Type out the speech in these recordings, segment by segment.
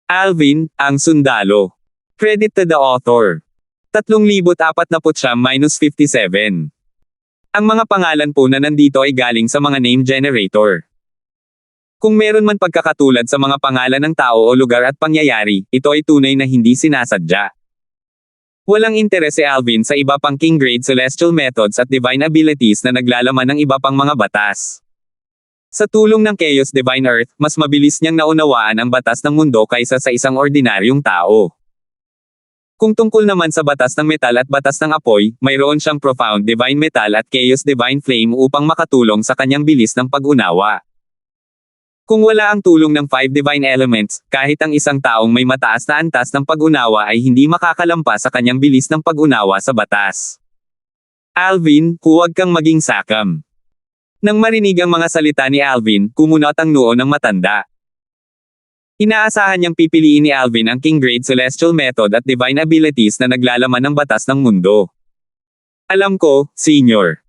Alvin, ang sundalo. Credit to the author. 3049-57. Ang mga pangalan po na nandito ay galing sa mga name generator. Kung meron man pagkakatulad sa mga pangalan ng tao o lugar at pangyayari, ito ay tunay na hindi sinasadya. Walang interes si Alvin sa iba pang king grade celestial methods at divine abilities na naglalaman ng iba pang mga batas. Sa tulong ng Chaos Divine Earth, mas mabilis niyang naunawaan ang batas ng mundo kaysa sa isang ordinaryong tao. Kung tungkol naman sa batas ng metal at batas ng apoy, mayroon siyang profound divine metal at chaos divine flame upang makatulong sa kanyang bilis ng pag-unawa. Kung wala ang tulong ng 5 divine elements, kahit ang isang taong may mataas na antas ng pag-unawa ay hindi makakalampas sa kanyang bilis ng pag-unawa sa batas. Alvin, huwag kang maging sakam. Nang marinig ang mga salita ni Alvin, kumunot ang noo ng matanda. Inaasahan niyang pipiliin ni Alvin ang king grade celestial method at divine abilities na naglalaman ng batas ng mundo. Alam ko, Senior.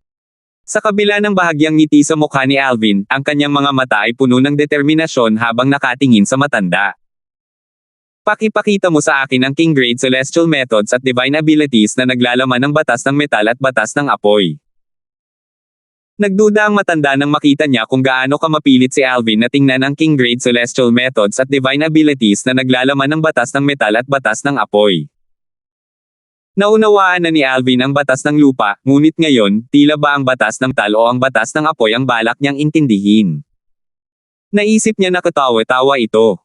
Sa kabila ng bahagyang ngiti sa mukha ni Alvin, ang kanyang mga mata ay puno ng determinasyon habang nakatingin sa matanda. Pakipakita mo sa akin ang king grade celestial methods at divine abilities na naglalaman ng batas ng metal at batas ng apoy. Nagduda ang matanda nang makita niya kung gaano kamapilit si Alvin na tingnan ang king grade celestial methods at divine abilities na naglalaman ng batas ng metal at batas ng apoy. Naunawaan na ni Alvin ang batas ng lupa, ngunit ngayon, tila ba ang batas ng metal o ang batas ng apoy ang balak niyang intindihin. Naisip niya na katawa-tawa ito.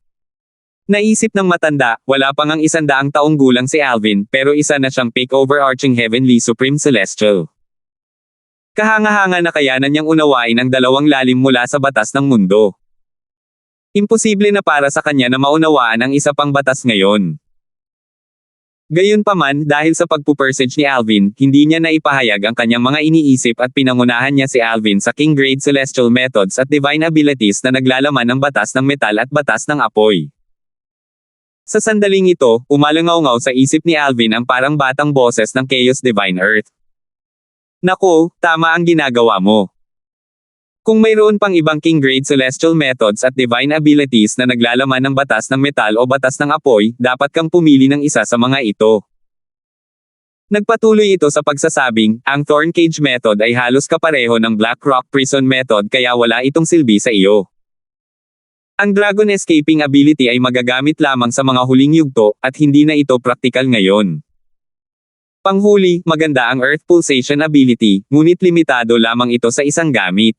Naisip ng matanda, wala pang ang 100 taong gulang si Alvin, pero isa na siyang peak overarching heavenly supreme celestial. Kahanga-hanga na kayanan niyang unawain ang dalawang lalim mula sa batas ng mundo. Imposible na para sa kanya na maunawaan ang isa pang batas ngayon. Gayunpaman, dahil sa pagpupersage ni Alvin, hindi niya naipahayag ang kanyang mga iniisip at pinangunahan niya si Alvin sa king grade celestial methods at divine abilities na naglalaman ng batas ng metal at batas ng apoy. Sa sandaling ito, umalangaw-ngaw sa isip ni Alvin ang parang batang boses ng Chaos Divine Earth. Nako, tama ang ginagawa mo. Kung mayroon pang ibang king grade celestial methods at divine abilities na naglalaman ng batas ng metal o batas ng apoy, dapat kang pumili ng isa sa mga ito. Nagpatuloy ito sa pagsasabing, ang Thorn Cage method ay halos kapareho ng Black Rock Prison method kaya wala itong silbi sa iyo. Ang Dragon Escaping ability ay magagamit lamang sa mga huling yugto, at hindi na ito praktikal ngayon. Panghuli, maganda ang Earth Pulsation ability, ngunit limitado lamang ito sa isang gamit.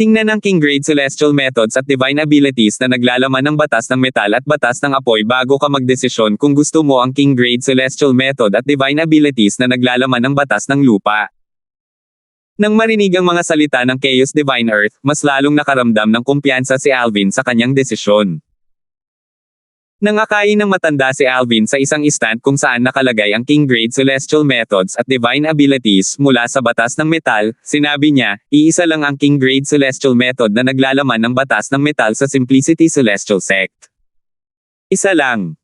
Tingnan ang king grade celestial methods at divine abilities na naglalaman ng batas ng metal at batas ng apoy bago ka magdesisyon kung gusto mo ang king grade celestial method at divine abilities na naglalaman ng batas ng lupa. Nang marinig ang mga salita ng Chaos Divine Earth, mas lalong nakaramdam ng kumpiyansa si Alvin sa kanyang desisyon. Nang akayin ng matanda si Alvin sa isang stand kung saan nakalagay ang king grade celestial methods at divine abilities mula sa batas ng metal, sinabi niya, iisa lang ang king grade celestial method na naglalaman ng batas ng metal sa Simplicity Celestial Sect. Isa lang.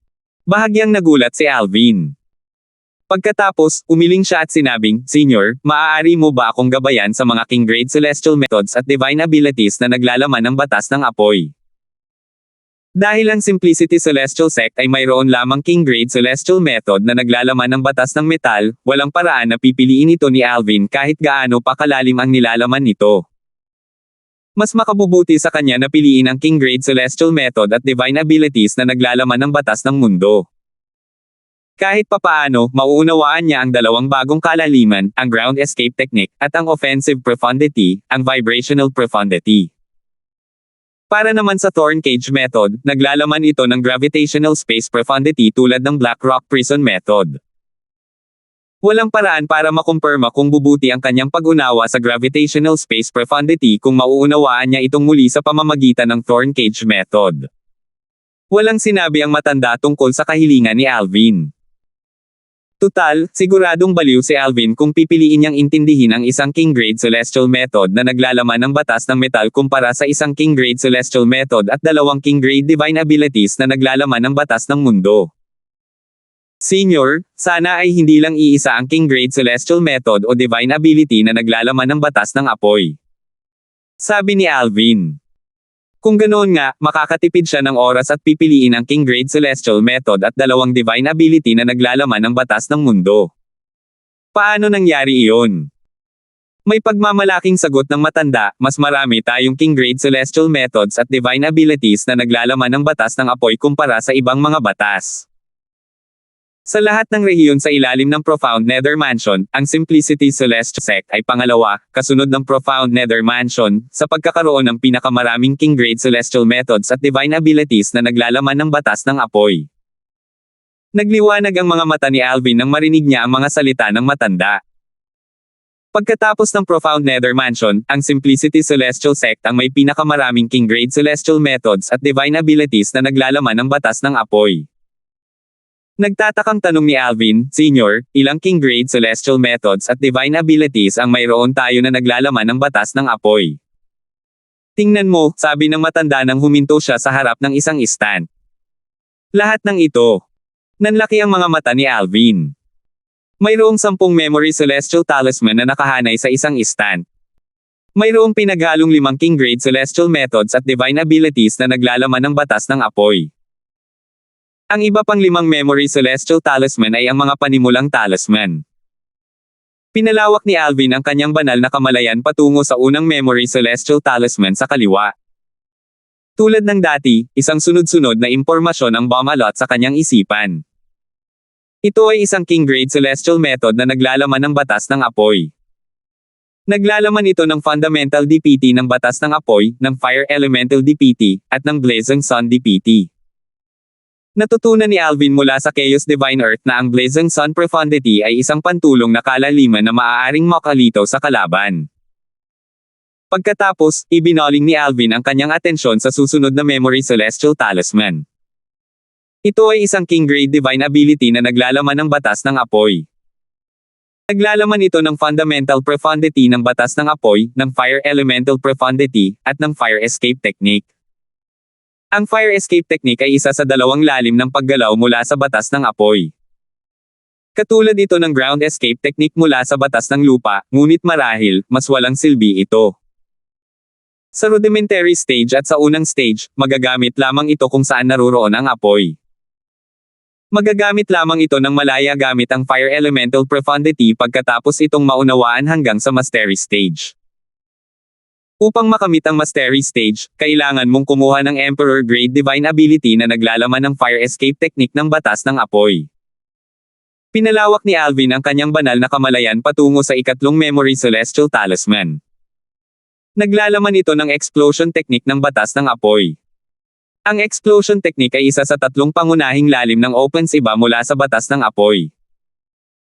Bahagyang nagulat si Alvin. Pagkatapos, umiling siya at sinabing, Senior, maaari mo ba akong gabayan sa mga king grade celestial methods at divine abilities na naglalaman ng batas ng apoy? Dahil ang Simplicity Celestial Sect ay mayroon lamang king grade celestial method na naglalaman ng batas ng metal, walang paraan na pipiliin ito ni Alvin kahit gaano pa kalalim ang nilalaman nito. Mas makabubuti sa kanya na piliin ang king grade celestial method at divine abilities na naglalaman ng batas ng mundo. Kahit papaano, mauunawaan niya ang dalawang bagong kalaliman, ang ground escape technique, at ang offensive profundity, ang vibrational profundity. Para naman sa Thorn Cage method, naglalaman ito ng gravitational space profundity tulad ng Black Rock Prison method. Walang paraan para makumpirma kung bubuti ang kanyang pag-unawa sa gravitational space profundity kung mauunawaan niya itong muli sa pamamagitan ng Thorn Cage method. Walang sinabi ang matanda tungkol sa kahilingan ni Alvin. Tutal, siguradong baliw si Alvin kung pipiliin niyang intindihin ang isang king grade celestial method na naglalaman ng batas ng metal kumpara sa isang king grade celestial method at dalawang king grade divine abilities na naglalaman ng batas ng mundo. Senior, sana ay hindi lang iisa ang king grade celestial method o divine ability na naglalaman ng batas ng apoy. Sabi ni Alvin. Kung ganoon nga, makakatipid siya ng oras at pipiliin ang King Grade Celestial Method at dalawang Divine Ability na naglalaman ng batas ng mundo. Paano nangyari iyon? May pagmamalaking sagot ng matanda, mas marami tayong King Grade Celestial Methods at Divine Abilities na naglalaman ng batas ng apoy kumpara sa ibang mga batas. Sa lahat ng rehiyon sa ilalim ng Profound Nether Mansion, ang Simplicity Celestial Sect ay pangalawa, kasunod ng Profound Nether Mansion, sa pagkakaroon ng pinakamaraming King Grade Celestial Methods at Divine Abilities na naglalaman ng batas ng apoy. Nagliwanag ang mga mata ni Alvin nang marinig niya ang mga salita ng matanda. Pagkatapos ng Profound Nether Mansion, ang Simplicity Celestial Sect ang may pinakamaraming King Grade Celestial Methods at Divine Abilities na naglalaman ng batas ng apoy. Nagtatakang tanong ni Alvin, Sr., ilang King Grade Celestial Methods at Divine Abilities ang mayroon tayo na naglalaman ng batas ng apoy? Tingnan mo, sabi ng matanda nang huminto siya sa harap ng isang stand. Lahat ng ito. Nanlaki ang mga mata ni Alvin. Mayroong 10 Memory Celestial Talisman na nakahanay sa isang stand. Mayroong pinaghalong 5 King Grade Celestial Methods at Divine Abilities na naglalaman ng batas ng apoy. Ang iba pang 5 Memory Celestial Talisman ay ang mga panimulang talisman. Pinalawak ni Alvin ang kanyang banal na kamalayan patungo sa unang Memory Celestial Talisman sa kaliwa. Tulad ng dati, isang sunod-sunod na impormasyon ang bumalot sa kanyang isipan. Ito ay isang King Grade Celestial Method na naglalaman ng batas ng apoy. Naglalaman ito ng Fundamental DPT ng batas ng apoy, ng Fire Elemental DPT, at ng Blazing Sun DPT. Natutunan ni Alvin mula sa Chaos Divine Earth na ang Blazing Sun Profundity ay isang pantulong na kalaliman na maaaring makalitaw sa kalaban. Pagkatapos, ibinoling ni Alvin ang kanyang atensyon sa susunod na Memory Celestial Talisman. Ito ay isang King Grade Divine Ability na naglalaman ng batas ng apoy. Naglalaman ito ng Fundamental Profundity ng batas ng apoy, ng Fire Elemental Profundity, at ng Fire Escape Technique. Ang Fire Escape Technique ay isa sa dalawang lalim ng paggalaw mula sa batas ng apoy. Katulad ito ng Ground Escape Technique mula sa batas ng lupa, ngunit marahil, mas walang silbi ito. Sa rudimentary stage at sa unang stage, magagamit lamang ito kung saan naruroon ang apoy. Magagamit lamang ito ng malaya gamit ang Fire Elemental Profundity pagkatapos itong maunawaan hanggang sa Mastery Stage. Upang makamit ang Mastery Stage, kailangan mong kumuha ng Emperor Grade Divine Ability na naglalaman ng Fire Escape Technique ng batas ng apoy. Pinalawak ni Alvin ang kanyang banal na kamalayan patungo sa ikatlong Memory Celestial Talisman. Naglalaman ito ng Explosion Technique ng batas ng apoy. Ang Explosion Technique ay isa sa 3 pangunahing lalim ng Opens Iba mula sa batas ng apoy.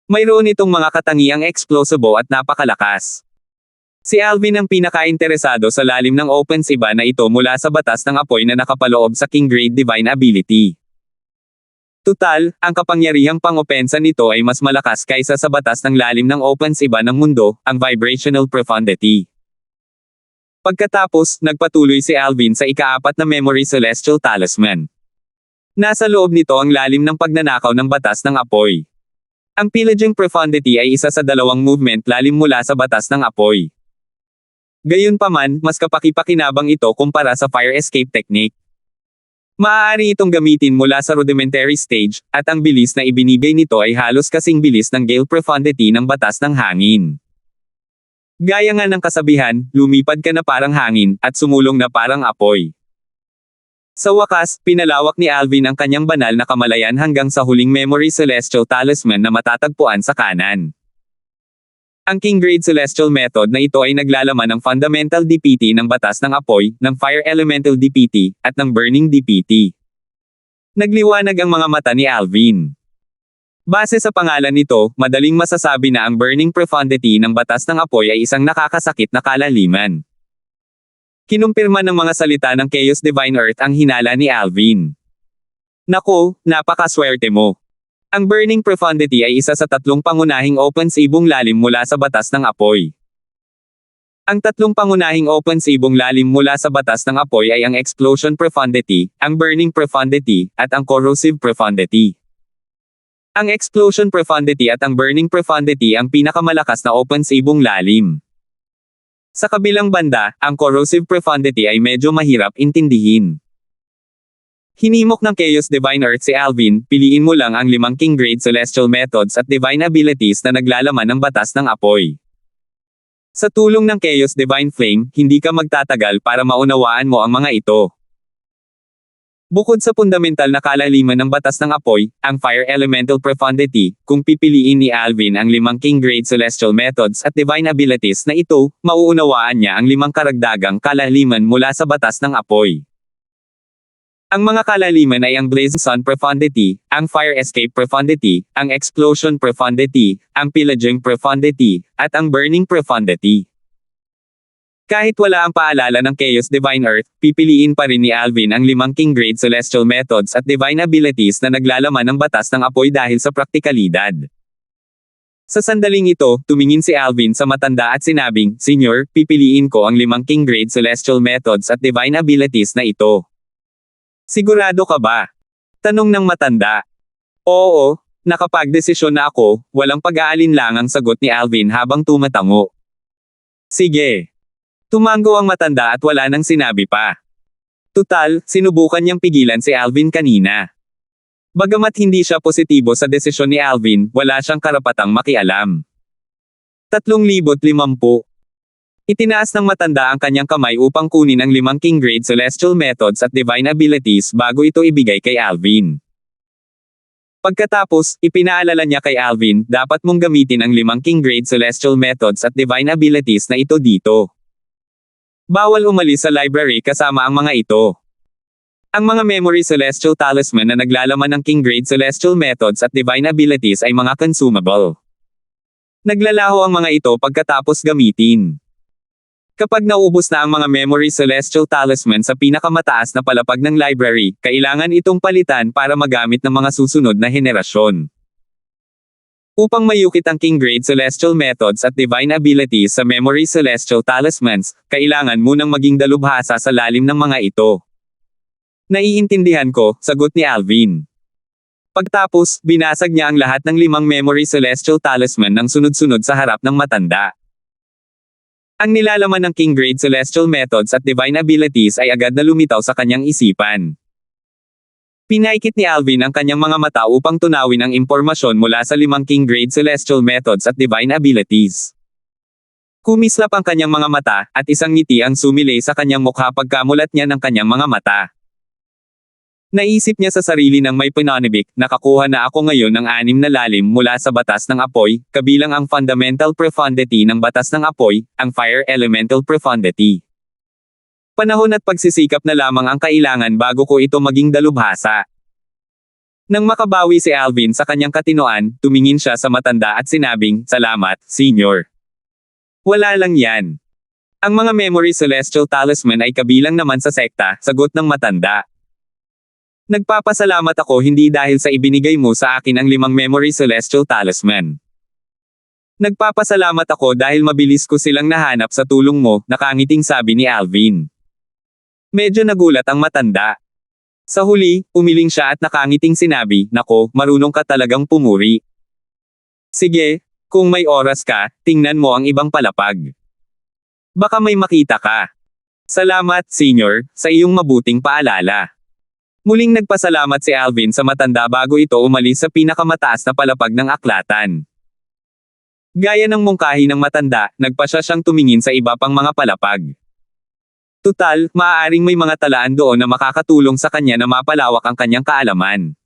Mayroon itong mga katangiang explosive at napakalakas. Si Alvin ang pinaka-interesado sa lalim ng Opens Iba na ito mula sa batas ng apoy na nakapaloob sa King Grade Divine Ability. Tutal, ang kapangyarihang pang-opensa nito ay mas malakas kaysa sa batas ng lalim ng Opens Iba ng mundo, ang Vibrational Profundity. Pagkatapos, nagpatuloy si Alvin sa ika-4 na Memory Celestial Talisman. Nasa loob nito ang lalim ng pagnanakaw ng batas ng apoy. Ang Pillaging Profundity ay isa sa 2 movement lalim mula sa batas ng apoy. Gayunpaman, mas kapaki-pakinabang ito kumpara sa Fire Escape Technique. Maaari itong gamitin mula sa rudimentary stage, at ang bilis na ibinibigay nito ay halos kasing bilis ng Gale Profundity ng batas ng hangin. Gaya nga ng kasabihan, lumipad ka na parang hangin, at sumulong na parang apoy. Sa wakas, pinalawak ni Alvin ang kanyang banal na kamalayan hanggang sa huling Memory Celestial Talisman na matatagpuan sa kanan. Ang King Grade Celestial Method na ito ay naglalaman ng Fundamental DPT ng batas ng apoy, ng Fire Elemental DPT, at ng Burning DPT. Nagliwanag ang mga mata ni Alvin. Base sa pangalan nito, madaling masasabi na ang Burning Profundity ng batas ng apoy ay isang nakakasakit na kalaliman. Kinumpirma ng mga salita ng Chaos Divine Earth ang hinala ni Alvin. Nako, napakaswerte mo. Ang Burning Profundity ay isa sa 3 pangunahing Opens Ibong lalim mula sa batas ng apoy. Ang 3 pangunahing Opens Ibong lalim mula sa batas ng apoy ay ang Explosion Profundity, ang Burning Profundity, at ang Corrosive Profundity. Ang Explosion Profundity at ang Burning Profundity ang pinakamalakas na Opens Ibong lalim. Sa kabilang banda, ang corrosive profundity ay medyo mahirap intindihin. Hinimok ng Chaos Divine Earth si Alvin, piliin mo lang ang 5 King Grade Celestial Methods at Divine Abilities na naglalaman ng batas ng apoy. Sa tulong ng Chaos Divine Flame, hindi ka magtatagal para maunawaan mo ang mga ito. Bukod sa fundamental na kalaliman ng batas ng apoy, ang Fire Elemental Profundity, kung pipiliin ni Alvin ang 5 King Grade Celestial Methods at Divine Abilities na ito, mauunawaan niya ang 5 karagdagang kalaliman mula sa batas ng apoy. Ang mga kalaliman ay ang Blazing Sun Profundity, ang Fire Escape Profundity, ang Explosion Profundity, ang Pillaging Profundity, at ang Burning Profundity. Kahit wala ang paalala ng Chaos Divine Earth, pipiliin pa rin ni Alvin ang 5 King Grade Celestial Methods at Divine Abilities na naglalaman ng batas ng apoy dahil sa praktikalidad. Sa sandaling ito, tumingin si Alvin sa matanda at sinabing, "Senyor, pipiliin ko ang 5 King Grade Celestial Methods at Divine Abilities na ito." "Sigurado ka ba?" tanong ng matanda. "Oo, nakapagdesisyon na ako," walang pag-aalinlangang sagot ni Alvin habang tumatango. "Sige." Tumango ang matanda at wala nang sinabi pa. Tutal, sinubukan niyang pigilan si Alvin kanina. Bagamat hindi siya positibo sa desisyon ni Alvin, wala siyang karapatang makialam. 3,050. Itinaas ng matanda ang kanyang kamay upang kunin ang 5 King Grade Celestial Methods at Divine Abilities bago ito ibigay kay Alvin. Pagkatapos, ipinaalala niya kay Alvin, dapat mong gamitin ang 5 King Grade Celestial Methods at Divine Abilities na ito dito. Bawal umalis sa library kasama ang mga ito. Ang mga Memory Celestial Talisman na naglalaman ng King Grade Celestial Methods at Divine Abilities ay mga consumable. Naglalaho ang mga ito pagkatapos gamitin. Kapag naubos na ang mga Memory Celestial Talisman sa pinakamataas na palapag ng library, kailangan itong palitan para magamit ng mga susunod na henerasyon. Upang mayukit ang King Grade Celestial Methods at Divine Abilities sa Memory Celestial Talismans, kailangan munang maging dalubhasa sa lalim ng mga ito. Naiintindihan ko, sagot ni Alvin. Pagtapos, binasag niya ang lahat ng 5 Memory Celestial Talisman ng sunod-sunod sa harap ng matanda. Ang nilalaman ng King Grade Celestial Methods at Divine Abilities ay agad na lumitaw sa kanyang isipan. Pinaikit ni Alvin ang kanyang mga mata upang tunawin ang impormasyon mula sa 5 King Grade Celestial Methods at Divine Abilities. Kumislap ang kanyang mga mata, at isang ngiti ang sumilay sa kanyang mukha pagkamulat niya ng kanyang mga mata. Naisip niya sa sarili ng may pananabik, nakakuha na ako ngayon ng 6 na lalim mula sa batas ng apoy, kabilang ang Fundamental Profundity ng batas ng apoy, ang Fire Elemental Profundity. Panahon at pagsisikap na lamang ang kailangan bago ko ito maging dalubhasa. Nang makabawi si Alvin sa kanyang katinoan, tumingin siya sa matanda at sinabing, "Salamat, Senyor." "Wala lang yan. Ang mga Memory Celestial Talisman ay kabilang naman sa sekta," sagot ng matanda. "Nagpapasalamat ako hindi dahil sa ibinigay mo sa akin ang 5 Memory Celestial Talisman. Nagpapasalamat ako dahil mabilis ko silang nahanap sa tulong mo," nakangiting sabi ni Alvin. Medyo nagulat ang matanda. Sa huli, umiling siya at nakangiting sinabi, "Nako, marunong ka talagang pumuri. Sige, kung may oras ka, tingnan mo ang ibang palapag. Baka may makita ka." "Salamat, Senyor, sa iyong mabuting paalala." Muling nagpasalamat si Alvin sa matanda bago ito umalis sa pinakamataas na palapag ng aklatan. Gaya ng mungkahi ng matanda, nagpasya siyang tumingin sa iba pang mga palapag. Tutal, maaaring may mga talaan doon na makakatulong sa kanya na mapalawak ang kanyang kaalaman.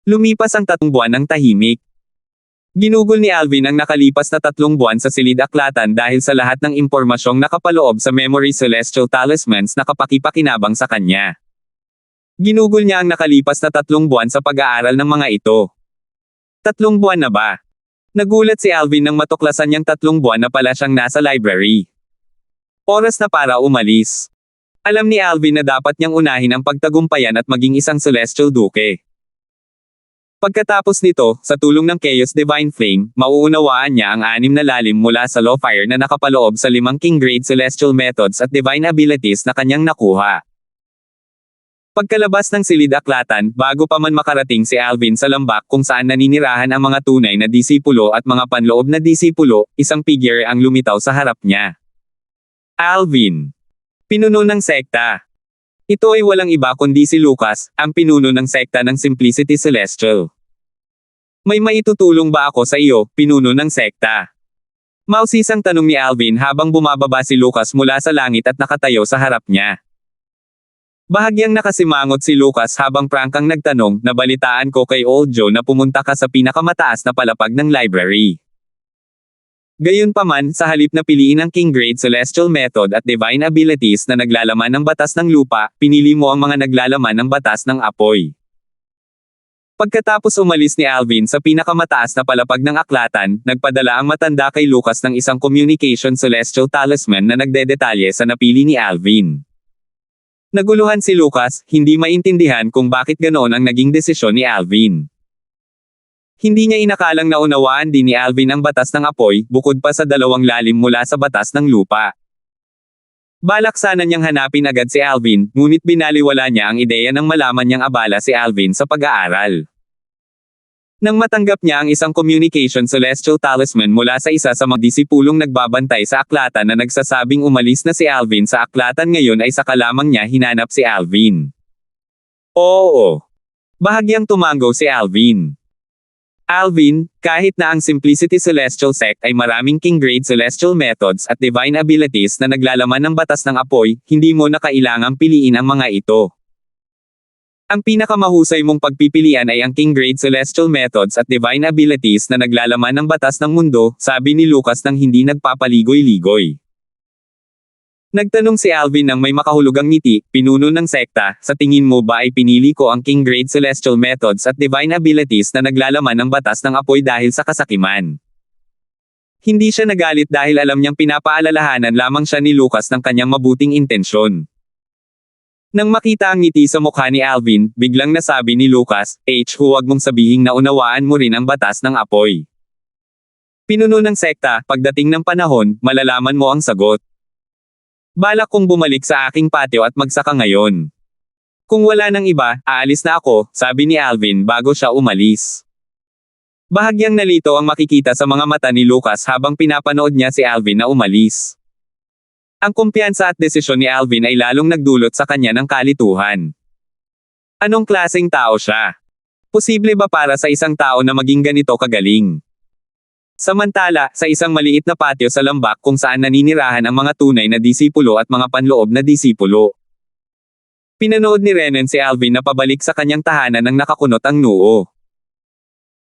Lumipas ang 3 buwan ng tahimik. Ginugol ni Alvin ang nakalipas na 3 buwan sa silid-aklatan dahil sa lahat ng impormasyong nakapaloob sa Memory Celestial Talismans na kapakipakinabang sa kanya. Ginugol niya ang nakalipas na 3 buwan sa pag-aaral ng mga ito. 3 buwan na ba? Nagulat si Alvin nang matuklasan niyang 3 buwan na pala siyang nasa library. Oras na para umalis. Alam ni Alvin na dapat niyang unahin ang pagtagumpayan at maging isang Celestial Duke. Pagkatapos nito, sa tulong ng Chaos Divine Flame, mauunawaan niya ang 6 na lalim mula sa Law Fire na nakapaloob sa 5 King Grade Celestial Methods at Divine Abilities na kanyang nakuha. Pagkalabas ng silid-aklatan, bago pa man makarating si Alvin sa lambak kung saan naninirahan ang mga tunay na disipulo at mga panloob na disipulo, isang figure ang lumitaw sa harap niya. Alvin. Pinuno ng sekta. Ito ay walang iba kundi si Lucas, ang pinuno ng sekta ng Simplicity Celestial. May maitutulong ba ako sa iyo, pinuno ng sekta? Mausisang tanong ni Alvin habang bumababa si Lucas mula sa langit at nakatayo sa harap niya. Bahagyang nakasimangot si Lucas habang prangkang nagtanong, nabalitaan ko kay Old Joe na pumunta ka sa pinakamataas na palapag ng library. Gayunpaman, sa halip na piliin ang King Grade Celestial Method at Divine Abilities na naglalaman ng batas ng lupa, pinili mo ang mga naglalaman ng batas ng apoy. Pagkatapos umalis ni Alvin sa pinakamataas na palapag ng aklatan, nagpadala ang matanda kay Lucas ng isang Communication Celestial Talisman na nagdedetalye sa napili ni Alvin. Naguluhan si Lucas, hindi maintindihan kung bakit ganoon ang naging desisyon ni Alvin. Hindi niya inakalang naunawaan din ni Alvin ang batas ng apoy, bukod pa sa dalawang lalim mula sa batas ng lupa. Balak sana niyang hanapin agad si Alvin, ngunit binaliwala niya ang ideya ng malaman niyang abala si Alvin sa pag-aaral. Nang matanggap niya ang isang Communication Celestial Talisman mula sa isa sa mga disipulong nagbabantay sa aklatan na nagsasabing umalis na si Alvin sa aklatan ngayon ay saka lamang niya hinanap si Alvin. Oo. Bahagyang tumango si Alvin. Alvin, kahit na ang Simplicity Celestial Sect ay maraming King Grade Celestial Methods at Divine Abilities na naglalaman ng batas ng apoy, hindi mo na kailangang piliin ang mga ito. Ang pinakamahusay mong pagpipilian ay ang King Grade Celestial Methods at Divine Abilities na naglalaman ng batas ng mundo, sabi ni Lucas nang hindi nagpapaligoy-ligoy. Nagtanong si Alvin ng may makahulugang ngiti, pinuno ng sekta, sa tingin mo ba ay pinili ko ang King Grade Celestial Methods at Divine Abilities na naglalaman ng batas ng apoy dahil sa kasakiman? Hindi siya nagalit dahil alam niyang pinapaalalahanan lamang siya ni Lucas ng kanyang mabuting intensyon. Nang makita ang ngiti sa mukha ni Alvin, biglang nasabi ni Lucas, huwag mong sabihing naunawaan mo rin ang batas ng apoy. Pinuno ng sekta, pagdating ng panahon, malalaman mo ang sagot. Balak kong bumalik sa aking patio at magsaka ngayon. Kung wala nang iba, aalis na ako, sabi ni Alvin bago siya umalis. Bahagyang nalito ang makikita sa mga mata ni Lucas habang pinapanood niya si Alvin na umalis. Ang kumpiyansa at desisyon ni Alvin ay lalong nagdulot sa kanya ng kalituhan. Anong klaseng tao siya? Posible ba para sa isang tao na maging ganito kagaling? Samantala, sa isang maliit na patio sa lambak kung saan naninirahan ang mga tunay na disipulo at mga panloob na disipulo. Pinanood ni Renan si Alvin na pabalik sa kanyang tahanan nang nakakunot ang noo.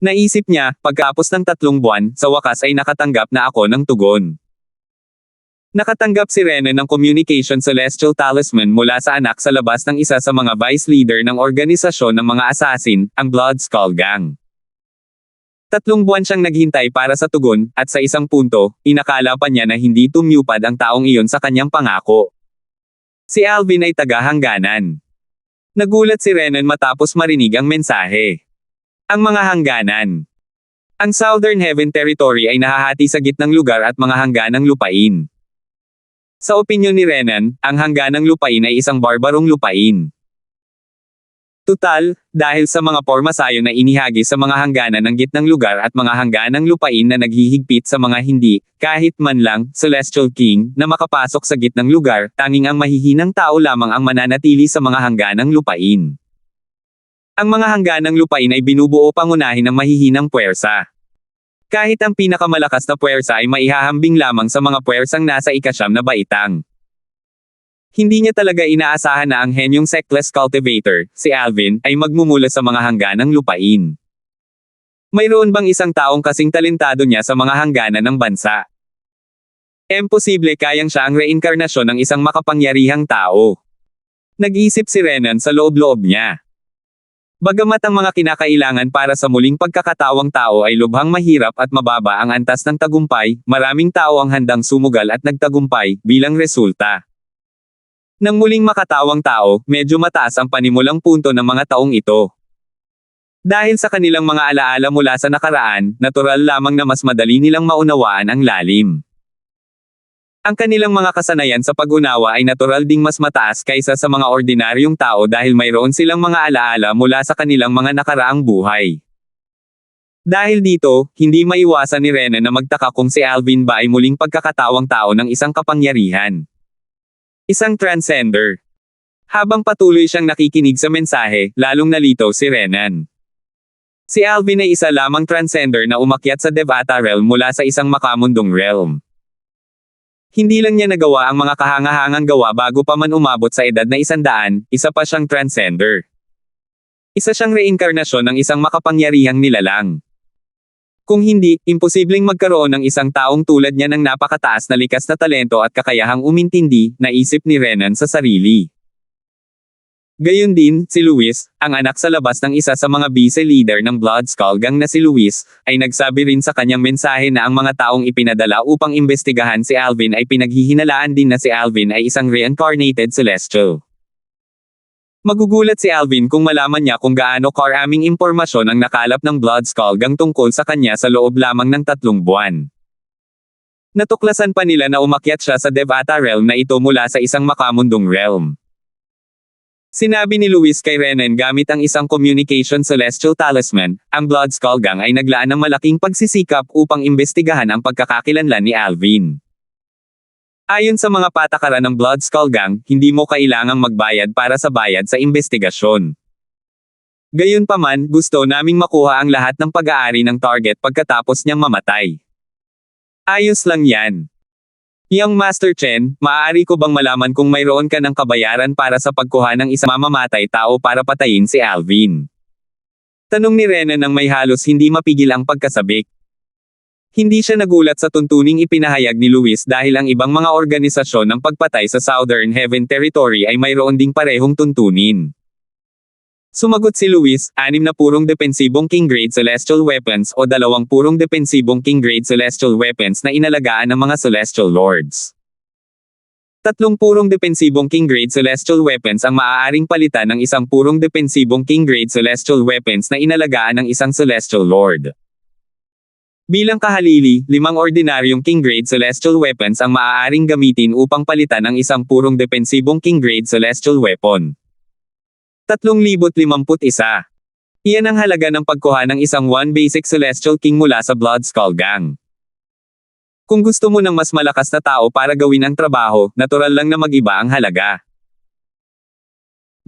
Naisip niya, pagkapos ng 3 buwan, sa wakas ay nakatanggap na ako ng tugon. Nakatanggap si Renan ng Communication Celestial Talisman mula sa anak sa labas ng isa sa mga vice leader ng organisasyon ng mga assassin, ang Blood Skull Gang. 3 buwan siyang naghintay para sa tugon, at sa isang punto, inakala pa niya na hindi tumupad ang taong iyon sa kanyang pangako. Si Alvin ay taga-hangganan. Nagulat si Renan matapos marinig ang mensahe. Ang mga hangganan. Ang Southern Heaven Territory ay nahahati sa gitnang lugar at mga hangganang lupain. Sa opinyon ni Renan, ang hangganang lupain ay isang barbarong lupain. Tutal, dahil sa mga pormasayo na inihagi sa mga hangganan ng gitnang lugar at mga hangganang lupain na naghihigpit sa mga hindi, kahit man lang, Celestial King, na makapasok sa gitnang lugar, tanging ang mahihinang tao lamang ang mananatili sa mga hangganang lupain. Ang mga hangganang lupain ay binubuo pangunahin ng mahihinang puwersa. Kahit ang pinakamalakas na puwersa ay maihahambing lamang sa mga puwersang nasa ika-9 na baitang. Hindi niya talaga inaasahan na ang henyong Sectless Cultivator, si Alvin, ay magmumula sa mga hangganang lupain. Mayroon bang isang taong kasing talentado niya sa mga hangganan ng bansa? Imposible kayang siya ang reinkarnasyon ng isang makapangyarihang tao. Nag-isip si Renan sa loob-loob niya. Bagamat ang mga kinakailangan para sa muling pagkakatawang tao ay lubhang mahirap at mababa ang antas ng tagumpay, maraming tao ang handang sumugal at nagtagumpay, bilang resulta. Nang muling makatawang tao, medyo mataas ang panimulang punto ng mga taong ito. Dahil sa kanilang mga alaala mula sa nakaraan, natural lamang na mas madali nilang maunawaan ang lalim. Ang kanilang mga kasanayan sa pag-unawa ay natural ding mas mataas kaysa sa mga ordinaryong tao dahil mayroon silang mga alaala mula sa kanilang mga nakaraang buhay. Dahil dito, hindi maiwasan ni Renan na magtaka kung si Alvin ba ay muling pagkakatawang tao ng isang kapangyarihan. Isang transcender. Habang patuloy siyang nakikinig sa mensahe, lalong nalitaw si Renan. Si Alvin ay isa lamang transcender na umakyat sa Devata realm mula sa isang makamundong realm. Hindi lang niya nagawa ang mga kahangahangang gawa bago pa man umabot sa edad na 100, isa pa siyang transcender. Isa siyang reinkarnasyon ng isang makapangyarihang nilalang. Kung hindi, imposibleng magkaroon ng isang taong tulad niya ng napakataas na likas na talento at kakayahang umintindi, naisip ni Renan sa sarili. Gayon din, si Luis, ang anak sa labas ng isa sa mga vice-leader ng Blood Skull Gang na si Luis, ay nagsabi rin sa kanyang mensahe na ang mga taong ipinadala upang imbestigahan si Alvin ay pinaghihinalaan din na si Alvin ay isang reincarnated celestial. Magugulat si Alvin kung malaman niya kung gaano karaming impormasyon ang nakalap ng Blood Skull Gang tungkol sa kanya sa loob lamang ng 3 buwan. Natuklasan pa nila na umakyat siya sa Devata realm na ito mula sa isang makamundong realm. Sinabi ni Luis kay Renan gamit ang isang communication celestial talisman, ang Blood Skull Gang ay naglaan ng malaking pagsisikap upang imbestigahan ang pagkakakilanlan ni Alvin. Ayon sa mga patakaran ng Blood Skull Gang, hindi mo kailangang magbayad para sa bayad sa investigasyon. Gayunpaman, gusto naming makuha ang lahat ng pag-aari ng target pagkatapos niyang mamatay. Ayos lang yan. Young Master Chen, maaari ko bang malaman kung mayroon ka ng kabayaran para sa pagkuha ng isang mamamatay tao para patayin si Alvin? Tanong ni Renan nang may halos hindi mapigil ang pagkasabik. Hindi siya nagulat sa tuntuning ipinahayag ni Luis dahil ang ibang mga organisasyon ng pagpatay sa Southern Heaven Territory ay mayroon ding parehong tuntunin. Sumagot si Luis, 6 na purong depensibong King-grade celestial weapons o 2 purong depensibong King-grade celestial weapons na inalagaan ng mga celestial lords. 3 purong depensibong King-grade celestial weapons ang maaaring palitan ng 1 purong depensibong King-grade celestial weapons na inalagaan ng isang celestial lord. Bilang kahalili, 5 ordinaryong King-grade celestial weapons ang maaaring gamitin upang palitan ang 1 purong depensibong King-grade celestial weapon. 3,051. Iyan ang halaga ng pagkuha ng isang 1 basic celestial king mula sa Blood Skull Gang. Kung gusto mo ng mas malakas na tao para gawin ang trabaho, natural lang na mag-iba ang halaga.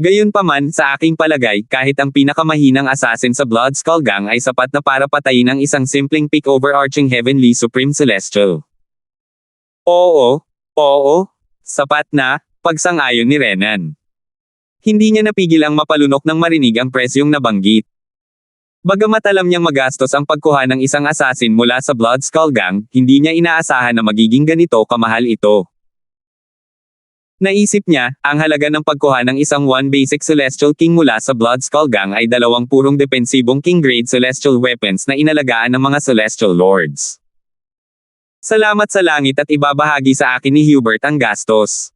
Gayunpaman, sa aking palagay, kahit ang pinakamahinang assassin sa Blood Skull Gang ay sapat na para patayin ang isang simpleng peak overarching heavenly supreme celestial. Oo, sapat na, pagsang-ayon ni Renan. Hindi niya napigil ang mapalunok nang marinig ang presyong nabanggit. Bagamat alam niyang magastos ang pagkuha ng isang assassin mula sa Blood Skull Gang, hindi niya inaasahan na magiging ganito kamahal ito. Naisip niya, ang halaga ng pagkuha ng isang 1 basic celestial king mula sa Blood Skull Gang ay 2 purong depensibong king-grade celestial weapons na inalagaan ng mga celestial lords. Salamat sa langit at ibabahagi sa akin ni Hubert ang gastos.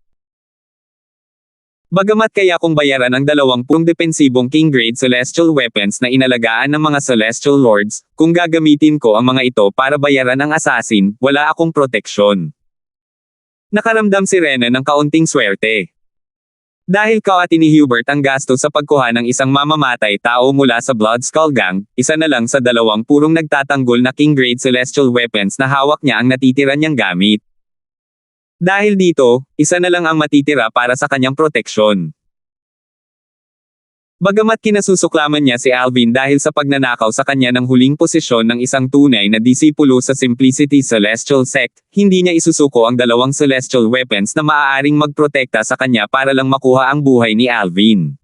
Bagamat kaya kong bayaran ang 2 purong depensibong King-grade celestial weapons na inalagaan ng mga celestial lords, kung gagamitin ko ang mga ito para bayaran ang assassin, wala akong proteksyon. Nakaramdam si Renan ng kaunting swerte. Dahil kaati ni Hubert ang gasto sa pagkuha ng isang mamamatay tao mula sa Blood Skull Gang, isa na lang sa 2 purong nagtatanggol na King-grade celestial weapons na hawak niya ang natitira niyang gamit. Dahil dito, isa na lang ang matitira para sa kanyang proteksyon. Bagamat kinasusuklaman niya si Alvin dahil sa pagnanakaw sa kanya ng huling posisyon ng isang tunay na disipulo sa Simplicity Celestial Sect, hindi niya isusuko ang 2 celestial weapons na maaaring magprotekta sa kanya para lang makuha ang buhay ni Alvin.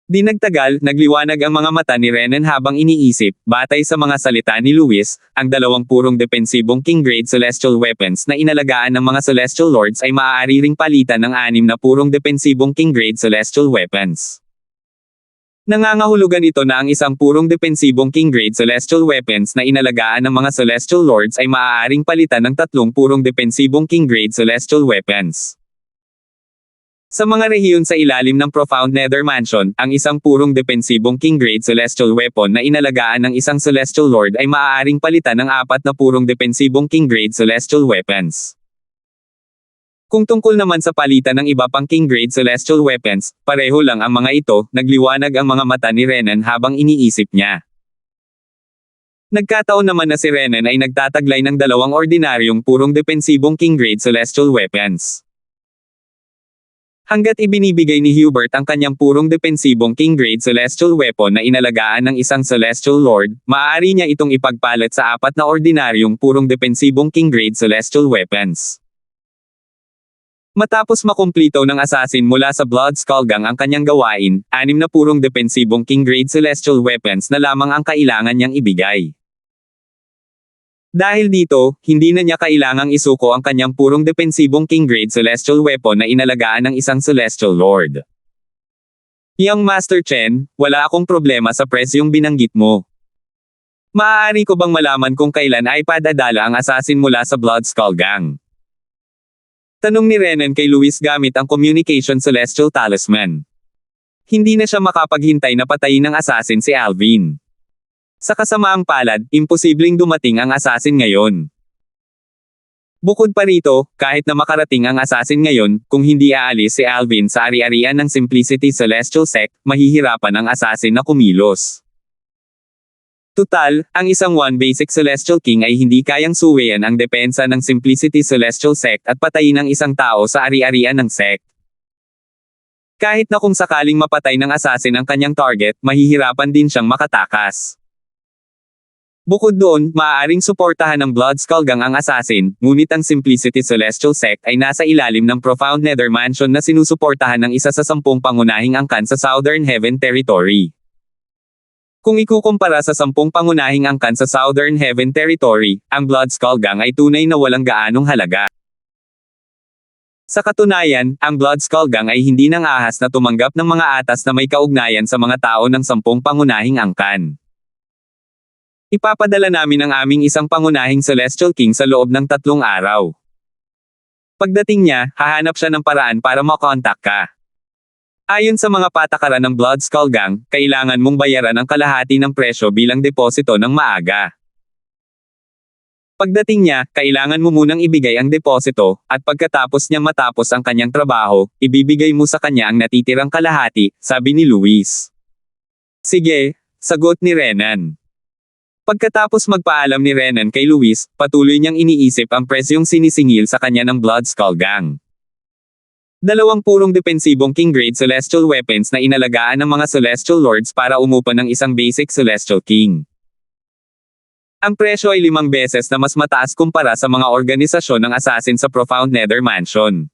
Di nagtagal, nagliwanag ang mga mata ni Renan habang iniisip, batay sa mga salita ni Luis, ang 2 purong depensibong King-grade celestial weapons na inalagaan ng mga celestial lords ay maaari ring palitan ng 6 na purong depensibong King-grade celestial weapons. Nangangahulugan ito na ang 1 purong depensibong King-grade celestial weapons na inalagaan ng mga celestial lords ay maaaring palitan ng 3 purong depensibong King-grade celestial weapons. Sa mga rehiyon sa ilalim ng Profound Nether Mansion, ang 1 purong depensibong King-grade celestial weapon na inalagaan ng isang celestial lord ay maaaring palitan ng 4 na purong depensibong King-grade celestial weapons. Kung tungkol naman sa palitan ng iba pang King-grade celestial weapons, pareho lang ang mga ito, nagliwanag ang mga mata ni Renan habang iniisip niya. Nagkataon naman na si Renan ay nagtataglay ng 2 ordinaryong purong depensibong King-grade celestial weapons. Hanggat ibinibigay ni Hubert ang kanyang purong depensibong king-grade celestial weapon na inalagaan ng isang celestial lord, maaari niya itong ipagpalit sa apat na ordinaryong purong depensibong king-grade celestial weapons. Matapos makumplito ng assassin mula sa Blood Skull Gang ang kanyang gawain, 6 na purong depensibong king-grade celestial weapons na lamang ang kailangan niyang ibigay. Dahil dito, hindi na niya kailangang isuko ang kanyang purong depensibong king-grade celestial weapon na inalagaan ng isang celestial lord. Young Master Chen, wala akong problema sa presyong binanggit mo. Maaari ko bang malaman kung kailan ay padadala ang assassin mula sa Blood Skull Gang? Tanong ni Renan kay Luis gamit ang Communication Celestial Talisman. Hindi na siya makapaghintay na patayin ng assassin si Alvin. Sa kasamaang palad, imposibleng dumating ang assassin ngayon. Bukod pa rito, kahit na makarating ang assassin ngayon, kung hindi aalis si Alvin sa ari-arian ng Simplicity Celestial Sect, mahihirapan ang assassin na kumilos. Tutal, ang isang One Basic Celestial King ay hindi kayang suwayan ang depensa ng Simplicity Celestial Sect at patayin ang isang tao sa ari-arian ng sect. Kahit na kung sakaling mapatay ng assassin ang kanyang target, mahihirapan din siyang makatakas. Bukod doon, maaaring suportahan ng Blood Skull Gang ang assassin, ngunit ang Simplicity Celestial Sect ay nasa ilalim ng Profound Nether Mansion na sinusuportahan ng isa sa 10 pangunahing angkan sa Southern Heaven Territory. Kung ikukumpara sa 10 pangunahing angkan sa Southern Heaven Territory, ang Blood Skull Gang ay tunay na walang gaanong halaga. Sa katunayan, ang Blood Skull Gang ay hindi nang ahas na tumanggap ng mga atas na may kaugnayan sa mga tao ng 10 pangunahing angkan. Ipapadala namin ang aming isang pangunahing Celestial King sa loob ng 3 araw. Pagdating niya, hahanap siya ng paraan para makontak ka. Ayon sa mga patakaran ng Blood Skull Gang, kailangan mong bayaran ang kalahati ng presyo bilang deposito ng maaga. Pagdating niya, kailangan mo munang ibigay ang deposito, at pagkatapos niya matapos ang kanyang trabaho, ibibigay mo sa kanya ang natitirang kalahati, sabi ni Luis. Sige, sagot ni Renan. Pagkatapos magpaalam ni Renan kay Luis, patuloy niyang iniisip ang presyong sinisingil sa kanya ng Blood Skull Gang. 2 purong depensibong king-grade celestial weapons na inalagaan ng mga celestial lords para umupa ng isang basic celestial king. Ang presyo ay 5 beses na mas mataas kumpara sa mga organisasyon ng assassin sa Profound Nether Mansion.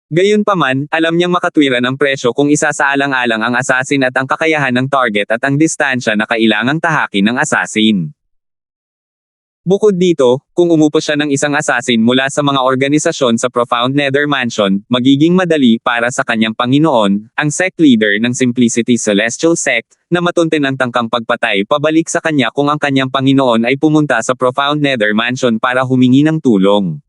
Gayunpaman, alam niyang makatwiran ang presyo kung isasaalang-alang ang assassin at ang kakayahan ng target at ang distansya na kailangang tahakin ng assassin. Bukod dito, kung umupo siya ng isang assassin mula sa mga organisasyon sa Profound Nether Mansion, magiging madali para sa kanyang Panginoon, ang sect leader ng Simplicity Celestial Sect, na matuntin ang tangkang pagpatay pabalik sa kanya kung ang kanyang Panginoon ay pumunta sa Profound Nether Mansion para humingi ng tulong.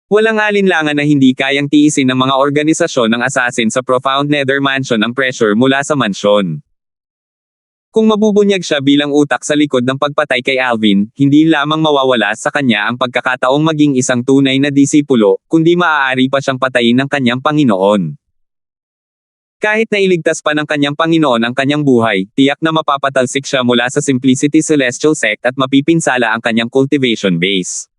Walang alinlangan na hindi kayang tiisin ng mga organisasyon ng assassin sa Profound Nether Mansion ang pressure mula sa mansyon. Kung mabubunyag siya bilang utak sa likod ng pagpatay kay Alvin, hindi lamang mawawala sa kanya ang pagkakataong maging isang tunay na disipulo, kundi maaari pa siyang patayin ng kanyang Panginoon. Kahit na iligtas pa ng kanyang Panginoon ang kanyang buhay, tiyak na mapapatalsik siya mula sa Simplicity Celestial Sect at mapipinsala ang kanyang cultivation base.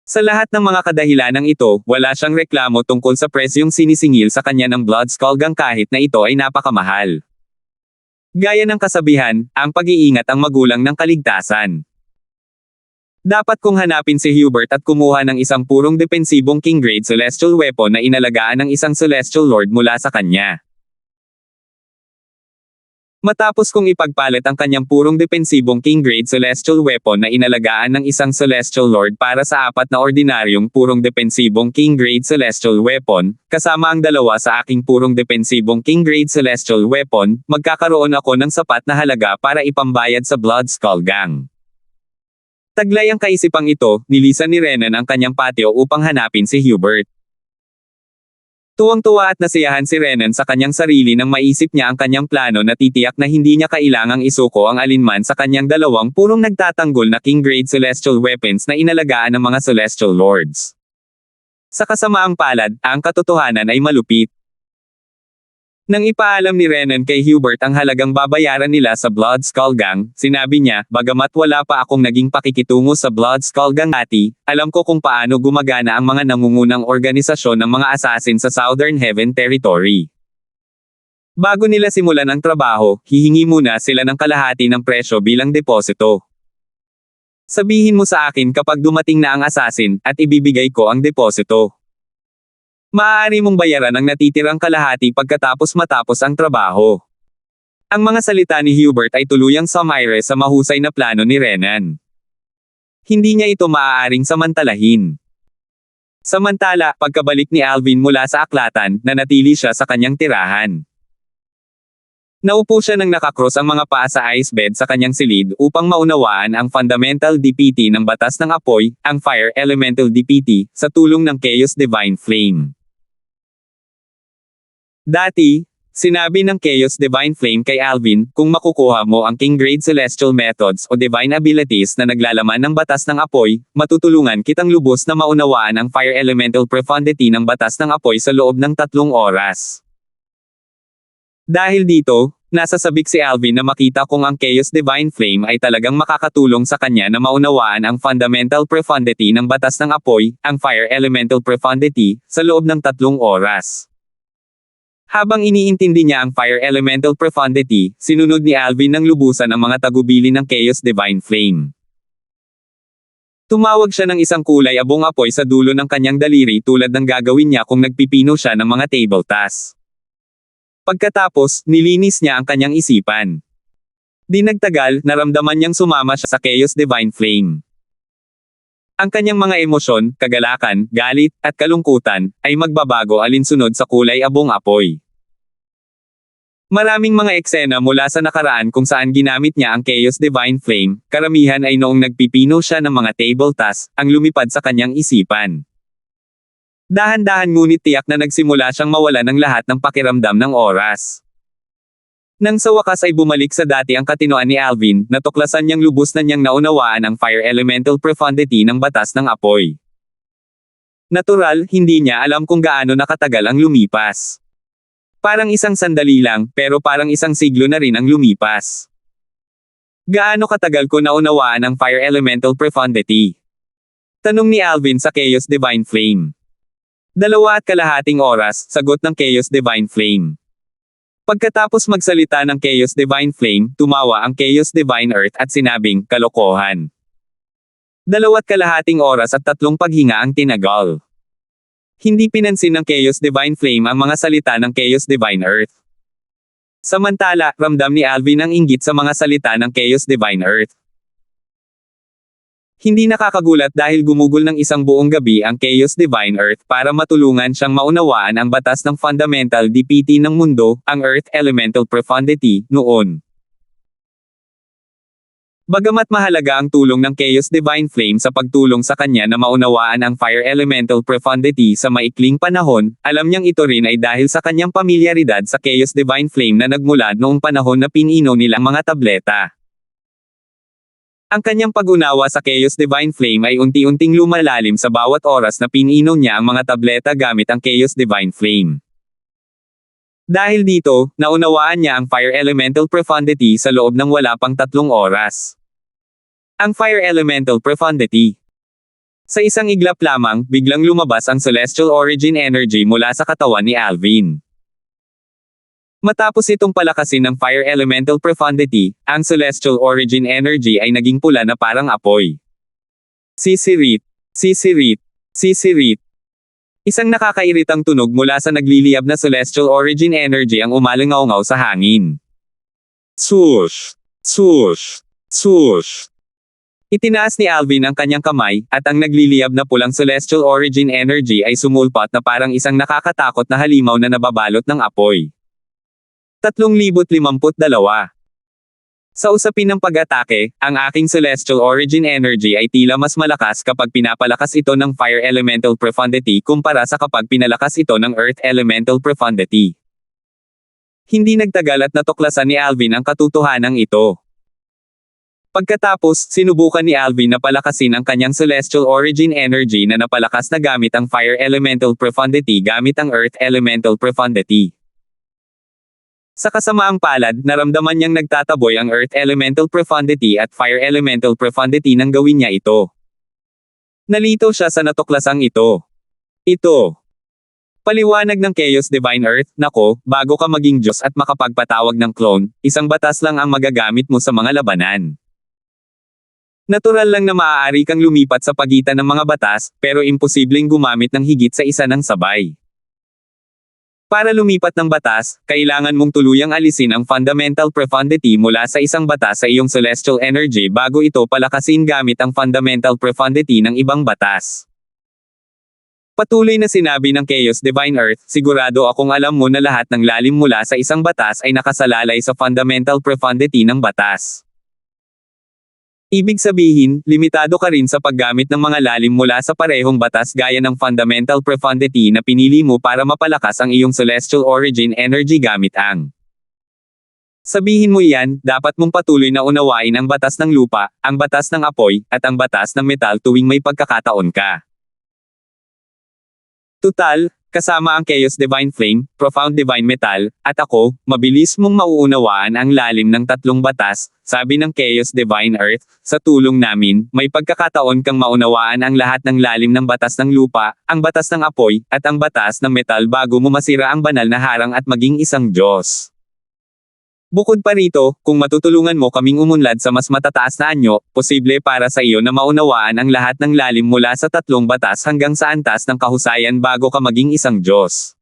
Sa lahat ng mga kadahilanang ito, wala siyang reklamo tungkol sa presyong sinisingil sa kanya ng Blood Skull Gang kahit na ito ay napakamahal. Gaya ng kasabihan, ang pag-iingat ang magulang ng kaligtasan. Dapat kong hanapin si Hubert at kumuha ng isang purong depensibong king-grade celestial weapon na inalagaan ng isang celestial lord mula sa kanya. Matapos kong ipagpalit ang kanyang purong depensibong king-grade celestial weapon na inalagaan ng isang celestial lord para sa 4 na ordinaryong purong depensibong king-grade celestial weapon, kasama ang 2 sa aking purong depensibong king-grade celestial weapon, magkakaroon ako ng sapat na halaga para ipambayad sa Blood Skull Gang. Taglay ang kaisipang ito, nilisan ni Renan ang kanyang patio upang hanapin si Hubert. Tuwang-tuwa at nasiyahan si Renan sa kanyang sarili nang maisip niya ang kanyang plano na titiyak na hindi niya kailangang isuko ang alinman sa kanyang 2 purong nagtatanggol na king-grade celestial weapons na inalagaan ng mga celestial lords. Sa kasamaang palad, ang katotohanan ay malupit. Nang ipaalam ni Renan kay Hubert ang halagang babayaran nila sa Blood Skull Gang, sinabi niya, bagamat wala pa akong naging pakikitungo sa Blood Skull Gang dati, alam ko kung paano gumagana ang mga nangungunang organisasyon ng mga assassin sa Southern Heaven Territory. Bago nila simulan ang trabaho, hihingi muna sila ng kalahati ng presyo bilang deposito. Sabihin mo sa akin kapag dumating na ang assassin, at ibibigay ko ang deposito. Maaari mong bayaran ang natitirang kalahati pagkatapos matapos ang trabaho. Ang mga salita ni Hubert ay tuluyang sumire sa mahusay na plano ni Renan. Hindi niya ito maaaring samantalahin. Samantala, pagkabalik ni Alvin mula sa aklatan, nanatili siya sa kanyang tirahan. Naupo siya nang nakakross ang mga paa sa ice bed sa kanyang silid upang maunawaan ang Fundamental DPT ng Batas ng Apoy, ang Fire Elemental DPT, sa tulong ng Chaos Divine Flame. Dati, sinabi ng Chaos Divine Flame kay Alvin, kung makukuha mo ang King Grade Celestial Methods o Divine Abilities na naglalaman ng Batas ng Apoy, matutulungan kitang lubos na maunawaan ang Fire Elemental Profundity ng Batas ng Apoy sa loob ng 3 oras. Dahil dito, nasasabik si Alvin na makita kung ang Chaos Divine Flame ay talagang makakatulong sa kanya na maunawaan ang Fundamental Profundity ng Batas ng Apoy, ang Fire Elemental Profundity, sa loob ng 3 oras. Habang iniintindi niya ang Fire Elemental Profundity, sinunod ni Alvin ng lubusan ang mga tagubili ng Chaos Divine Flame. Tumawag siya ng isang kulay abong apoy sa dulo ng kanyang daliri tulad ng gagawin niya kung nagpipino siya ng mga table tasks. Pagkatapos, nilinis niya ang kanyang isipan. Di nagtagal, naramdaman niyang sumama siya sa Chaos Divine Flame. Ang kanyang mga emosyon, kagalakan, galit, at kalungkutan, ay magbabago alinsunod sa kulay abong apoy. Maraming mga eksena mula sa nakaraan kung saan ginamit niya ang Chaos Divine Flame, karamihan ay noong nagpipino siya ng mga table tasks, ang lumipad sa kanyang isipan. Dahan-dahan ngunit tiyak na nagsimula siyang mawala ng lahat ng pakiramdam ng oras. Nang sa wakas ay bumalik sa dati ang katinoan ni Alvin, natuklasan niyang lubos na niyang naunawaan ang Fire Elemental Profundity ng Batas ng Apoy. Natural, hindi niya alam kung gaano nakatagal ang lumipas. Parang isang sandali lang, pero parang isang siglo na rin ang lumipas. Gaano katagal ko naunawaan ang Fire Elemental Profundity? Tanong ni Alvin sa Chaos Divine Flame. 2.5 oras, sagot ng Chaos Divine Flame. Pagkatapos magsalita ng Chaos Divine Flame, tumawa ang Chaos Divine Earth at sinabing, kalokohan. 2.5 oras at 3 paghinga ang tinagal. Hindi pinansin ng Chaos Divine Flame ang mga salita ng Chaos Divine Earth. Samantala, ramdam ni Alvin ang inggit sa mga salita ng Chaos Divine Earth. Hindi nakakagulat dahil gumugol ng isang buong gabi ang Chaos Divine Earth para matulungan siyang maunawaan ang batas ng Fundamental DPT ng mundo, ang Earth Elemental Profundity, noon. Bagamat mahalaga ang tulong ng Chaos Divine Flame sa pagtulong sa kanya na maunawaan ang Fire Elemental Profundity sa maikling panahon, alam niyang ito rin ay dahil sa kanyang pamilyaridad sa Chaos Divine Flame na nagmula noong panahon na pinino nilang mga tableta. Ang kanyang pag-unawa sa Chaos Divine Flame ay unti-unting lumalalim sa bawat oras na pinino niya ang mga tableta gamit ang Chaos Divine Flame. Dahil dito, naunawaan niya ang Fire Elemental Profundity sa loob ng wala pang 3 oras. Ang Fire Elemental Profundity. Sa isang iglap lamang, biglang lumabas ang Celestial Origin Energy mula sa katawan ni Alvin. Matapos itong palakasin ng Fire Elemental Profundity, ang Celestial Origin Energy ay naging pula na parang apoy. Sisirit, sisirit, sisirit. Isang nakakairitang tunog mula sa nagliliyab na Celestial Origin Energy ang umalingaw-ngaw sa hangin. Swoosh, swoosh, swoosh. Itinaas ni Alvin ang kanyang kamay, at ang nagliliyab na pulang Celestial Origin Energy ay sumulpat na parang isang nakakatakot na halimaw na nababalot ng apoy. 3052. Sa usapin ng pag-atake, ang aking Celestial Origin Energy ay tila mas malakas kapag pinapalakas ito ng Fire Elemental Profundity kumpara sa kapag pinalakas ito ng Earth Elemental Profundity. Hindi nagtagal at natuklasan ni Alvin ang katotohanan ito. Pagkatapos, sinubukan ni Alvin na palakasin ang kanyang Celestial Origin Energy na napalakas na gamit ang Fire Elemental Profundity gamit ang Earth Elemental Profundity. Sa kasamaang palad, naramdaman niyang nagtataboy ang Earth Elemental Profundity at Fire Elemental Profundity nang gawin niya ito. Nalito siya sa natuklasang ito. Ito. Paliwanag ng Chaos Divine Earth, nako, bago ka maging Diyos at makapagpatawag ng clone, isang batas lang ang magagamit mo sa mga labanan. Natural lang na maaari kang lumipat sa pagitan ng mga batas, pero imposibleng gumamit ng higit sa isa ng sabay. Para lumipat ng batas, kailangan mong tuluyang alisin ang fundamental profundity mula sa isang batas sa iyong celestial energy bago ito palakasin gamit ang fundamental profundity ng ibang batas. Patuloy na sinabi ng Chaos Divine Earth, sigurado akong alam mo na lahat ng lalim mula sa isang batas ay nakasalalay sa fundamental profundity ng batas. Ibig sabihin, limitado ka rin sa paggamit ng mga lalim mula sa parehong batas gaya ng fundamental profundity na pinili mo para mapalakas ang iyong celestial origin energy gamit ang. Sabihin mo iyan, dapat mong patuloy na unawain ang batas ng lupa, ang batas ng apoy, at ang batas ng metal tuwing may pagkakataon ka. Tutal, kasama ang Chaos Divine Flame, Profound Divine Metal, at ako, mabilis mong mauunawaan ang lalim ng tatlong batas, sabi ng Chaos Divine Earth, sa tulong namin, may pagkakataon kang maunawaan ang lahat ng lalim ng batas ng lupa, ang batas ng apoy, at ang batas ng metal bago mo masira ang banal na harang at maging isang Diyos. Bukod pa rito, kung matutulungan mo kaming umunlad sa mas matataas na anyo, posible para sa iyo na maunawaan ang lahat ng lalim mula sa tatlong batas hanggang sa antas ng kahusayan bago ka maging isang Diyos.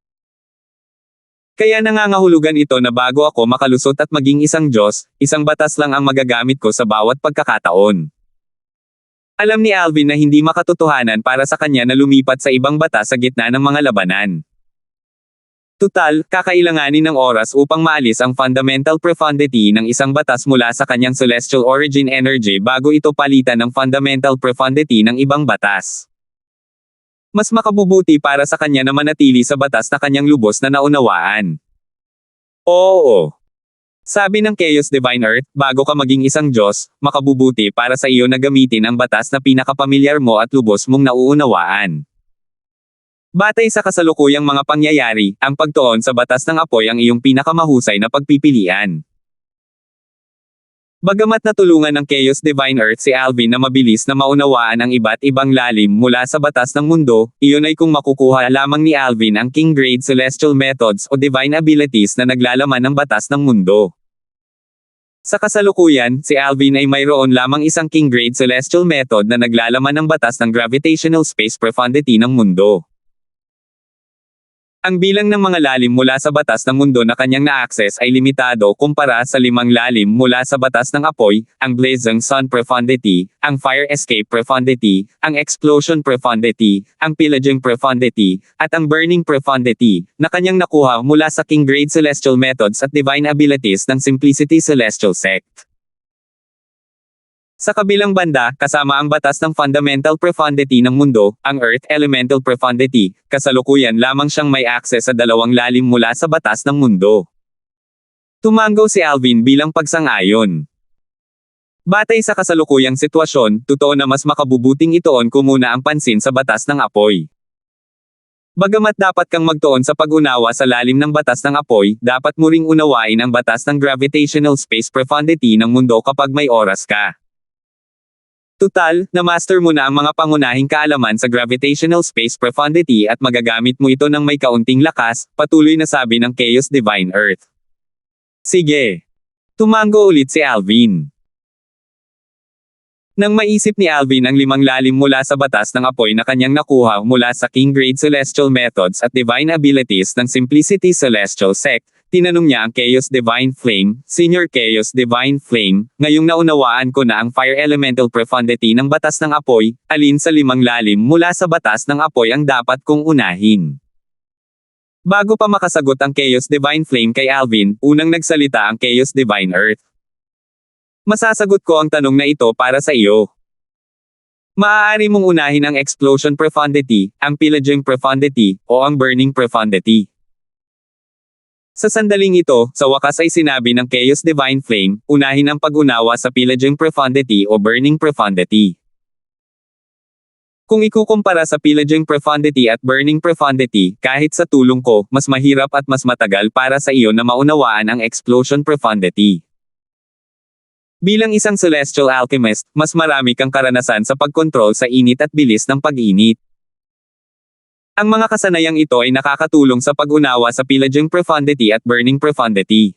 Kaya nangangahulugan ito na bago ako makalusot at maging isang Diyos, isang batas lang ang magagamit ko sa bawat pagkakataon. Alam ni Alvin na hindi makatotohanan para sa kanya na lumipat sa ibang batas sa gitna ng mga labanan. Tutal, kakailanganin ng oras upang maalis ang fundamental profundity ng isang batas mula sa kanyang celestial origin energy bago ito palitan ng fundamental profundity ng ibang batas. Mas makabubuti para sa kanya na manatili sa batas na kanyang lubos na naunawaan. Oo. Sabi ng Chaos Divine Earth, bago ka maging isang Diyos, makabubuti para sa iyo na gamitin ang batas na pinakapamilyar mo at lubos mong nauunawaan. Batay sa kasalukuyang mga pangyayari, ang pagtuon sa batas ng apoy ang iyong pinakamahusay na pagpipilian. Bagamat natulungan ng Chaos Divine Earth si Alvin na mabilis na maunawaan ang iba't ibang lalim mula sa batas ng mundo, iyon ay kung makukuha lamang ni Alvin ang King Grade Celestial Methods o Divine Abilities na naglalaman ng batas ng mundo. Sa kasalukuyan, si Alvin ay mayroon lamang isang King Grade Celestial Method na naglalaman ng batas ng Gravitational Space Profundity ng mundo. Ang bilang ng mga lalim mula sa batas ng mundo na kanyang na-access ay limitado kumpara sa 5 lalim mula sa batas ng apoy, ang Blazing Sun Profundity, ang Fire Escape Profundity, ang Explosion Profundity, ang Pillaging Profundity, at ang Burning Profundity, na kanyang nakuha mula sa King Grade Celestial Methods at Divine Abilities ng Simplicity Celestial Sect. Sa kabilang banda, kasama ang batas ng fundamental profundity ng mundo, ang Earth Elemental Profundity, kasalukuyan lamang siyang may access sa 2 lalim mula sa batas ng mundo. Tumango si Alvin bilang pagsang-ayon. Batay sa kasalukuyang sitwasyon, totoo na mas makabubuting ituon ko muna ang pansin sa batas ng apoy. Bagamat dapat kang magtuon sa pag-unawa sa lalim ng batas ng apoy, dapat mo ring unawain ang batas ng Gravitational Space Profundity ng mundo kapag may oras ka. Tutal, na-master mo na ang mga pangunahing kaalaman sa Gravitational Space Profundity at magagamit mo ito ng may kaunting lakas, patuloy na sabi ng Chaos Divine Earth. Sige. Tumango ulit si Alvin. Nang maisip ni Alvin ang 5 lalim mula sa batas ng apoy na kanyang nakuha mula sa King Grade Celestial Methods at Divine Abilities ng Simplicity Celestial Sect, tinanong niya ang Chaos Divine Flame, Senior Chaos Divine Flame, ngayong naunawaan ko na ang Fire Elemental Profundity ng batas ng apoy, alin sa 5 lalim mula sa batas ng apoy ang dapat kong unahin? Bago pa makasagot ang Chaos Divine Flame kay Alvin, unang nagsalita ang Chaos Divine Earth. Masasagot ko ang tanong na ito para sa iyo. Maaari mong unahin ang Explosion Profundity, ang Pillaging Profundity, o ang Burning Profundity. Sa sandaling ito, sa wakas ay sinabi ng Chaos Divine Flame, unahin ang pag-unawa sa Pillaging Profundity o Burning Profundity. Kung ikukumpara sa Pillaging Profundity at Burning Profundity, kahit sa tulong ko, mas mahirap at mas matagal para sa iyo na maunawaan ang Explosion Profundity. Bilang isang celestial alchemist, mas marami kang karanasan sa pagkontrol sa init at bilis ng pag-init. Ang mga kasanayang ito ay nakakatulong sa pag-unawa sa Pillaging Profundity at Burning Profundity.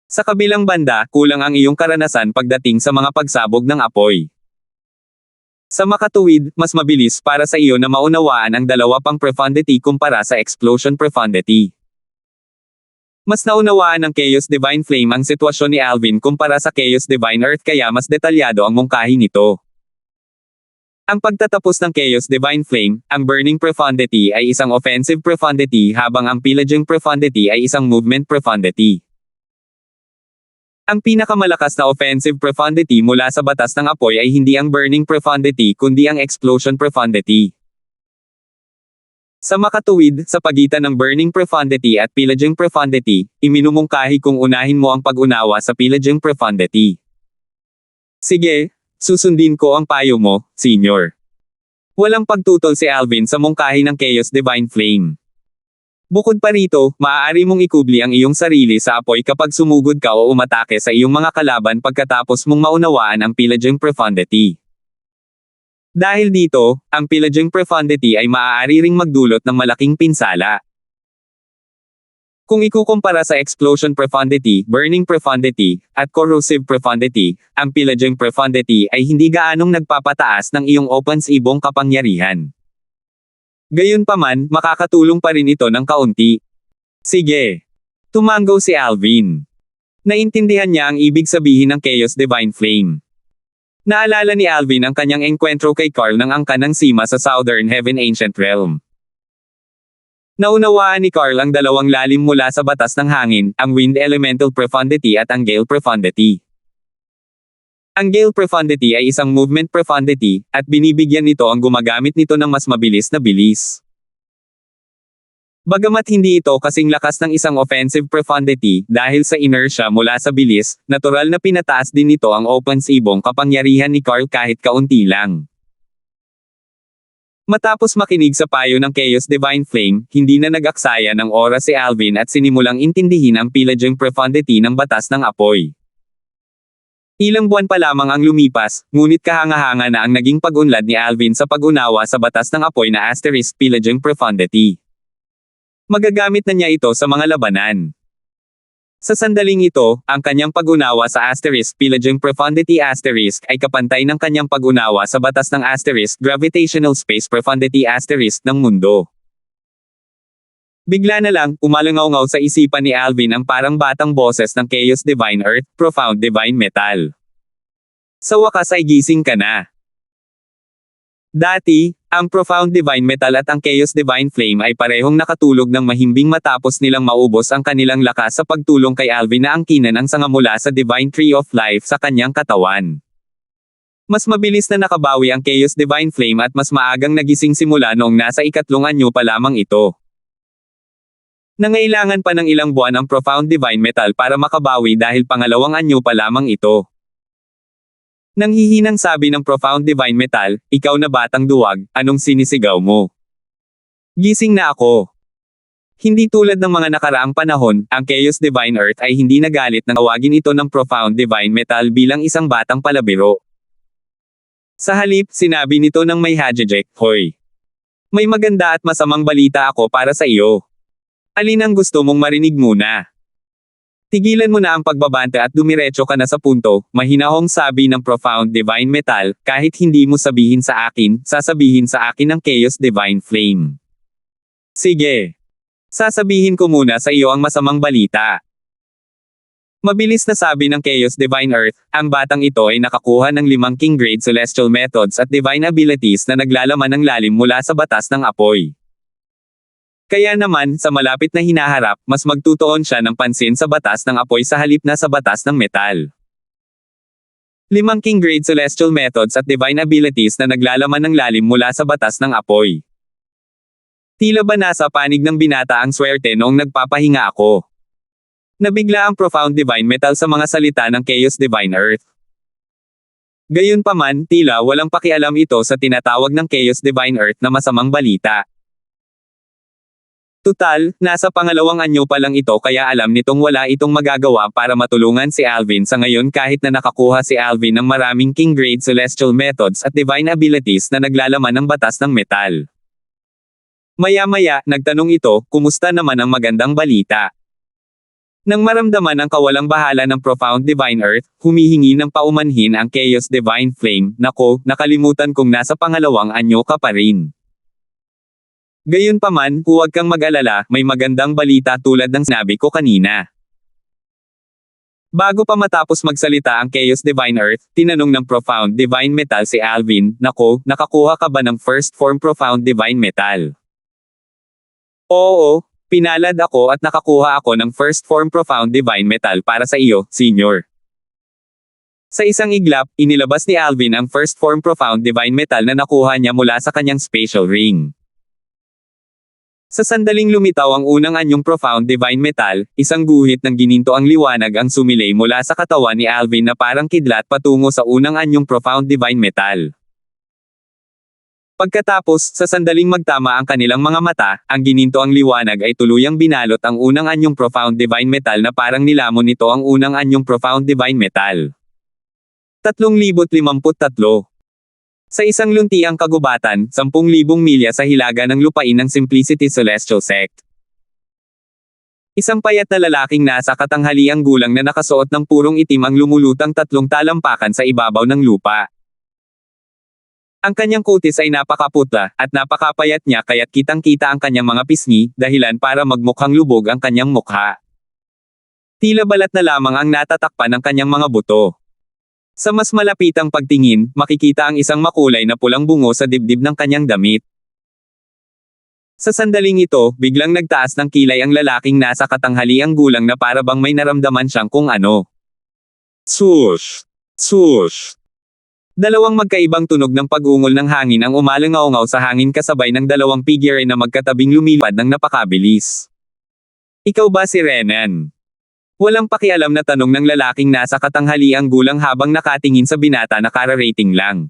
Sa kabilang banda, kulang ang iyong karanasan pagdating sa mga pagsabog ng apoy. Sa makatuwid, mas mabilis para sa iyo na maunawaan ang dalawa pang profundity kumpara sa Explosion Profundity. Mas naunawaan ng Chaos Divine Flame ang sitwasyon ni Alvin kumpara sa Chaos Divine Earth kaya mas detalyado ang mungkahi nito. Ang pagtatapos ng Chaos Divine Flame, ang Burning Profundity ay isang offensive profundity habang ang Pillaging Profundity ay isang movement profundity. Ang pinakamalakas na offensive profundity mula sa batas ng apoy ay hindi ang Burning Profundity kundi ang Explosion Profundity. Sa makatuwid, sa pagitan ng Burning Profundity at Pillaging Profundity, iminumungkahi kung unahin mo ang pag-unawa sa Pillaging Profundity. Sige, susundin ko ang payo mo, Senior. Walang pagtutol si Alvin sa mungkahi ng Chaos Divine Flame. Bukod pa rito, maaari mong ikubli ang iyong sarili sa apoy kapag sumugod ka o umatake sa iyong mga kalaban pagkatapos mong maunawaan ang Pillaging Profundity. Dahil dito, ang Pillaging Profundity ay maaari ring magdulot ng malaking pinsala. Kung ikukumpara sa Explosion Profundity, Burning Profundity, at Corrosive Profundity, ang Pillaging Profundity ay hindi gaanong nagpapataas ng iyong ofensibong kapangyarihan. Gayunpaman, makakatulong pa rin ito ng kaunti. Sige. Tumango si Alvin. Naintindihan niya ang ibig sabihin ng Chaos Divine Flame. Naalala ni Alvin ang kanyang engkwentro kay Carl ng angkan ng Sima sa Southern Heaven Ancient Realm. Naunawaan ni Carl ang dalawang lalim mula sa batas ng hangin, ang Wind Elemental Profundity at ang Gale Profundity. Ang Gale Profundity ay isang movement profundity, at binibigyan nito ang gumagamit nito ng mas mabilis na bilis. Bagamat hindi ito kasing lakas ng isang offensive profundity, dahil sa inertia mula sa bilis, natural na pinataas din nito ang ofensibong kapangyarihan ni Carl kahit kaunti lang. Matapos makinig sa payo ng Chaos Divine Flame, hindi na nag-aksaya ng oras si Alvin at sinimulang intindihin ang Pillaging Profundity ng batas ng apoy. Ilang buwan pa lamang ang lumipas, ngunit kahanga-hanga na ang naging pag-unlad ni Alvin sa pag-unawa sa batas ng apoy na Asterisk Pillaging Profundity. Magagamit na niya ito sa mga labanan. Sa sandaling ito, ang kanyang pag-unawa sa Asterisk Pillaging Profundity Asterisk ay kapantay ng kanyang pag-unawa sa batas ng Asterisk Gravitational Space Profundity Asterisk ng mundo. Bigla na lang, umalangaw-ngaw sa isipan ni Alvin ang parang batang boses ng Chaos Divine Earth, Profound Divine Metal. Sa wakas ay gising ka na. Dati, ang Profound Divine Metal at ang Chaos Divine Flame ay parehong nakatulog ng mahimbing matapos nilang maubos ang kanilang lakas sa pagtulong kay Alvin na angkinan ang sanga mula sa Divine Tree of Life sa kanyang katawan. Mas mabilis na nakabawi ang Chaos Divine Flame at mas maagang nagising simula noong nasa ikatlong anyo pa lamang ito. Nangailangan pa ng ilang buwan ang Profound Divine Metal para makabawi dahil pangalawang anyo pa lamang ito. Nanghihinang sabi ng Profound Divine Metal, ikaw na batang duwag, anong sinisigaw mo? Gising na ako. Hindi tulad ng mga nakaraang panahon, ang Chaos Divine Earth ay hindi nagalit nang tawagin ito ng Profound Divine Metal bilang isang batang palabiro. Sa halip, sinabi nito ng may hajejek, hoy. May maganda at masamang balita ako para sa iyo. Alin ang gusto mong marinig muna? Tigilan mo na ang pagbabante at dumiretso ka na sa punto, mahinahong sabi ng Profound Divine Metal, kahit hindi mo sabihin sa akin, sasabihin sa akin ng Chaos Divine Flame. Sige. Sasabihin ko muna sa iyo ang masamang balita. Mabilis na sabi ng Chaos Divine Earth, ang batang ito ay nakakuha ng 5 King Grade Celestial Methods at Divine Abilities na naglalaman ng lalim mula sa batas ng apoy. Kaya naman, sa malapit na hinaharap, mas magtutuon siya ng pansin sa batas ng apoy sa halip na sa batas ng metal. 5 King Grade Celestial Methods at Divine Abilities na naglalaman ng lalim mula sa batas ng apoy. Tila ba nasa panig ng binata ang swerte noong nagpapahinga ako? Nabigla ang Profound Divine Metal sa mga salita ng Chaos Divine Earth. Gayunpaman, tila walang pakialam ito sa tinatawag ng Chaos Divine Earth na masamang balita. Tutal, nasa pangalawang anyo pa lang ito kaya alam nitong wala itong magagawa para matulungan si Alvin sa ngayon kahit na nakakuha si Alvin ng maraming King Grade Celestial Methods at Divine Abilities na naglalaman ng batas ng metal. Maya-maya, nagtanong ito, kumusta naman ang magandang balita? Nang maramdaman ang kawalang bahala ng Profound Divine Earth, humihingi ng paumanhin ang Chaos Divine Flame, nako, nakalimutan kong nasa pangalawang anyo ka pa rin. Gayunpaman, huwag kang mag-alala, may magandang balita tulad ng sinabi ko kanina. Bago pa matapos magsalita ang Chaos Divine Earth, tinanong ng Profound Divine Metal si Alvin, nako, nakakuha ka ba ng first form Profound Divine Metal? Oo, pinalad ako at nakakuha ako ng first form Profound Divine Metal para sa iyo, Senior. Sa isang iglap, inilabas ni Alvin ang first form Profound Divine Metal na nakuha niya mula sa kanyang spatial ring. Sa sandaling lumitaw ang unang anyong Profound Divine Metal, isang guhit ng gininto ang liwanag ang sumilay mula sa katawan ni Alvin na parang kidlat patungo sa unang anyong Profound Divine Metal. Pagkatapos, sa sandaling magtama ang kanilang mga mata, ang gininto ang liwanag ay tuluyang binalot ang unang anyong Profound Divine Metal na parang nilamon nito ang unang anyong Profound Divine Metal. 3053. Sa isang luntiang kagubatan, 10,000 milya sa hilaga ng lupain ng Simplicity Celestial Sect. Isang payat na lalaking nasa katanghaliang gulang na nakasuot ng purong itim ang lumulutang 3 talampakan sa ibabaw ng lupa. Ang kanyang kutis ay napakaputla, at napakapayat niya kaya't kitang-kita ang kanyang mga pisngi, dahilan para magmukhang lubog ang kanyang mukha. Tila balat na lamang ang natatakpan ng kanyang mga buto. Sa mas malapitang pagtingin, makikita ang isang makulay na pulang bungo sa dibdib ng kanyang damit. Sa sandaling ito, biglang nagtaas ng kilay ang lalaking nasa katanghaliang gulang na para bang may naramdaman siyang kung ano. Swoosh! Swoosh! Dalawang magkaibang tunog ng pag-ungol ng hangin ang umalangaw-ngaw sa hangin kasabay ng dalawang figure na magkatabing lumilipad ng napakabilis. Ikaw ba si Renan? Walang pakialam na tanong ng lalaking nasa katanghaliang gulang habang nakatingin sa binata na kararating lang.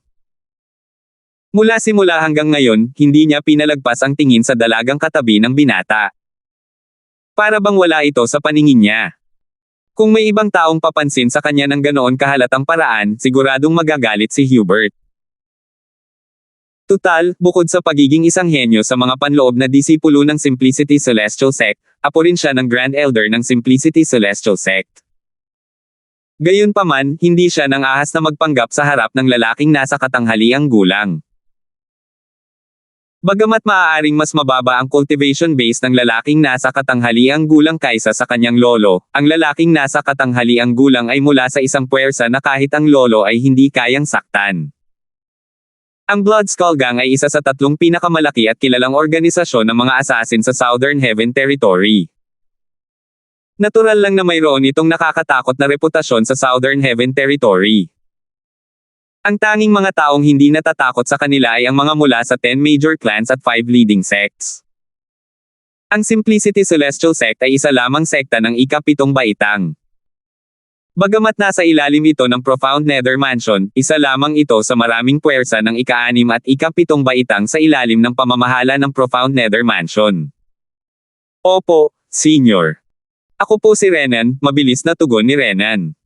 Mula simula hanggang ngayon, hindi niya pinalagpas ang tingin sa dalagang katabi ng binata. Para bang wala ito sa paningin niya. Kung may ibang taong papansin sa kanya ng ganoon kahalatang paraan, siguradong magagalit si Hubert. Tutal, bukod sa pagiging isang henyo sa mga panloob na disipulo ng Simplicity Celestial Sect, apo rin siya ng Grand Elder ng Simplicity Celestial Sect. Gayunpaman, hindi siya nang ahas na magpanggap sa harap ng lalaking nasa katanghaliang gulang. Bagamat maaaring mas mababa ang cultivation base ng lalaking nasa katanghaliang gulang kaysa sa kanyang lolo, ang lalaking nasa katanghaliang gulang ay mula sa isang puwersa na kahit ang lolo ay hindi kayang saktan. Ang Blood Skull Gang ay isa sa 3 pinakamalaki at kilalang organisasyon ng mga assassin sa Southern Heaven Territory. Natural lang na mayroon itong nakakatakot na reputasyon sa Southern Heaven Territory. Ang tanging mga taong hindi natatakot sa kanila ay ang mga mula sa 10 major clans at 5 leading sects. Ang Simplicity Celestial Sect ay isa lamang sekta ng ika-7 baitang. Bagamat nasa ilalim ito ng Profound Nether Mansion, isa lamang ito sa maraming puwersa ng ika-6 at ika-7 baitang sa ilalim ng pamamahala ng Profound Nether Mansion. Opo, Senior. Ako po si Renan, mabilis na tugon ni Renan.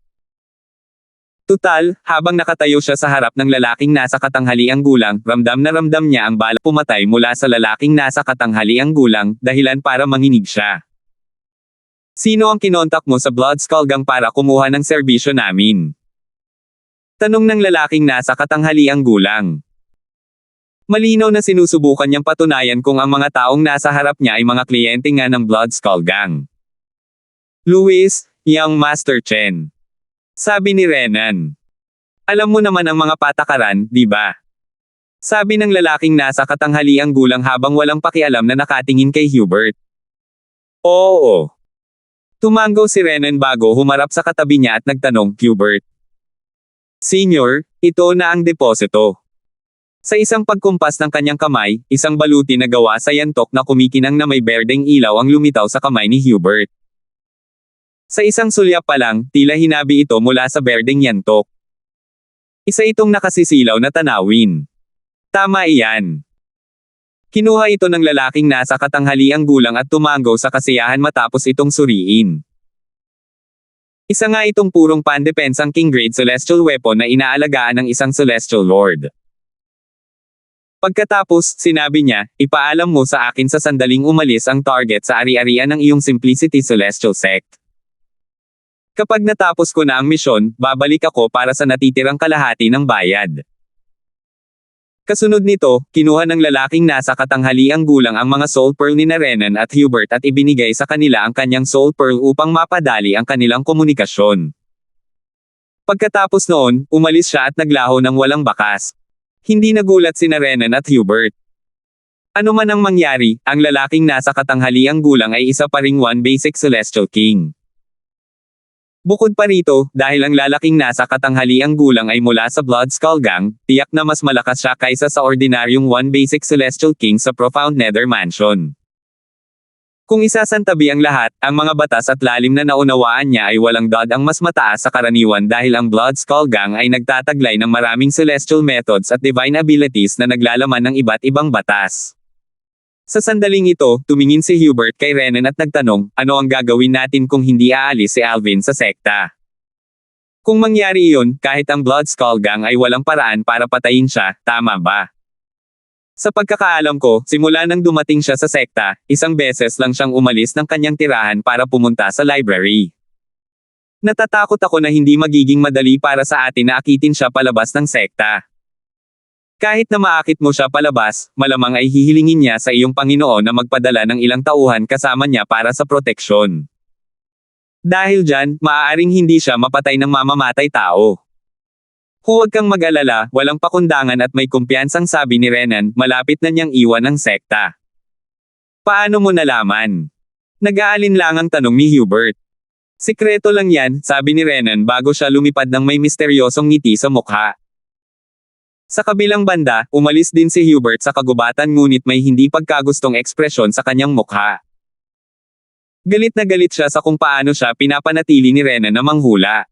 Tutal, habang nakatayo siya sa harap ng lalaking nasa katanghaliang gulang, ramdam na ramdam niya ang bala pumatay mula sa lalaking nasa katanghaliang gulang, dahilan para manginig siya. Sino ang kinontak mo sa Blood Skull Gang para kumuha ng serbisyo namin? Tanong ng lalaking nasa katanghaliang gulang. Malinaw na sinusubukan niyang patunayan kung ang mga taong nasa harap niya ay mga kliyente nga ng Blood Skull Gang. Louis, Young Master Chen. Sabi ni Renan. Alam mo naman ang mga patakaran, di ba? Sabi ng lalaking nasa katanghaliang gulang habang walang pakialam na nakatingin kay Hubert. Oo. Tumango si Renan bago humarap sa katabi niya at nagtanong, Hubert. Senior, ito na ang deposito. Sa isang pagkumpas ng kanyang kamay, isang baluti na gawa sa yantok na kumikinang na may berdeng ilaw ang lumitaw sa kamay ni Hubert. Sa isang sulyap pa lang, tila hinabi ito mula sa berdeng yantok. Isa itong nakasisilaw na tanawin. Tama iyan. Kinuha ito ng lalaking nasa katanghaliang gulang at tumanggaw sa kasiyahan matapos itong suriin. Isa nga itong purong pandepensang King Grade Celestial Weapon na inaalagaan ng isang Celestial Lord. Pagkatapos, sinabi niya, ipaalam mo sa akin sa sandaling umalis ang target sa ari-arian ng iyong Simplicity Celestial Sect. Kapag natapos ko na ang misyon, babalik ako para sa natitirang kalahati ng bayad. Kasunod nito, kinuha ng lalaking nasa katanghaliang gulang ang mga Soul Pearl ni Renan at Hubert at ibinigay sa kanila ang kanyang Soul Pearl upang mapadali ang kanilang komunikasyon. Pagkatapos noon, umalis siya at naglaho ng walang bakas. Hindi nagulat sina Renan at Hubert. Ano man ang mangyari, ang lalaking nasa katanghaliang gulang ay isa pa ring one basic Celestial King. Bukod pa rito, dahil ang lalaking nasa katanghaliang gulang ay mula sa Blood Skull Gang, tiyak na mas malakas siya kaysa sa ordinaryong one basic Celestial King sa Profound Nether Mansion. Kung isasantabi ang lahat, ang mga batas at lalim na naunawaan niya ay walang dod ang mas mataas sa karaniwan dahil ang Blood Skull Gang ay nagtataglay ng maraming celestial methods at divine abilities na naglalaman ng iba't ibang batas. Sa sandaling ito, tumingin si Hubert kay Renan at nagtanong, ano ang gagawin natin kung hindi aalis si Alvin sa sekta? Kung mangyari iyon, kahit ang Blood Skull Gang ay walang paraan para patayin siya, tama ba? Sa pagkakaalam ko, simula nang dumating siya sa sekta, isang beses lang siyang umalis ng kanyang tirahan para pumunta sa library. Natatakot ako na hindi magiging madali para sa atin na akitin siya palabas ng sekta. Kahit na maakit mo siya palabas, malamang ay hihilingin niya sa iyong Panginoon na magpadala ng ilang tauhan kasama niya para sa proteksyon. Dahil dyan, maaaring hindi siya mapatay ng mamamatay tao. Huwag kang mag-alala, walang pakundangan at may kumpiyansang sabi ni Renan, malapit na niyang iwan ang sekta. Paano mo nalaman? Nag-aalin lang ang tanong ni Hubert. Sikreto lang yan, sabi ni Renan bago siya lumipad ng may misteryosong ngiti sa mukha. Sa kabilang banda, umalis din si Hubert sa kagubatan ngunit may hindi pagkagustong ekspresyon sa kanyang mukha. Galit na galit siya sa kung paano siya pinapanatili ni Renan na manghula.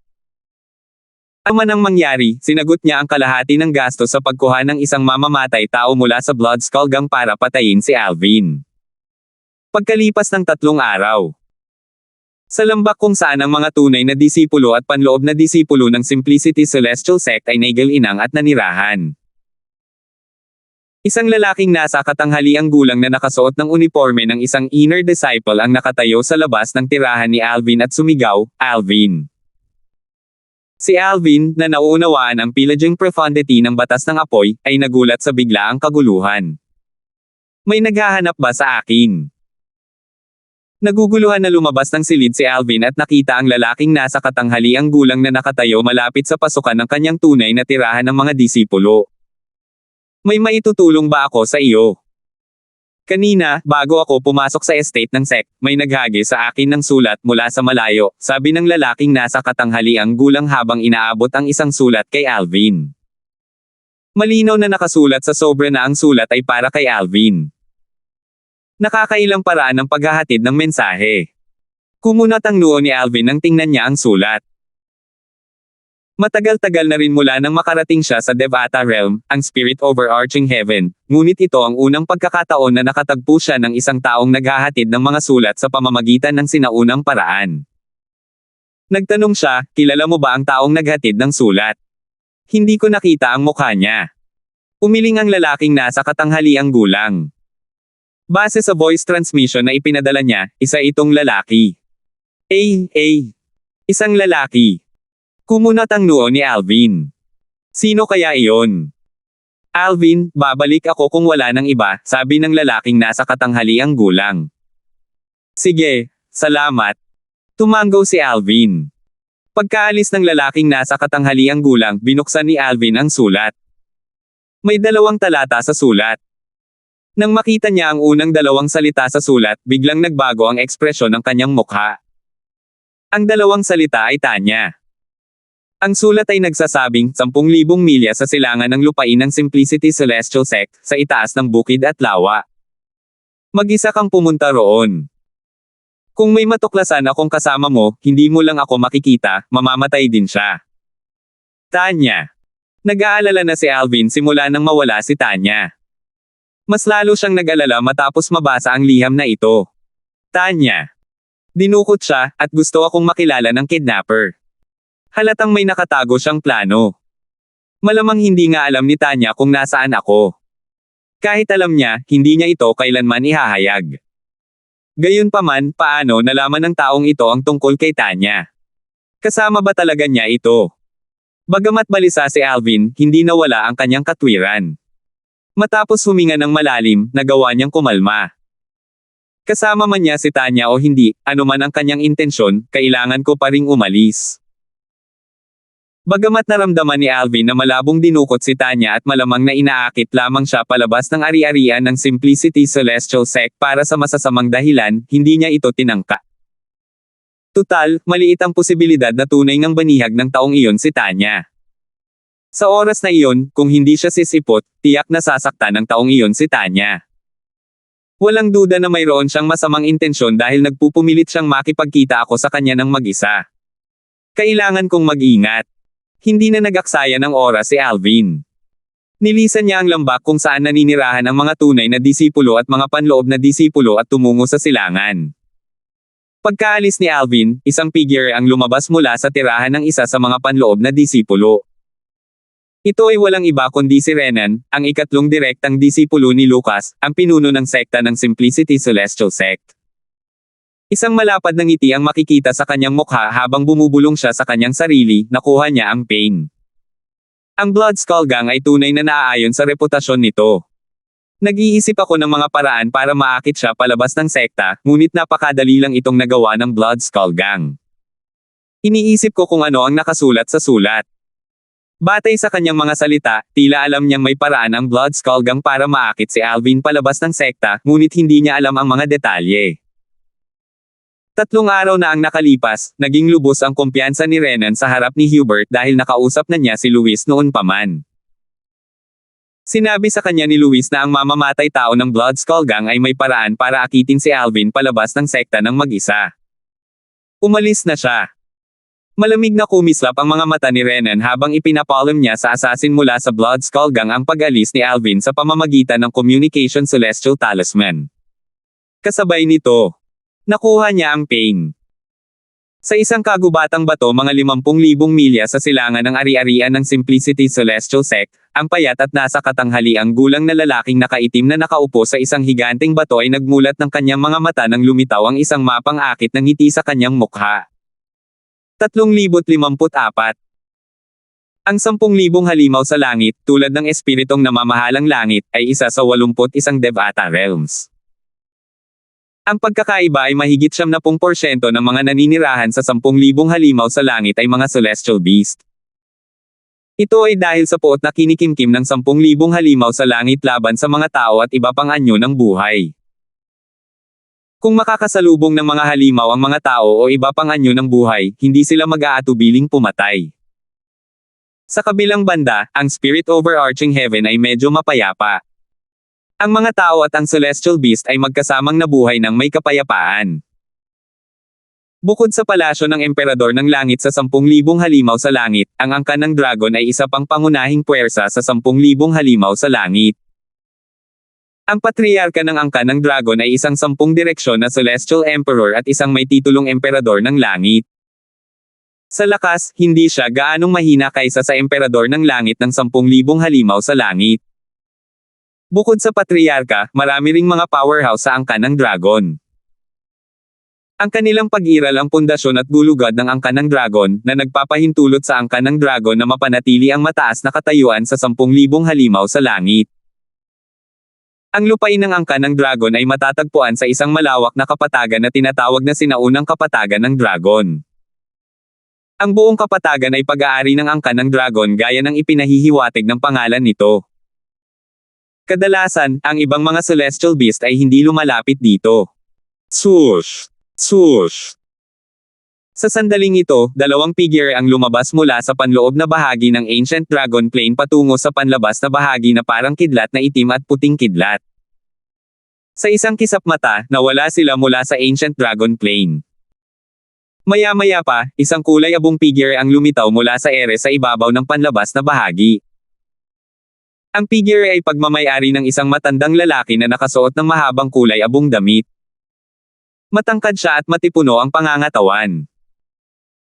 Ano man ang mangyari, sinagot niya ang kalahati ng gastos sa pagkuha ng isang mamamatay tao mula sa Blood Skull Gang para patayin si Alvin. Pagkalipas ng 3 araw. Sa lambak kung saan ang mga tunay na disipulo at panloob na disipulo ng Simplicity Celestial Sect ay naigal-inang at nanirahan. Isang lalaking nasa katanghaliang gulang na nakasuot ng uniforme ng isang inner disciple ang nakatayo sa labas ng tirahan ni Alvin at sumigaw, Alvin. Si Alvin, na nauunawaan ang pillaging profundity ng batas ng apoy, ay nagulat sa biglaang kaguluhan. May naghahanap ba sa akin? Naguguluhan na lumabas ng silid si Alvin at nakita ang lalaking nasa katanghaliang gulang na nakatayo malapit sa pasukan ng kanyang tunay na tirahan ng mga disipulo. May maitutulong ba ako sa iyo? Kanina, bago ako pumasok sa estate ng sect, may naghagi sa akin ng sulat mula sa malayo, sabi ng lalaking nasa katanghaliang gulang habang inaabot ang isang sulat kay Alvin. Malinaw na nakasulat sa sobra na ang sulat ay para kay Alvin. Nakakailang paraan ng paghahatid ng mensahe. Kumunat ang noo ni Alvin nang tingnan niya ang sulat. Matagal-tagal na rin mula nang makarating siya sa Devata Realm, ang spirit overarching heaven, ngunit ito ang unang pagkakataon na nakatagpo siya ng isang taong naghahatid ng mga sulat sa pamamagitan ng sinaunang paraan. Nagtanong siya, kilala mo ba ang taong naghatid ng sulat? Hindi ko nakita ang mukha niya. Umiling ang lalaking nasa katanghaliang gulang. Base sa voice transmission na ipinadala niya, isa itong lalaki. Isang lalaki. Kumunat ang noo ni Alvin. Sino kaya iyon? Alvin, babalik ako kung wala ng iba, sabi ng lalaking nasa katanghaliang gulang. Sige, salamat. Tumanggaw si Alvin. Pagkaalis ng lalaking nasa katanghaliang gulang, binuksan ni Alvin ang sulat. May 2 talata sa sulat. Nang makita niya ang unang 2 salita sa sulat, biglang nagbago ang ekspresyon ng kanyang mukha. Ang 2 salita ay tanya. Ang sulat ay nagsasabing 10,000 milya sa silangan ng lupain ng Simplicity Celestial Sect, sa itaas ng bukid at lawa. Mag-isa kang pumunta roon. Kung may matuklasan akong kasama mo, hindi mo lang ako makikita, mamamatay din siya. Tanya. Nag-aalala na si Alvin simula nang mawala si Tanya. Mas lalo siyang nag-alala matapos mabasa ang liham na ito. Tanya. Dinukot siya, at gusto akong makilala ng kidnapper. Halatang may nakatago siyang plano. Malamang hindi nga alam ni Tanya kung nasaan ako. Kahit alam niya, hindi niya ito kailanman ihahayag. Gayunpaman, paano nalaman ng taong ito ang tungkol kay Tanya? Kasama ba talaga niya ito? Bagamat balisa si Alvin, hindi nawala ang kanyang katwiran. Matapos huminga ng malalim, nagawa niyang kumalma. Kasama man niya si Tanya o hindi, anuman ang kanyang intensyon, kailangan ko pa ring umalis. Bagamat naramdaman ni Alvin na malabong dinukot si Tanya at malamang na inaakit lamang siya palabas ng ari-arian ng Simplicity Celestial Sect para sa masasamang dahilan, hindi niya ito tinangka. Tutal, maliit ang posibilidad na tunay ngang banihag ng taong iyon si Tanya. Sa oras na iyon, kung hindi siya sisipot, tiyak na sasaktan ng taong iyon si Tanya. Walang duda na mayroon siyang masamang intensyon dahil nagpupumilit siyang makipagkita ako sa kanya ng mag-isa. Kailangan kong mag-ingat. Hindi na nag-aksaya ng oras si Alvin. Nilisan niya ang lambak kung saan naninirahan ang mga tunay na disipulo at mga panloob na disipulo at tumungo sa silangan. Pagkaalis ni Alvin, isang figure ang lumabas mula sa tirahan ng isa sa mga panloob na disipulo. Ito ay walang iba kundi si Renan, ang ikatlong direktang disipulo ni Lucas, ang pinuno ng sekta ng Simplicity Celestial Sect. Isang malapad na ngiti ang makikita sa kanyang mukha habang bumubulong siya sa kanyang sarili, nakuha niya ang pain. Ang Blood Skull Gang ay tunay na naaayon sa reputasyon nito. Nag-iisip ako ng mga paraan para maakit siya palabas ng sekta, ngunit napakadali lang itong nagawa ng Blood Skull Gang. Iniisip ko kung ano ang nakasulat sa sulat. Batay sa kanyang mga salita, tila alam niyang may paraan ang Blood Skull Gang para maakit si Alvin palabas ng sekta, ngunit hindi niya alam ang mga detalye. 3 araw na ang nakalipas, naging lubos ang kumpiyansa ni Renan sa harap ni Hubert dahil nakausap na niya si Luis noon pa man. Sinabi sa kanya ni Luis na ang mamamatay tao ng Blood Skull Gang ay may paraan para akitin si Alvin palabas ng sekta ng mag-isa. Umalis na siya. Malamig na kumislap ang mga mata ni Renan habang ipinapalam niya sa assassin mula sa Blood Skull Gang ang pag-alis ni Alvin sa pamamagitan ng Communication Celestial Talisman. Kasabay nito, nakuha niya ang pain. Sa isang kagubatang bato mga 50,000 milya sa silangan ng ari-arian ng Simplicity Celestial Sect, ang payat at nasa katanghaliang gulang na lalaking nakaitim na nakaupo sa isang higanteng bato ay nagmulat ng kanyang mga mata nang lumitaw ang isang mapang akit ng ngiti sa kanyang mukha. 3,054. Ang 10,000 halimaw sa langit, tulad ng espiritong namamahalang langit, ay isa sa 81 Devata Realms. Ang pagkakaiba ay mahigit 70% ng mga naninirahan sa 10,000 halimaw sa langit ay mga celestial beast. Ito ay dahil sa puot na kinikimkim ng 10,000 halimaw sa langit laban sa mga tao at iba pang anyo ng buhay. Kung makakasalubong ng mga halimaw ang mga tao o iba pang anyo ng buhay, hindi sila mag-aatubiling pumatay. Sa kabilang banda, ang Spirit Overarching Heaven ay medyo mapayapa. Ang mga tao at ang celestial beast ay magkasamang nabuhay ng may kapayapaan. Bukod sa palasyo ng emperador ng langit sa 10,000 halimaw sa langit, ang angkan ng dragon ay isa pang pangunahing puwersa sa 10,000 halimaw sa langit. Ang patriarka ng angkan ng dragon ay isang 10 direksyon na celestial emperor at isang may titulong emperador ng langit. Sa lakas, hindi siya gaanong mahina kaysa sa emperador ng langit ng 10,000 halimaw sa langit. Bukod sa patriarka, marami ring mga powerhouse sa angkan ng dragon. Ang kanilang pag-iral ang pundasyon at gulugad ng angkan ng dragon, na nagpapahintulot sa angkan ng dragon na mapanatili ang mataas na katayuan sa 10,000 halimaw sa langit. Ang lupain ng angkan ng dragon ay matatagpuan sa isang malawak na kapatagan na tinatawag na sinaunang kapatagan ng dragon. Ang buong kapatagan ay pag-aari ng angkan ng dragon gaya ng ipinahihiwatig ng pangalan nito. Kadalasan, ang ibang mga celestial beast ay hindi lumalapit dito. Swoosh! Swoosh! Sa sandaling ito, 2 figure ang lumabas mula sa panloob na bahagi ng Ancient Dragon Plane patungo sa panlabas na bahagi na parang kidlat na itim at puting kidlat. Sa isang kisap mata, nawala sila mula sa Ancient Dragon Plane. Maya-maya pa, isang kulay abong figure ang lumitaw mula sa ere sa ibabaw ng panlabas na bahagi. Ang figure ay pagmamayari ng isang matandang lalaki na nakasuot ng mahabang kulay abong damit. Matangkad siya at matipuno ang pangangatawan.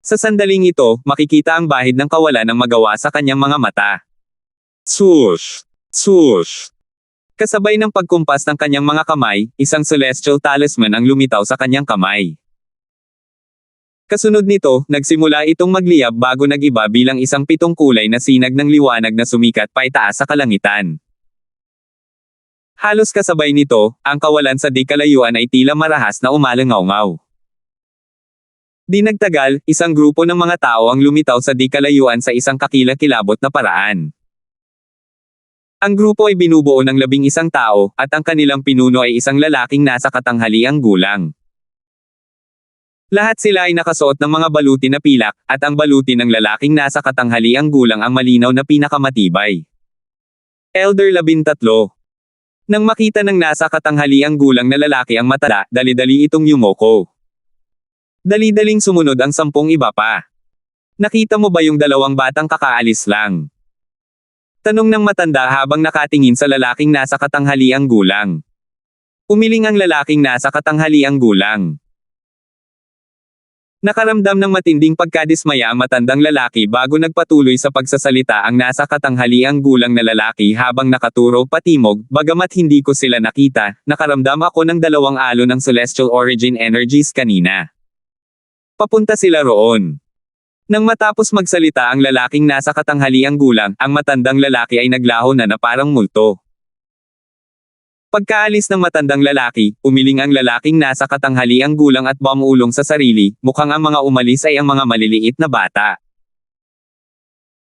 Sa sandaling ito, makikita ang bahid ng kawalan ng magawa sa kanyang mga mata. Swoosh! Swoosh! Kasabay ng pagkumpas ng kanyang mga kamay, isang celestial talisman ang lumitaw sa kanyang kamay. Kasunod nito, nagsimula itong magliyab bago nag-iba bilang isang pitong kulay na sinag ng liwanag na sumikat paitaas sa kalangitan. Halos kasabay nito, ang kawalan sa di kalayuan ay tila marahas na umalangaw-ngaw. Di nagtagal, isang grupo ng mga tao ang lumitaw sa di kalayuan sa isang kakilakilabot na paraan. Ang grupo ay binubuo ng 11 tao, at ang kanilang pinuno ay isang lalaking nasa katanghaliang gulang. Lahat sila ay nakasuot ng mga baluti na pilak, at ang baluti ng lalaking nasa katanghaliang gulang ang malinaw na pinakamatibay. Elder 13. Nang makita ng nasa katanghaliang gulang na lalaki ang matanda, dali-dali itong yumoko. Dali-daling sumunod ang 10 iba pa. Nakita mo ba yung 2 batang kakaalis lang? Tanong ng matanda habang nakatingin sa lalaking nasa katanghaliang gulang. Umiling ang lalaking nasa katanghaliang gulang. Nakaramdam ng matinding pagkadismaya ang matandang lalaki bago nagpatuloy sa pagsasalita ang nasa katanghaliang gulang na lalaki habang nakaturo patimog, bagamat hindi ko sila nakita, nakaramdam ako ng 2 alon ng celestial origin energies kanina. Papunta sila roon. Nang matapos magsalita ang lalaking nasa katanghaliang gulang, ang matandang lalaki ay naglaho na parang multo. Pagkaalis ng matandang lalaki, umiling ang lalaking nasa katanghaliang gulang at bumulong sa sarili, mukhang ang mga umalis ay ang mga maliliit na bata.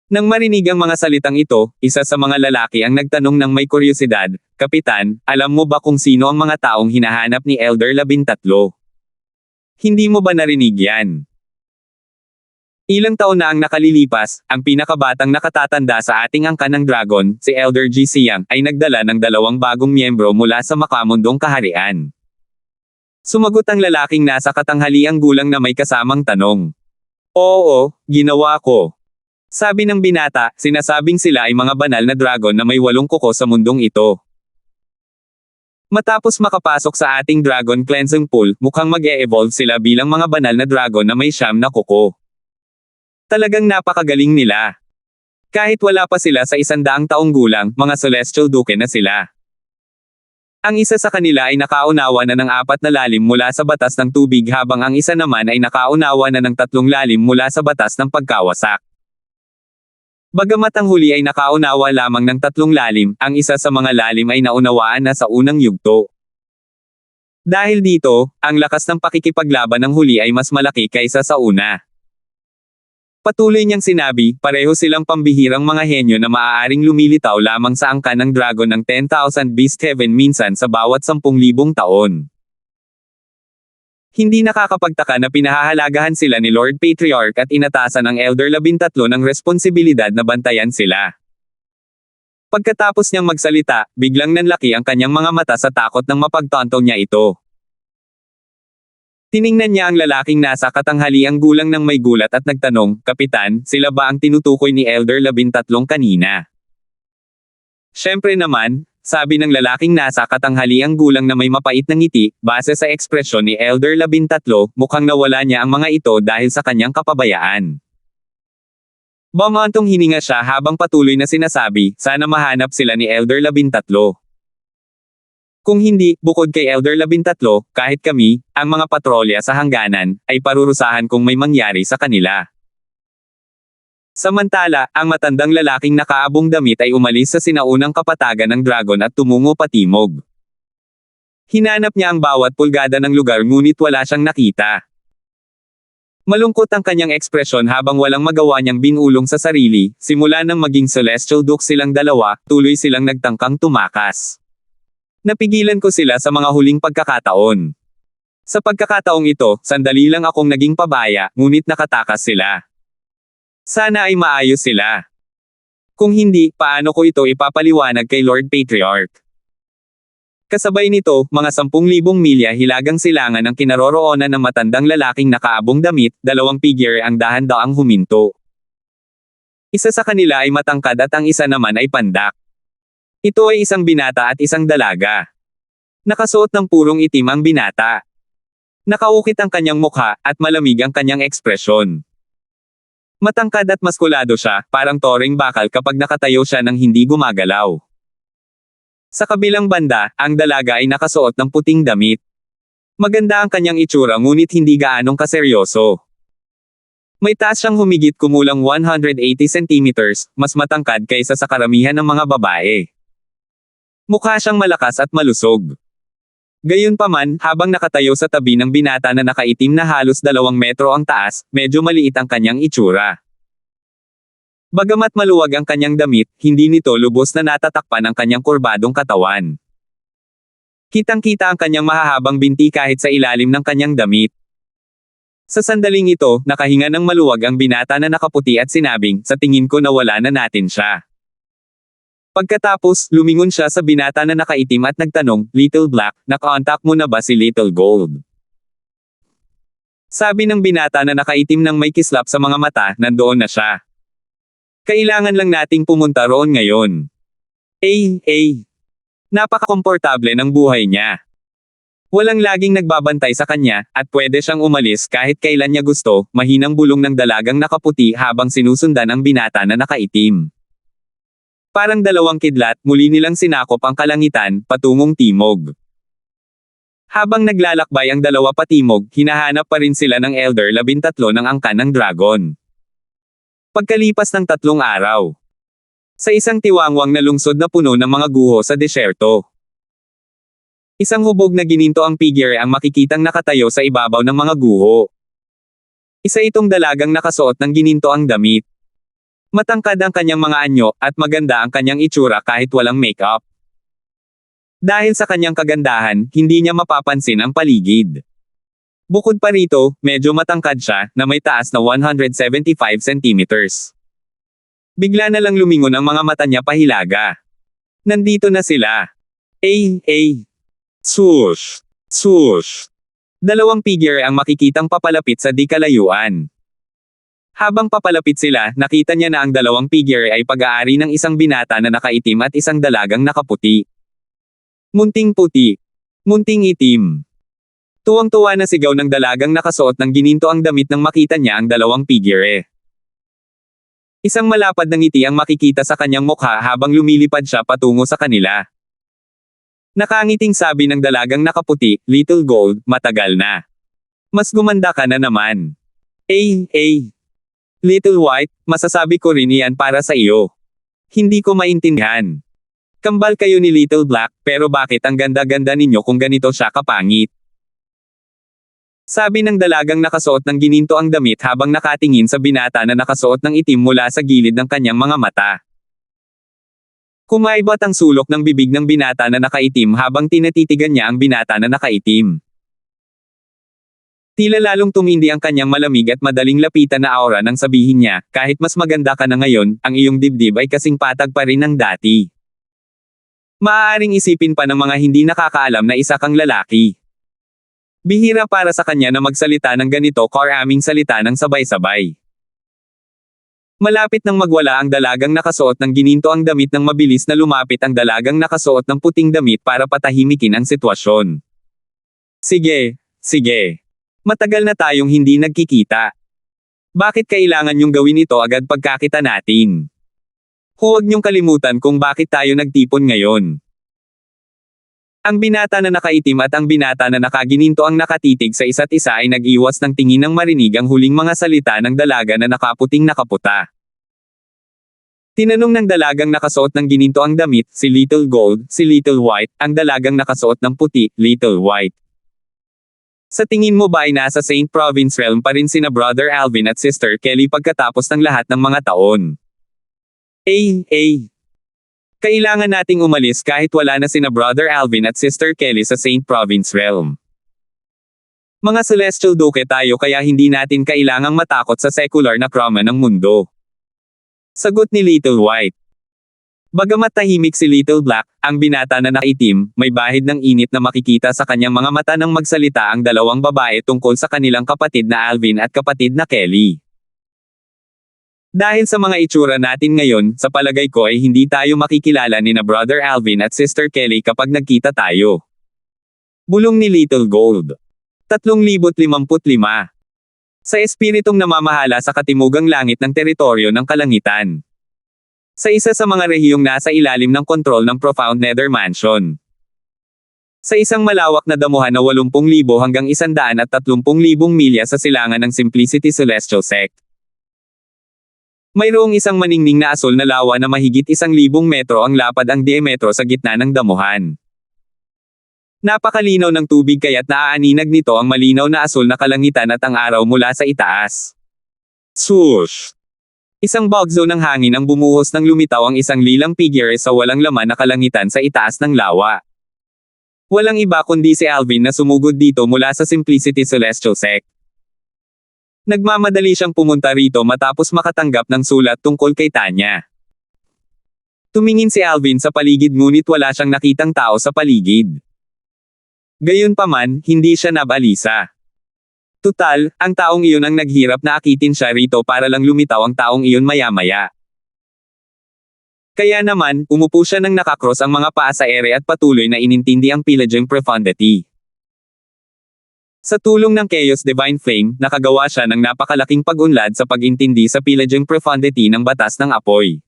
Nang marinig ang mga salitang ito, isa sa mga lalaki ang nagtanong ng may kuryosidad, "Kapitan, alam mo ba kung sino ang mga taong hinahanap ni Elder 13? Hindi mo ba narinig yan?" Ilang taon na ang nakalilipas, ang pinakabatang nakatatanda sa ating angkan ng dragon, si Elder G. Siang, ay nagdala ng 2 bagong miyembro mula sa makamundong kaharian. Sumagot ang lalaking nasa katanghaliang gulang na may kasamang tanong. "Oo, ginawa ko." Sabi ng binata, sinasabing sila ay mga banal na dragon na may 8 kuko sa mundong ito. Matapos makapasok sa ating dragon cleansing pool, mukhang mag-e-evolve sila bilang mga banal na dragon na may 9 na kuko. Talagang napakagaling nila. Kahit wala pa sila sa 100 taong gulang, mga celestial duke na sila. Ang isa sa kanila ay nakaunawa na ng 4 na lalim mula sa batas ng tubig habang ang isa naman ay nakaunawa na ng 3 lalim mula sa batas ng pagkawasak. Bagamat ang huli ay nakaunawa lamang ng 3 lalim, ang isa sa mga lalim ay naunawaan na sa unang yugto. Dahil dito, ang lakas ng pakikipaglaban ng huli ay mas malaki kaysa sa una. Patuloy niyang sinabi, pareho silang pambihirang mga henyo na maaaring lumilitaw lamang sa angkan ng dragon ng 10,000 Beast Heaven minsan sa bawat 10,000 taon. Hindi nakakapagtaka na pinahahalagahan sila ni Lord Patriarch at inatasan ang Elder 13 ng responsibilidad na bantayan sila. Pagkatapos niyang magsalita, biglang nanlaki ang kanyang mga mata sa takot nang mapagtanto niya ito. Tiningnan niya ang lalaking nasa katanghaliang gulang ng may gulat at nagtanong, "Kapitan, sila ba ang tinutukoy ni Elder 13 kanina?" "Siyempre naman," sabi ng lalaking nasa katanghaliang gulang na may mapait na ngiti, base sa ekspresyon ni Elder 13, mukhang nawala niya ang mga ito dahil sa kanyang kapabayaan. Bumantong hininga siya habang patuloy na sinasabi, "Sana mahanap sila ni Elder 13. Kung hindi, bukod kay Elder 13, kahit kami, ang mga patrolya sa hangganan, ay parurusahan kung may mangyari sa kanila." Samantala, ang matandang lalaking nakaabong damit ay umalis sa sinaunang kapatagan ng dragon at tumungo patimog. Hinanap niya ang bawat pulgada ng lugar ngunit wala siyang nakita. Malungkot ang kanyang ekspresyon habang walang magawa niyang binulong sa sarili, simula nang maging celestial duke silang 2, tuloy silang nagtangkang tumakas. Napigilan ko sila sa mga huling pagkakataon. Sa pagkakataong ito, sandali lang akong naging pabaya, ngunit nakatakas sila. Sana ay maayos sila. Kung hindi, paano ko ito ipapaliwanag kay Lord Patriarch? Kasabay nito, mga 10,000 milya hilagang silangan ang kinaroroonan ng matandang lalaking nakaabong damit, 2 figure ang dahan-daang huminto. Isa sa kanila ay matangkad at ang isa naman ay pandak. Ito ay isang binata at isang dalaga. Nakasuot ng purong itim ang binata. Nakaukit ang kanyang mukha, at malamig ang kanyang ekspresyon. Matangkad at maskulado siya, parang toring bakal kapag nakatayo siya nang hindi gumagalaw. Sa kabilang banda, ang dalaga ay nakasuot ng puting damit. Maganda ang kanyang itsura ngunit hindi gaanong kaseryoso. May taas siyang humigit kumulang 180 centimeters, mas matangkad kaysa sa karamihan ng mga babae. Mukha siyang malakas at malusog. Gayunpaman, habang nakatayo sa tabi ng binata na nakaitim na halos 2 metro ang taas, medyo maliit ang kanyang itsura. Bagamat maluwag ang kanyang damit, hindi nito lubos na natatakpan ang kanyang kurbadong katawan. Kitang-kita ang kanyang mahahabang binti kahit sa ilalim ng kanyang damit. Sa sandaling ito, nakahinga ng maluwag ang binata na nakaputi at sinabing, sa tingin ko nawala na natin siya. Pagkatapos, lumingon siya sa binata na nakaitim at nagtanong, Little Black, naka-contact mo na ba si Little Gold? Sabi ng binata na nakaitim nang may kislap sa mga mata, nandoon na siya. Kailangan lang nating pumunta roon ngayon. Napaka-komportable ng buhay niya. Walang laging nagbabantay sa kanya, at pwede siyang umalis kahit kailan niya gusto, mahinang bulong ng dalagang nakaputi habang sinusundan ang binata na nakaitim. Parang 2 kidlat, muli nilang sinakop ang kalangitan, patungong timog. Habang naglalakbay ang 2 patimog, hinahanap pa rin sila ng Elder 13 ng angkan ng dragon. Pagkalipas ng 3 araw. Sa isang tiwangwang na lungsod na puno ng mga guho sa desyerto. Isang hubog na gininto ang figure ang makikitang nakatayo sa ibabaw ng mga guho. Isa itong dalagang nakasuot ng gininto ang damit. Matangkad ang kanyang mga anyo, at maganda ang kanyang itsura kahit walang makeup. Dahil sa kanyang kagandahan, hindi niya mapapansin ang paligid. Bukod pa rito, medyo matangkad siya, na may taas na 175 centimeters. Bigla na lang lumingon ang mga mata niya pahilaga. Nandito na sila. Swoosh! 2 figure ang makikitang papalapit sa di kalayuan. Habang papalapit sila, nakita niya na ang 2 figure ay pag-aari ng isang binata na nakaitim at isang dalagang nakaputi. Munting puti. Munting itim. Tuwang-tuwa na sigaw ng dalagang nakasuot ng gininto ang damit nang makita niya ang 2 figure. Isang malapad na ngiti ang makikita sa kanyang mukha habang lumilipad siya patungo sa kanila. Nakangiting sabi ng dalagang nakaputi, Little Gold, matagal na. Mas gumanda ka na naman. Little White, masasabi ko rin iyan para sa iyo. Hindi ko maintindihan. Kambal kayo ni Little Black, pero bakit ang ganda-ganda ninyo kung ganito siya kapangit? Sabi ng dalagang nakasuot ng gininto ang damit habang nakatingin sa binata na nakasuot ng itim mula sa gilid ng kanyang mga mata. Kumaibat ang sulok ng bibig ng binata na nakaitim habang tinatitigan niya ang binata na nakaitim. Tila lalong tumindi ang kanyang malamig at madaling lapitan na aura nang sabihin niya, kahit mas maganda ka na ngayon, ang iyong dibdib ay kasing patag pa rin ng dati. Maaaring isipin pa ng mga hindi nakakaalam na isa kang lalaki. Bihira para sa kanya na magsalita ng ganito karaming salita ng sabay-sabay. Malapit nang magwala ang dalagang nakasuot ng gininto ang damit nang mabilis na lumapit ang dalagang nakasuot ng puting damit para patahimikin ang sitwasyon. Sige. Matagal na tayong hindi nagkikita. Bakit kailangan niyong gawin ito agad pagkakita natin? Huwag niyong kalimutan kung bakit tayo nagtipon ngayon. Ang binata na nakaitim at ang binata na nakagininto ang nakatitig sa isa't isa ay nag-iwas ng tingin nang marinig ang huling mga salita ng dalaga na nakaputing nakaputa. Tinanong ng dalagang nakasuot ng gininto ang damit, si Little Gold, si Little White, ang dalagang nakasuot ng puti, Little White. Sa tingin mo ba ay nasa St. Province Realm pa rin sina Brother Alvin at Sister Kelly pagkatapos ng lahat ng mga taon? Kailangan nating umalis kahit wala na sina Brother Alvin at Sister Kelly sa St. Province Realm. Mga Celestial Duke tayo kaya hindi natin kailangang matakot sa secular na krama ng mundo. Sagot ni Little White. Bagamat tahimik si Little Black, ang binata na nakaitim, may bahid ng init na makikita sa kanyang mga mata nang magsalita ang 2 babae tungkol sa kanilang kapatid na Alvin at kapatid na Kelly. Dahil sa mga itsura natin ngayon, sa palagay ko ay hindi tayo makikilala ni na Brother Alvin at Sister Kelly kapag nagkita tayo. Bulong ni Little Gold. 3055. Sa espiritong namamahala sa katimugang langit ng teritoryo ng kalangitan. Sa isa sa mga rehiyong nasa ilalim ng kontrol ng Profound Nether Mansion. Sa isang malawak na damuhan na 80,000 hanggang 130,000 milya sa silangan ng Simplicity Celestial Sect. Mayroong isang maningning na asul na lawa na mahigit 1,000 metro ang lapad ang diametro sa gitna ng damuhan. Napakalinaw ng tubig kaya't naaaninag nito ang malinaw na asul na kalangitan at ang araw mula sa itaas. Swoosh! Isang bugzo ng hangin ang bumuhos nang lumitaw ang isang lilang figure sa walang laman na kalangitan sa itaas ng lawa. Walang iba kundi si Alvin na sumugod dito mula sa Simplicity Celestial Sect. Nagmamadali siyang pumunta rito matapos makatanggap ng sulat tungkol kay Tanya. Tumingin si Alvin sa paligid ngunit wala siyang nakitang tao sa paligid. Gayunpaman, hindi siya nabalisa. Tutal, ang taong iyon ang naghirap na akitin siya rito para lang lumitaw ang taong iyon maya-maya. Kaya naman, umupo siya nang nakakross ang mga paa sa ere at patuloy na inintindi ang Pillaging Profundity. Sa tulong ng Chaos Divine Flame, nakagawa siya ng napakalaking pag-unlad sa pag-intindi sa Pillaging Profundity ng batas ng apoy.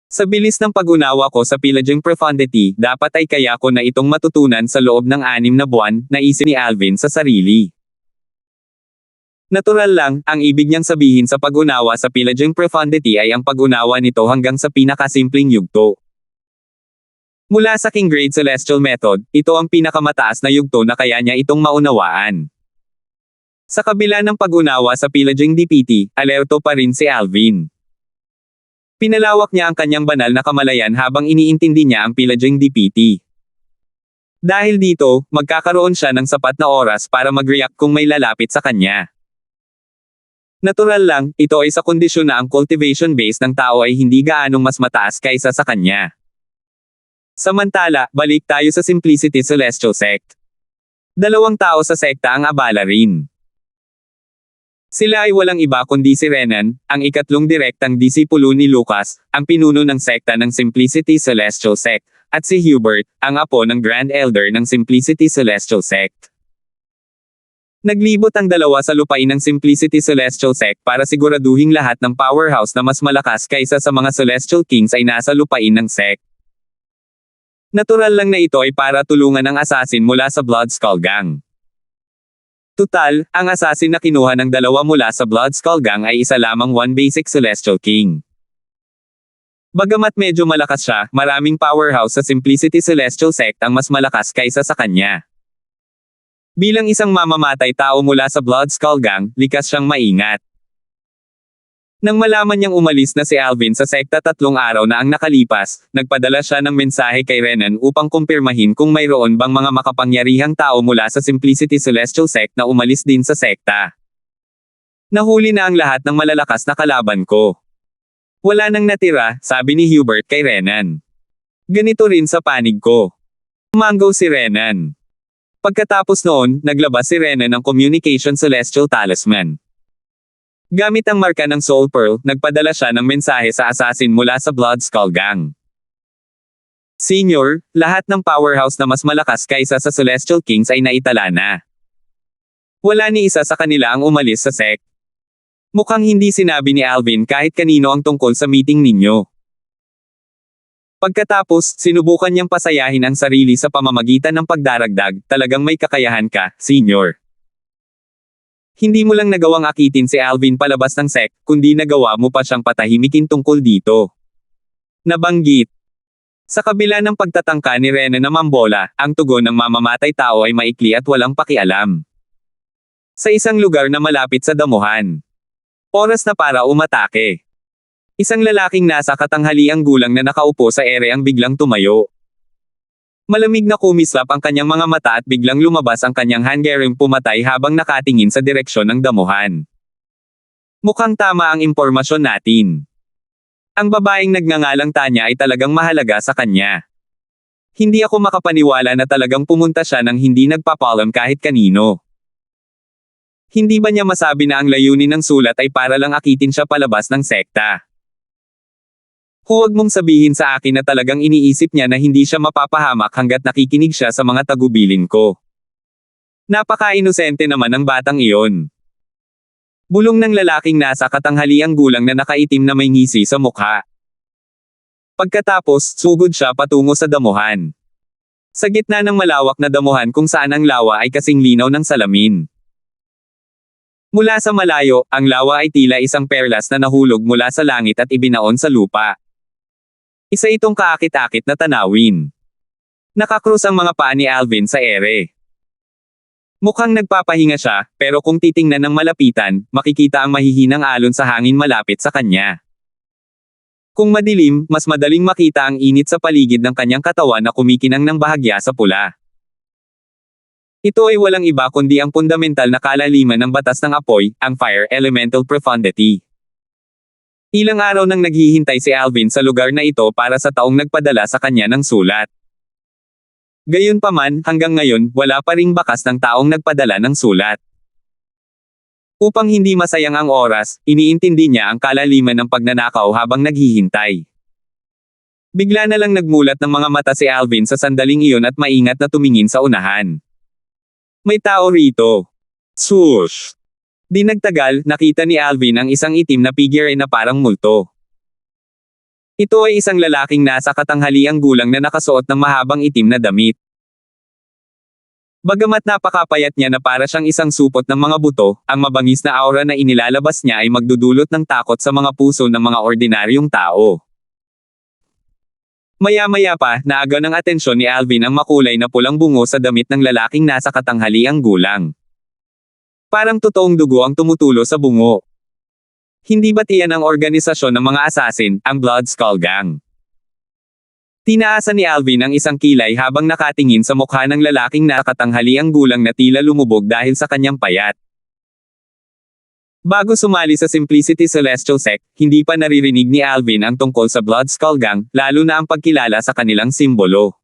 Sa bilis ng pag-unawa ko sa Pillaging Profundity, dapat ay kaya ko na itong matutunan sa loob ng 6 na buwan, naisip ni Alvin sa sarili. Natural lang, ang ibig niyang sabihin sa pag-unawa sa Pillaging Profundity ay ang pag-unawa nito hanggang sa pinakasimpleng yugto. Mula sa King Grade Celestial Method, ito ang pinakamataas na yugto na kaya niya itong maunawaan. Sa kabila ng pag-unawa sa Pillaging DPT, alerto pa rin si Alvin. Pinalawak niya ang kanyang banal na kamalayan habang iniintindi niya ang Pillaging DPT. Dahil dito, magkakaroon siya ng sapat na oras para mag-react kung may lalapit sa kanya. Natural lang, ito ay sa kondisyon na ang cultivation base ng tao ay hindi gaanong mas mataas kaysa sa kanya. Samantala, balik tayo sa Simplicity Celestial Sect. 2 tao sa sekta ang abala rin. Sila ay walang iba kundi si Renan, ang ikatlong direktang disipulo ni Lucas, ang pinuno ng sekta ng Simplicity Celestial Sect, at si Hubert, ang apo ng Grand Elder ng Simplicity Celestial Sect. Naglibot ang dalawa sa lupain ng Simplicity Celestial Sect para siguraduhing lahat ng powerhouse na mas malakas kaysa sa mga Celestial Kings ay nasa lupain ng sect. Natural lang na ito ay para tulungan ang assassin mula sa Blood Skull Gang. Tutal, ang assassin na kinuha ng dalawa mula sa Blood Skull Gang ay isa lamang one basic Celestial King. Bagamat medyo malakas siya, maraming powerhouse sa Simplicity Celestial Sect ang mas malakas kaysa sa kanya. Bilang isang mamamatay tao mula sa Blood Skull Gang, likas siyang maingat. Nang malaman niyang umalis na si Alvin sa sekta 3 araw na ang nakalipas, nagpadala siya ng mensahe kay Renan upang kumpirmahin kung mayroon bang mga makapangyarihang tao mula sa Simplicity Celestial Sect na umalis din sa sekta. Nahuli na ang lahat ng malalakas na kalaban ko. Wala nang natira, sabi ni Hubert kay Renan. Ganito rin sa panig ko. Umangaw si Renan. Pagkatapos noon, naglabas si Renan ng Communication Celestial Talisman. Gamit ang marka ng Soul Pearl, nagpadala siya ng mensahe sa assassin mula sa Blood Skull Gang. Senior, lahat ng powerhouse na mas malakas kaysa sa Celestial Kings ay naitala na. Wala ni isa sa kanila ang umalis sa sect. Mukhang hindi sinabi ni Alvin kahit kanino ang tungkol sa meeting ninyo. Pagkatapos, sinubukan niyang pasayahin ang sarili sa pamamagitan ng pagdaragdag, talagang may kakayahan ka, Senior. Hindi mo lang nagawang akitin si Alvin palabas ng sect, kundi nagawa mo pa siyang patahimikin tungkol dito. Nabanggit. Sa kabila ng pagtatangka ni Renan na mambola, ang tugon ng mamamatay tao ay maikli at walang pakialam. Sa isang lugar na malapit sa damuhan. Oras na para umatake. Isang lalaking nasa katanghaliang gulang na nakaupo sa ere ang biglang tumayo. Malamig na kumislap ang kanyang mga mata at biglang lumabas ang kanyang handgearing pumatay habang nakatingin sa direksyon ng damuhan. Mukhang tama ang impormasyon natin. Ang babaeng nagngangalang Tanya ay talagang mahalaga sa kanya. Hindi ako makapaniwala na talagang pumunta siya nang hindi nagpapalam kahit kanino. Hindi ba niya masabi na ang layunin ng sulat ay para lang akitin siya palabas ng sekta? Huwag mong sabihin sa akin na talagang iniisip niya na hindi siya mapapahamak hanggat nakikinig siya sa mga tagubilin ko. Napaka-inosente naman ng batang iyon. Bulong ng lalaking nasa katanghaliang gulang na nakaitim na may ngisi sa mukha. Pagkatapos, sugod siya patungo sa damuhan. Sa gitna ng malawak na damuhan kung saan ang lawa ay kasing linaw ng salamin. Mula sa malayo, ang lawa ay tila isang perlas na nahulog mula sa langit at ibinaon sa lupa. Isa itong kaakit-akit na tanawin. Nakakrus ang mga paa ni Alvin sa ere. Mukhang nagpapahinga siya, pero kung titingnan ng malapitan, makikita ang mahihinang alon sa hangin malapit sa kanya. Kung madilim, mas madaling makita ang init sa paligid ng kanyang katawan na kumikinang ng bahagya sa pula. Ito ay walang iba kundi ang fundamental na kalaliman ng batas ng apoy, ang fire elemental profundity. Ilang araw nang naghihintay si Alvin sa lugar na ito para sa taong nagpadala sa kanya ng sulat. Gayunpaman, hanggang ngayon, wala pa ring bakas ng taong nagpadala ng sulat. Upang hindi masayang ang oras, iniintindi niya ang kalaliman ng pagnanakaw habang naghihintay. Bigla na lang nagmulat ng mga mata si Alvin sa sandaling iyon at maingat na tumingin sa unahan. May tao rito. Swoosh! Di nagtagal, nakita ni Alvin ang isang itim na figure na parang multo. Ito ay isang lalaking nasa katanghaliang gulang na nakasuot ng mahabang itim na damit. Bagamat napakapayat niya na para siyang isang supot ng mga buto, ang mabangis na aura na inilalabas niya ay magdudulot ng takot sa mga puso ng mga ordinaryong tao. Maya-maya pa, naaga ng atensyon ni Alvin ang makulay na pulang bungo sa damit ng lalaking nasa katanghaliang gulang. Parang totoong dugo ang tumutulo sa bungo. Hindi ba't iyan ang organisasyon ng mga assassin, ang Blood Skull Gang? Tinaasan ni Alvin ang isang kilay habang nakatingin sa mukha ng lalaking nakatanghaliang gulang na tila lumubog dahil sa kanyang payat. Bago sumali sa Simplicity Celestial Sect, hindi pa naririnig ni Alvin ang tungkol sa Blood Skull Gang, lalo na ang pagkilala sa kanilang simbolo.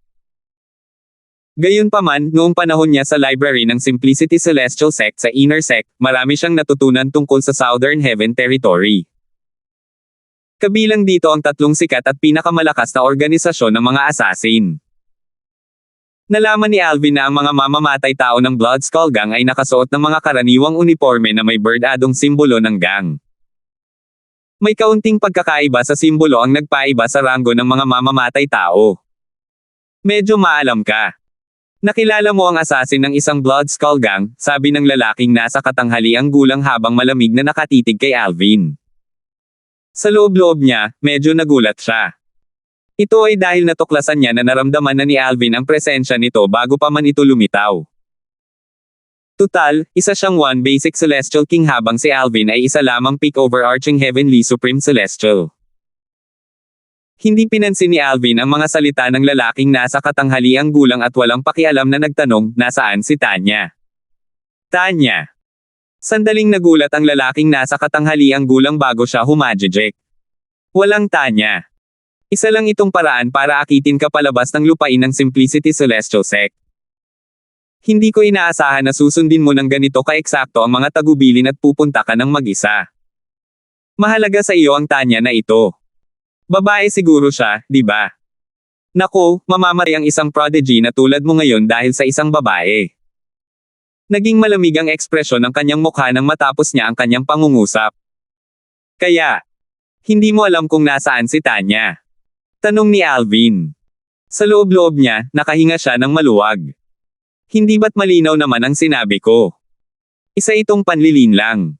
Gayunpaman, noong panahon niya sa library ng Simplicity Celestial Sect sa Inner Sect, marami siyang natutunan tungkol sa Southern Heaven Territory. Kabilang dito ang tatlong sikat at pinakamalakas na organisasyon ng mga assassin. Nalaman ni Alvin na ang mga mamamatay tao ng Blood Skull Gang ay nakasuot ng mga karaniwang uniforme na may bird-adong simbolo ng gang. May kaunting pagkakaiba sa simbolo ang nagpaiba sa ranggo ng mga mamamatay tao. Medyo maalam ka. Nakilala mo ang assassin ng isang Blood Skull Gang, sabi ng lalaking nasa katanghaliang gulang habang malamig na nakatitig kay Alvin. Sa loob-loob niya, medyo nagulat siya. Ito ay dahil natuklasan niya na naramdaman na ni Alvin ang presensya nito bago pa man ito lumitaw. Tutal, isa siyang one basic Celestial King habang si Alvin ay isa lamang peak overarching Heavenly Supreme Celestial. Hindi pinansin ni Alvin ang mga salita ng lalaking nasa katanghaliang gulang at walang pakialam na nagtanong, nasaan si Tanya? Tanya. Sandaling nagulat ang lalaking nasa katanghaliang gulang bago siya humajejek. Walang Tanya. Isa lang itong paraan para akitin ka palabas ng lupain ng Simplicity Celestial Sect. Hindi ko inaasahan na susundin mo ng ganito ka-eksakto ang mga tagubilin at pupunta ka ng mag-isa. Mahalaga sa iyo ang Tanya na ito. Babae siguro siya, di ba? Naku, mamamatay ang isang prodigy na tulad mo ngayon dahil sa isang babae. Naging malamig ang ekspresyon ng kanyang mukha nang matapos niya ang kanyang pangungusap. Kaya, hindi mo alam kung nasaan si Tanya? Tanong ni Alvin. Sa loob-loob niya, nakahinga siya ng maluwag. Hindi ba't malinaw naman ang sinabi ko? Isa itong panlilin lang.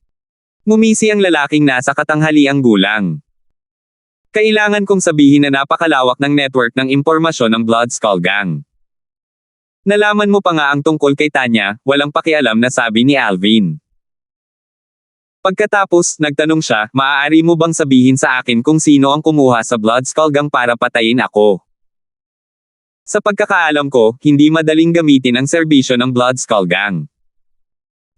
Ngumisi ang lalaking nasa katanghaliang gulang. Kailangan kong sabihin na napakalawak ng network ng impormasyon ng Blood Skull Gang. Nalaman mo pa nga ang tungkol kay Tanya, walang pakialam na sabi ni Alvin. Pagkatapos, nagtanong siya, maaari mo bang sabihin sa akin kung sino ang kumuha sa Blood Skull Gang para patayin ako? Sa pagkakaalam ko, hindi madaling gamitin ang serbisyo ng Blood Skull Gang.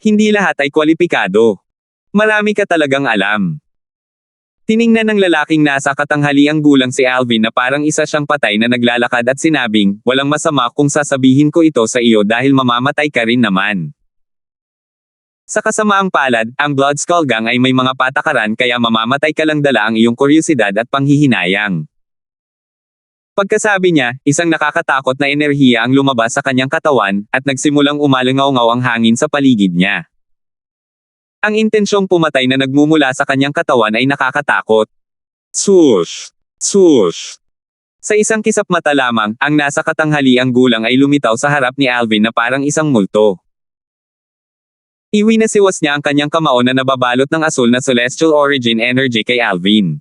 Hindi lahat ay kwalipikado. Marami ka talagang alam. Tiningnan ng lalaking nasa katanghaliang gulang si Alvin na parang isa siyang patay na naglalakad at sinabing, walang masama kung sasabihin ko ito sa iyo dahil mamamatay ka rin naman. Sa kasamaang palad, ang Blood Skull Gang ay may mga patakaran kaya mamamatay ka lang dala ang iyong kuryosidad at panghihinayang. Pagkasabi niya, isang nakakatakot na enerhiya ang lumabas sa kanyang katawan, at nagsimulang umalingaw-ngaw ang hangin sa paligid niya. Ang intensyong pumatay na nagmumula sa kanyang katawan ay nakakatakot. Swoosh! Swoosh! Sa isang kisap mata lamang, ang nasa katanghaliang gulang ay lumitaw sa harap ni Alvin na parang isang multo. Iwinasiwas niya ang kanyang kamao na nababalot ng asul na celestial origin energy kay Alvin.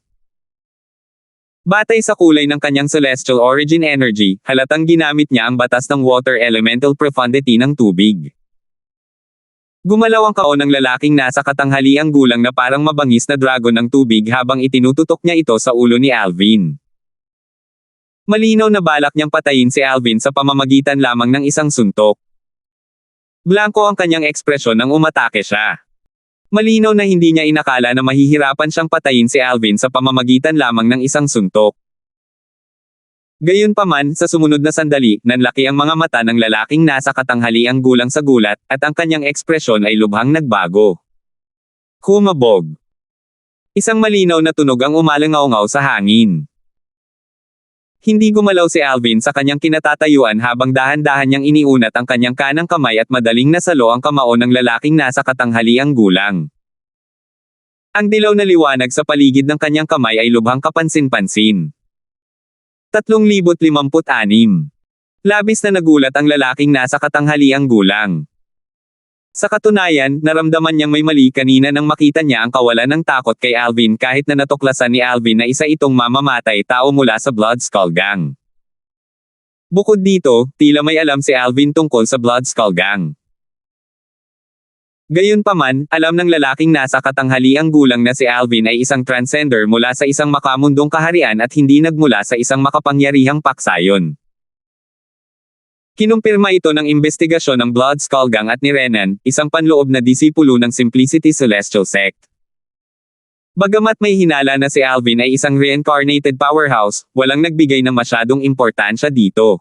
Batay sa kulay ng kanyang celestial origin energy, halatang ginamit niya ang batas ng water elemental profundity ng tubig. Gumalaw ang kamao ng lalaking nasa katanghaliang gulang na parang mabangis na dragon ng tubig habang itinututok niya ito sa ulo ni Alvin. Malinaw na balak niyang patayin si Alvin sa pamamagitan lamang ng isang suntok. Blanko ang kanyang ekspresyon nang umatake siya. Malinaw na hindi niya inakala na mahihirapan siyang patayin si Alvin sa pamamagitan lamang ng isang suntok. Gayunpaman, sa sumunod na sandali, nanlaki ang mga mata ng lalaking nasa katanghaliang gulang sa gulat, at ang kanyang ekspresyon ay lubhang nagbago. Humabog. Isang malinaw na tunog ang umalangaw-ngaw sa hangin. Hindi gumalaw si Alvin sa kanyang kinatatayuan habang dahan-dahan niyang iniunat ang kanyang kanang kamay at madaling nasalo ang kamao ng lalaking nasa katanghaliang gulang. Ang dilaw na liwanag sa paligid ng kanyang kamay ay lubhang kapansin-pansin. 356. Labis na nagulat ang lalaking nasa katanghaliang gulang. Sa katunayan, naramdaman niyang may mali kanina nang makita niya ang kawalan ng takot kay Alvin kahit na natuklasan ni Alvin na isa itong mamamatay tao mula sa Blood Skull Gang. Bukod dito, tila may alam si Alvin tungkol sa Blood Skull Gang. Gayunpaman, alam ng lalaking nasa katanghaliang gulang na si Alvin ay isang transcender mula sa isang makamundong kaharian at hindi nagmula sa isang makapangyarihang paksayon. Kinumpirma ito ng investigasyon ng Blood Skull Gang at ni Renan, isang panloob na disipulo ng Simplicity Celestial Sect. Bagamat may hinala na si Alvin ay isang reincarnated powerhouse, walang nagbigay ng masyadong importansya dito.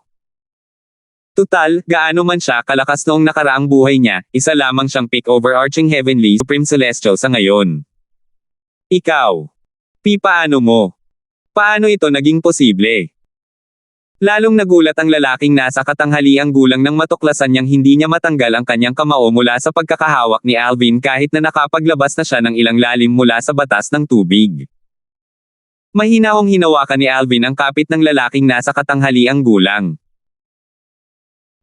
Tutal, gaano man siya kalakas noong nakaraang buhay niya, isa lamang siyang peak overarching heavenly supreme celestial sa ngayon. Ikaw. Paano mo? Paano ito naging posible? Lalong nagulat ang lalaking nasa katanghaliang gulang nang matuklasan niyang hindi niya matanggal ang kanyang kamao mula sa pagkakahawak ni Alvin kahit na nakapaglabas na siya ng ilang lalim mula sa batas ng tubig. Mahinahong hinawakan ni Alvin ang kapit ng lalaking nasa katanghaliang gulang.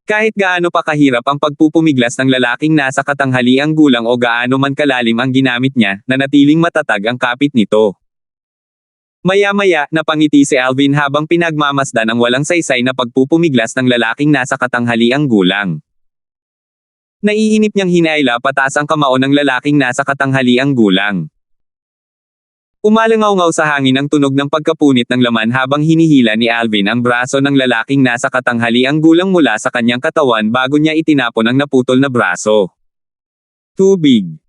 Kahit gaano pa kahirap ang pagpupumiglas ng lalaking nasa katanghaliang gulang o gaano man kalalim ang ginamit niya, nanatiling matatag ang kapit nito. Maya-maya, napangiti si Alvin habang pinagmamasdan ang walang saysay na pagpupumiglas ng lalaking nasa katanghaliang gulang. Naiinip niyang hinaila pataas ang kamao ng lalaking nasa katanghaliang gulang. Umalangaw-ngaw sa hangin ang tunog ng pagkapunit ng laman habang hinihila ni Alvin ang braso ng lalaking nasa katanghaliang gulang mula sa kanyang katawan bago niya itinapon ang naputol na braso. Tubig.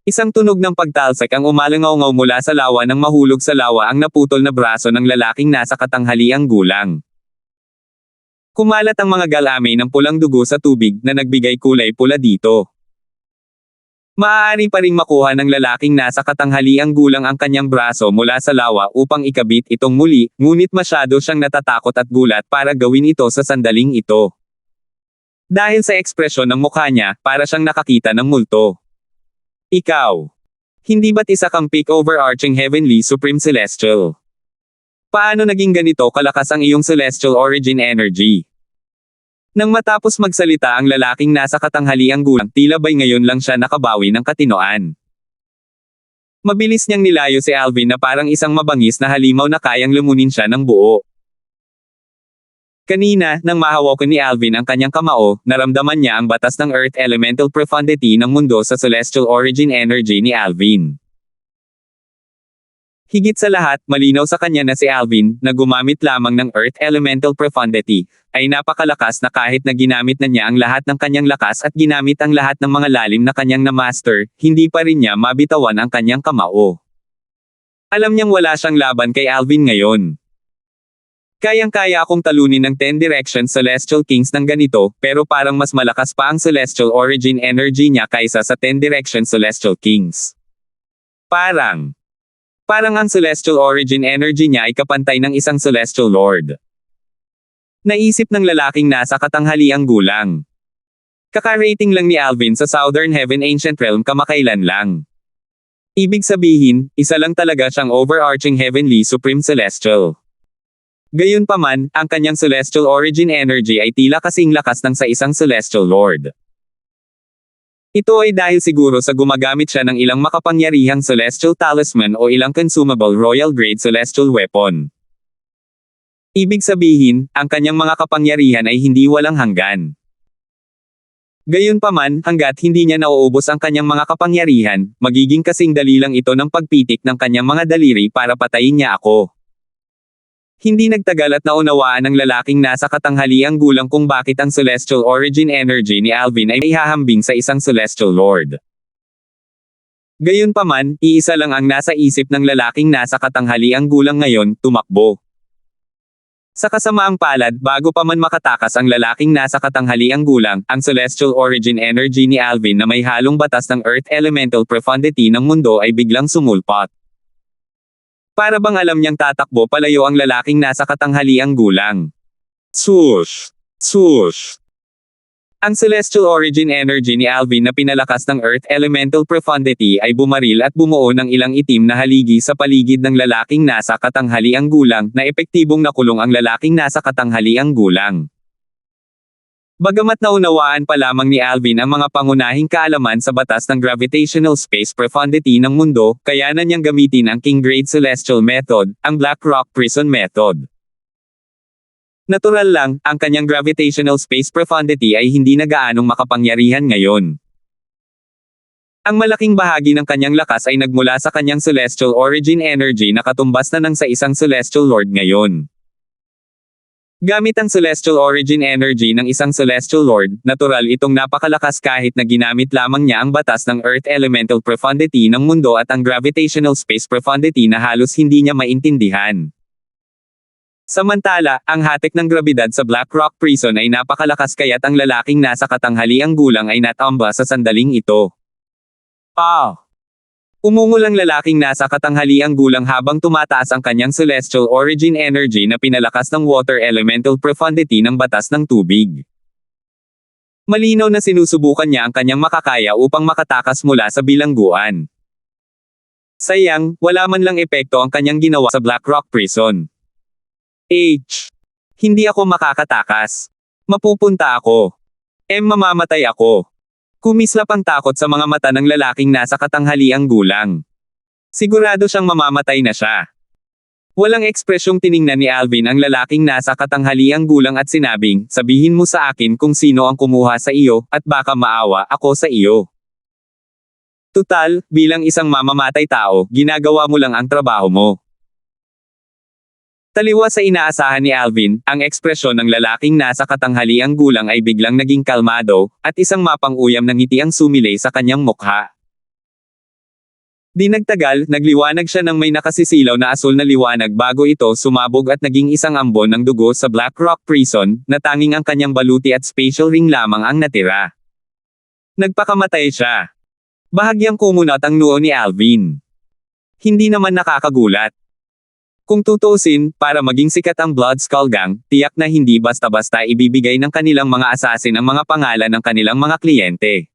Isang tunog ng pagtalsik ang umalangaw-ngaw mula sa lawa nang mahulog sa lawa ang naputol na braso ng lalaking nasa katanghaliang gulang. Kumalat ang mga galamay ng pulang dugo sa tubig na nagbigay kulay pula dito. Maaari pa ring makuha ng lalaking nasa katanghaliang gulang ang kanyang braso mula sa lawa upang ikabit itong muli, ngunit masyado siyang natatakot at gulat para gawin ito sa sandaling ito. Dahil sa ekspresyon ng mukha niya, para siyang nakakita ng multo. Ikaw. Hindi ba't isa kang peak overarching heavenly supreme celestial? Paano naging ganito kalakas ang iyong celestial origin energy? Nang matapos magsalita ang lalaking nasa katanghaliang gulang, tila ba'y ngayon lang siya nakabawi ng katinoan. Mabilis niyang nilayo si Alvin na parang isang mabangis na halimaw na kayang lumunin siya ng buo. Kanina, nang mahawakan ni Alvin ang kanyang kamao, naramdaman niya ang batas ng Earth Elemental Profundity ng mundo sa Celestial Origin Energy ni Alvin. Higit sa lahat, malinaw sa kanya na si Alvin, na gumamit lamang ng Earth Elemental Profundity, ay napakalakas na kahit na ginamit na niya ang lahat ng kanyang lakas at ginamit ang lahat ng mga lalim na kanyang na-master, hindi pa rin niya mabitawan ang kanyang kamao. Alam niyang wala siyang laban kay Alvin ngayon. Kayang-kaya akong talunin ng 10 Direction Celestial Kings ng ganito, pero parang mas malakas pa ang Celestial Origin energy niya kaysa sa 10 Direction Celestial Kings. Parang ang Celestial Origin energy niya ay kapantay ng isang Celestial Lord. Naisip ng lalaking nasa katanghaliang gulang. Kaka-rating lang ni Alvin sa Southern Heaven Ancient Realm kamakailan lang. Ibig sabihin, isa lang talaga siyang overarching Heavenly Supreme Celestial. Gayunpaman, ang kanyang Celestial Origin energy ay tila kasing lakas ng sa isang Celestial Lord. Ito ay dahil siguro sa gumagamit siya ng ilang makapangyarihang Celestial Talisman o ilang consumable Royal Grade Celestial Weapon. Ibig sabihin, ang kanyang mga kapangyarihan ay hindi walang hanggan. Gayunpaman, hanggat hindi niya nauubos ang kanyang mga kapangyarihan, magiging kasing dali lang ito ng pagpitik ng kanyang mga daliri para patayin niya ako. Hindi nagtagal at naunawaan ng lalaking nasa katanghaliang gulang kung bakit ang Celestial Origin energy ni Alvin ay ihahambing sa isang Celestial Lord. Gayunpaman, iisa lang ang nasa isip ng lalaking nasa katanghaliang gulang ngayon, tumakbo. Sa kasamaang palad, bago pa man makatakas ang lalaking nasa katanghaliang gulang, ang Celestial Origin energy ni Alvin na may halong batas ng Earth Elemental Profundity ng mundo ay biglang sumulpot. Para bang alam niyang tatakbo palayo ang lalaking nasa katanghaliang gulang. Swoosh! Swoosh! Ang Celestial Origin energy ni Alvin na pinalakas ng Earth Elemental Profundity ay bumaril at bumuo ng ilang itim na haligi sa paligid ng lalaking nasa katanghaliang gulang na epektibong nakulong ang lalaking nasa katanghaliang gulang. Bagamat naunawaan pa lamang ni Alvin ang mga pangunahing kaalaman sa batas ng gravitational space profundity ng mundo, kaya na niyang gamitin ang King Grade Celestial Method, ang Black Rock Prison Method. Natural lang, ang kanyang gravitational space profundity ay hindi na gaanong makapangyarihan ngayon. Ang malaking bahagi ng kanyang lakas ay nagmula sa kanyang Celestial Origin energy na katumbas na ng sa isang Celestial Lord ngayon. Gamit ang Celestial Origin energy ng isang Celestial Lord, natural itong napakalakas kahit na ginamit lamang niya ang batas ng Earth Elemental Profundity ng mundo at ang Gravitational Space Profundity na halos hindi niya maintindihan. Samantala, ang hatek ng grabidad sa Black Rock Prison ay napakalakas kaya't ang lalaking nasa katanghaliang gulang ay natamba sa sandaling ito. Umungol ang lalaking nasa katanghaliang gulang habang tumataas ang kanyang Celestial Origin energy na pinalakas ng Water Elemental Profundity ng batas ng tubig. Malinaw na sinusubukan niya ang kanyang makakaya upang makatakas mula sa bilangguan. Sayang, wala man lang epekto ang kanyang ginawa sa Black Rock Prison. Hindi ako makakatakas. Mapupunta ako. Mamamatay ako. Kumislap ang takot sa mga mata ng lalaking nasa katanghaliang gulang. Sigurado siyang mamamatay na siya. Walang ekspresyong tiningnan ni Alvin ang lalaking nasa katanghaliang gulang at sinabing, sabihin mo sa akin kung sino ang kumuha sa iyo, at baka maawa ako sa iyo. Tutal, bilang isang mamamatay tao, ginagawa mo lang ang trabaho mo. Taliwas sa inaasahan ni Alvin, ang ekspresyon ng lalaking nasa katanghaliang gulang ay biglang naging kalmado, at isang mapang-uyam na ngiti ang sumilay sa kanyang mukha. Di nagtagal, nagliwanag siya ng may nakasisilaw na asul na liwanag bago ito sumabog at naging isang ambon ng dugo sa Black Rock Prison, na tanging ang kanyang baluti at spatial ring lamang ang natira. Nagpakamatay siya. Bahagyang kumunat ang noo ni Alvin. Hindi naman nakakagulat. Kung tutuusin, para maging sikat ang Blood Skull Gang, tiyak na hindi basta-basta ibibigay ng kanilang mga assassin ang mga pangalan ng kanilang mga kliyente.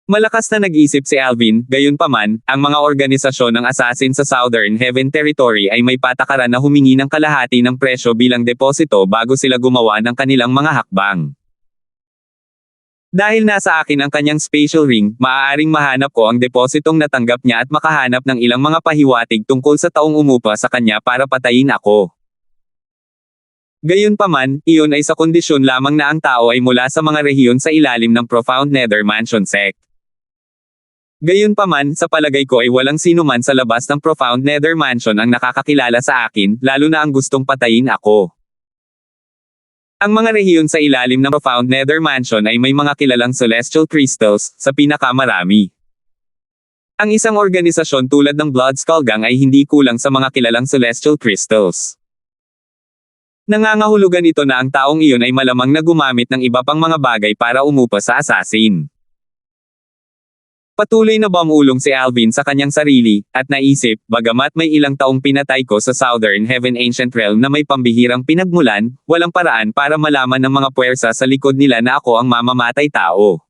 Malakas na nag-isip si Alvin, gayunpaman, ang mga organisasyon ng assassin sa Southern Heaven Territory ay may patakaran na humingi ng kalahati ng presyo bilang deposito bago sila gumawa ng kanilang mga hakbang. Dahil nasa akin ang kanyang spatial ring, maaaring mahanap ko ang depositong natanggap niya at makahanap ng ilang mga pahiwatig tungkol sa taong umupa sa kanya para patayin ako. Gayunpaman, iyon ay sa kondisyon lamang na ang tao ay mula sa mga rehiyon sa ilalim ng Profound Nether Mansion sect. Gayunpaman, sa palagay ko ay walang sino man sa labas ng Profound Nether Mansion ang nakakakilala sa akin, lalo na ang gustong patayin ako. Ang mga rehiyon sa ilalim ng Profound Nether Mansion ay may mga kilalang celestial crystals, sa pinakamarami. Ang isang organisasyon tulad ng Blood Skull Gang ay hindi kulang sa mga kilalang celestial crystals. Nangangahulugan ito na ang taong iyon ay malamang na gumamit ng iba pang mga bagay para umupa sa assassin. Patuloy na bumulong si Alvin sa kanyang sarili, at naisip, bagamat may ilang taong pinatay ko sa Southern Heaven Ancient Realm na may pambihirang pinagmulan, walang paraan para malaman ng mga puwersa sa likod nila na ako ang mamamatay tao.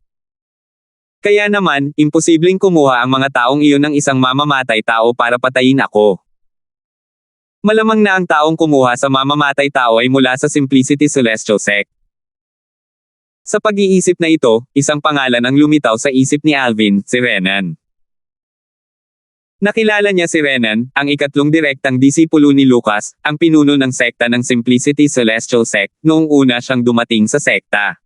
Kaya naman, imposibleng kumuha ang mga taong iyon ng isang mamamatay tao para patayin ako. Malamang na ang taong kumuha sa mamamatay tao ay mula sa Simplicity Celestial Sect. Sa pag-iisip na ito, isang pangalan ang lumitaw sa isip ni Alvin, si Renan. Nakilala niya si Renan, ang ikatlong direktang disipulo ni Lucas, ang pinuno ng sekta ng Simplicity Celestial Sect, noong una siyang dumating sa sekta.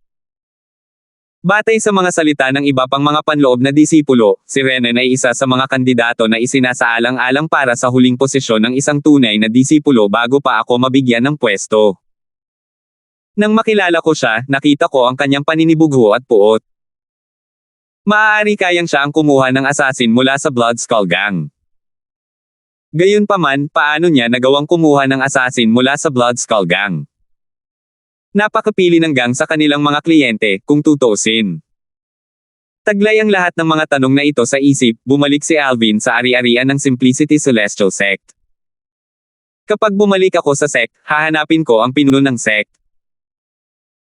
Batay sa mga salita ng iba pang mga panloob na disipulo, si Renan ay isa sa mga kandidato na isinasaalang-alang para sa huling posisyon ng isang tunay na disipulo bago pa ako mabigyan ng pwesto. Nang makilala ko siya, nakita ko ang kanyang paninibugho at puot. Maaari kayang siya ang kumuha ng assassin mula sa Blood Skull Gang. Gayunpaman, paano niya nagawang kumuha ng assassin mula sa Blood Skull Gang? Napakapili ng gang sa kanilang mga kliyente, kung tutuusin. Taglay ang lahat ng mga tanong na ito sa isip, bumalik si Alvin sa ari-arian ng Simplicity Celestial Sect. Kapag bumalik ako sa sect, hahanapin ko ang pinuno ng sect.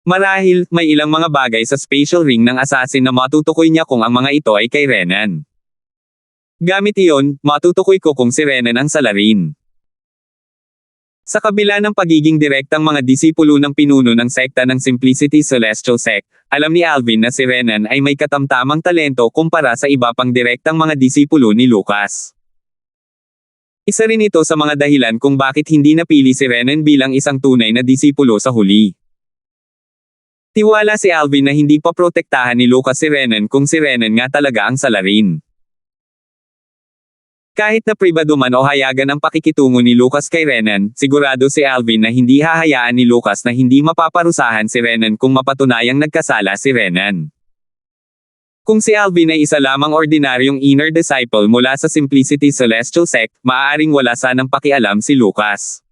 Marahil, may ilang mga bagay sa spatial ring ng assassin na matutukoy niya kung ang mga ito ay kay Renan. Gamit iyon, matutukoy ko kung si Renan ang salarin. Sa kabila ng pagiging direktang mga disipulo ng pinuno ng sekta ng Simplicity Celestial Sect, alam ni Alvin na si Renan ay may katamtamang talento kumpara sa iba pang direktang mga disipulo ni Lucas. Isa rin ito sa mga dahilan kung bakit hindi napili si Renan bilang isang tunay na disipulo sa huli. Tiwala si Alvin na hindi pa protektahan ni Lucas si Renan kung si Renan nga talaga ang salarin. Kahit na pribado man o hayagan ang pakikitungo ni Lucas kay Renan, sigurado si Alvin na hindi hahayaan ni Lucas na hindi mapaparusahan si Renan kung mapatunayang nagkasala si Renan. Kung si Alvin ay isa lamang ordinaryong inner disciple mula sa Simplicity Celestial Sect, maaaring wala sanang pakialam si Lucas.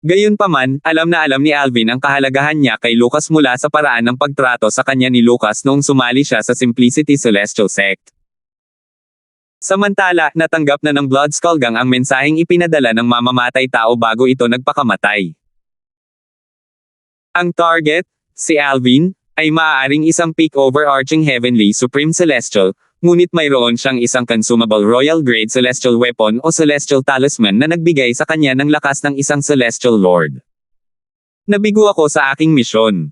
Gayunpaman, alam na alam ni Alvin ang kahalagahan niya kay Lucas mula sa paraan ng pagtrato sa kanya ni Lucas noong sumali siya sa Simplicity Celestial Sect. Samantala, natanggap na ng Blood Skull Gang ang mensaheng ipinadala ng mamamatay tao bago ito nagpakamatay. Ang target, si Alvin, ay maaaring isang peak overarching heavenly supreme celestial, ngunit mayroon siyang isang consumable royal grade celestial weapon o celestial talisman na nagbigay sa kanya ng lakas ng isang celestial lord. Nabigo ako sa aking misyon.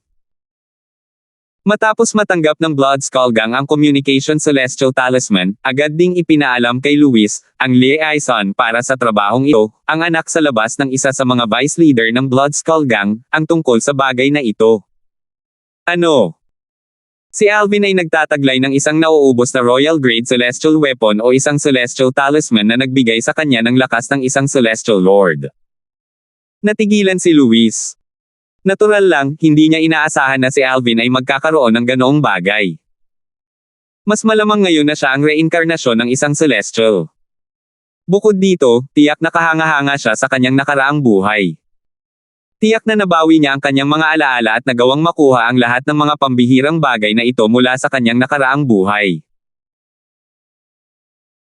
Matapos matanggap ng Blood Skull Gang ang Communication Celestial Talisman, agad ding ipinaalam kay Luis, ang liaison para sa trabahong ito, ang anak sa labas ng isa sa mga vice leader ng Blood Skull Gang, ang tungkol sa bagay na ito. Ano? Si Alvin ay nagtataglay ng isang nauubos na Royal Grade Celestial Weapon o isang Celestial Talisman na nagbigay sa kanya ng lakas ng isang Celestial Lord. Natigilan si Luis. Natural lang, hindi niya inaasahan na si Alvin ay magkakaroon ng ganoong bagay. Mas malamang ngayon na siya ang reinkarnasyon ng isang Celestial. Bukod dito, tiyak na kahanga-hanga siya sa kanyang nakaraang buhay. Tiyak na nabawi niya ang kanyang mga alaala at nagawang makuha ang lahat ng mga pambihirang bagay na ito mula sa kanyang nakaraang buhay.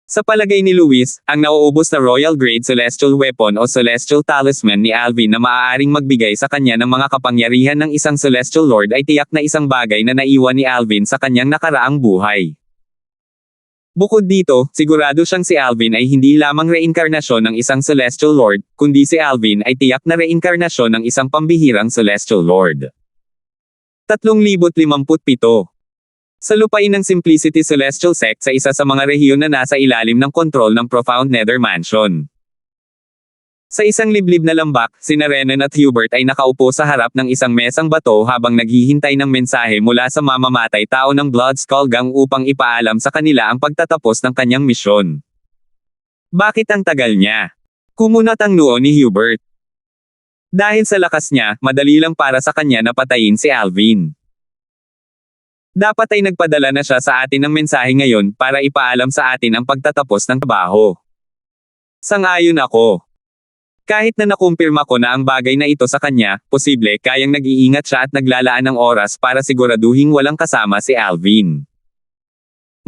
Sa palagay ni Luis, ang nauubos na Royal Grade Celestial Weapon o Celestial Talisman ni Alvin na maaaring magbigay sa kanya ng mga kapangyarihan ng isang Celestial Lord ay tiyak na isang bagay na naiwan ni Alvin sa kanyang nakaraang buhay. Bukod dito, sigurado siyang si Alvin ay hindi lamang reinkarnasyon ng isang Celestial Lord, kundi si Alvin ay tiyak na reinkarnasyon ng isang pambihirang Celestial Lord. 3,057. Sa lupain ng Simplicity Celestial Sect sa isa sa mga rehiyon na nasa ilalim ng kontrol ng Profound Nether Mansion. Sa isang liblib na lambak, sina Renan at Hubert ay nakaupo sa harap ng isang mesang bato habang naghihintay ng mensahe mula sa mamamatay tao ng Blood Skull Gang upang ipaalam sa kanila ang pagtatapos ng kanyang misyon. Bakit ang tagal niya? Kumunat ang noo ni Hubert. Dahil sa lakas niya, madali lang para sa kanya na patayin si Alvin. Dapat ay nagpadala na siya sa atin ng mensahe ngayon para ipaalam sa atin ang pagtatapos ng trabaho. Sang-ayon ako. Kahit na nakumpirma ko na ang bagay na ito sa kanya, posible kayang nag-iingat siya at naglalaan ng oras para siguraduhing walang kasama si Alvin.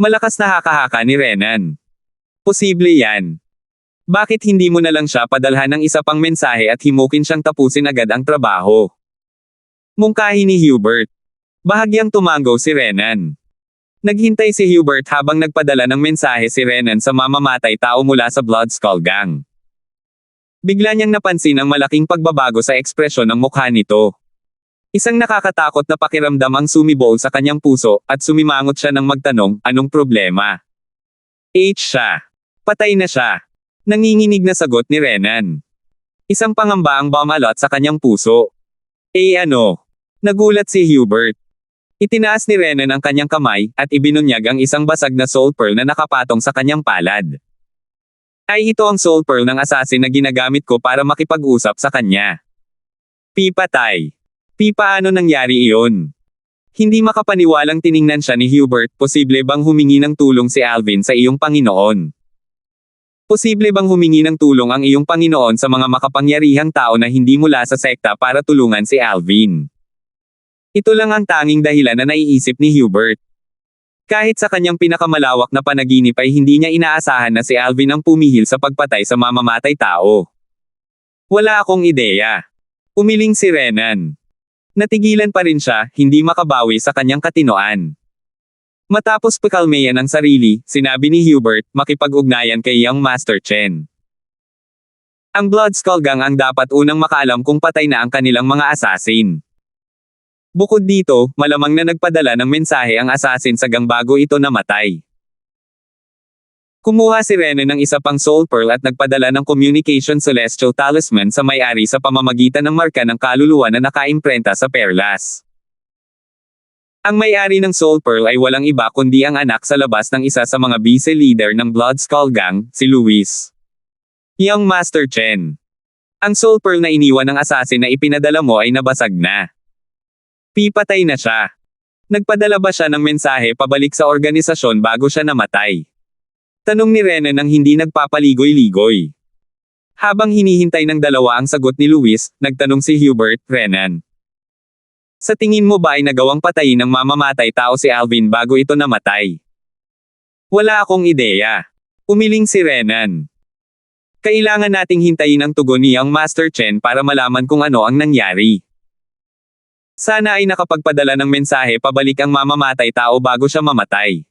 Malakas na haka-haka ni Renan. Posible yan. Bakit hindi mo na lang siya padalhan ng isa pang mensahe at himukin siyang tapusin agad ang trabaho? Mungkahi ni Hubert. Bahagyang tumango si Renan. Naghintay si Hubert habang nagpadala ng mensahe si Renan sa mamamatay tao mula sa Blood Skull Gang. Bigla niyang napansin ang malaking pagbabago sa ekspresyon ng mukha nito. Isang nakakatakot na pakiramdam ang sumibol sa kanyang puso at sumimangot siya nang magtanong, anong problema? Siya. Patay na siya. Nanginginig na sagot ni Renan. Isang pangamba ang bumalot sa kanyang puso. Ano? Nagulat si Hubert. Itinaas ni Renan ang kanyang kamay at ibinunyag ang isang basag na soul pearl na nakapatong sa kanyang palad. Ay ito ang soul pearl ng assassin na ginagamit ko para makipag-usap sa kanya. Patay. Paano nangyari iyon? Hindi makapaniwalang tiningnan siya ni Hubert, posible bang humingi ng tulong si Alvin sa iyong Panginoon? Posible bang humingi ng tulong ang iyong Panginoon sa mga makapangyarihang tao na hindi mula sa sekta para tulungan si Alvin? Ito lang ang tanging dahilan na naiisip ni Hubert. Kahit sa kanyang pinakamalawak na panaginip ay hindi niya inaasahan na si Alvin ang pumihil sa pagpatay sa mamamatay tao. Wala akong ideya. Umiling si Renan. Natigilan pa rin siya, hindi makabawi sa kanyang katinoan. Matapos pakalmayan ang sarili, sinabi ni Hubert, makipag-ugnayan kay Young Master Chen. Ang Blood Skull Gang ang dapat unang makaalam kung patay na ang kanilang mga assassin. Bukod dito, malamang na nagpadala ng mensahe ang assassin sa gang bago ito namatay. Kumuha si Renan ng isa pang soul pearl at nagpadala ng communication celestial talisman sa may-ari sa pamamagitan ng marka ng kaluluwa na nakaimprenta sa perlas. Ang may-ari ng soul pearl ay walang iba kundi ang anak sa labas ng isa sa mga vice leader ng Blood Skull Gang, si Luis. Young Master Chen. Ang soul pearl na iniwan ng assassin na ipinadala mo ay nabasag na. Patay na siya. Nagpadala ba siya ng mensahe pabalik sa organisasyon bago siya namatay? Tanong ni Renan nang hindi nagpapaligoy-ligoy. Habang hinihintay ng dalawa ang sagot ni Luis, nagtanong si Hubert, Renan. Sa tingin mo ba ay nagawang patayin ng mamamatay tao si Alvin bago ito namatay? Wala akong ideya. Umiling si Renan. Kailangan nating hintayin ang tugon ni Young Master Chen para malaman kung ano ang nangyari. Sana ay nakapagpadala ng mensahe pabalik ang mamamatay tao bago siya mamatay.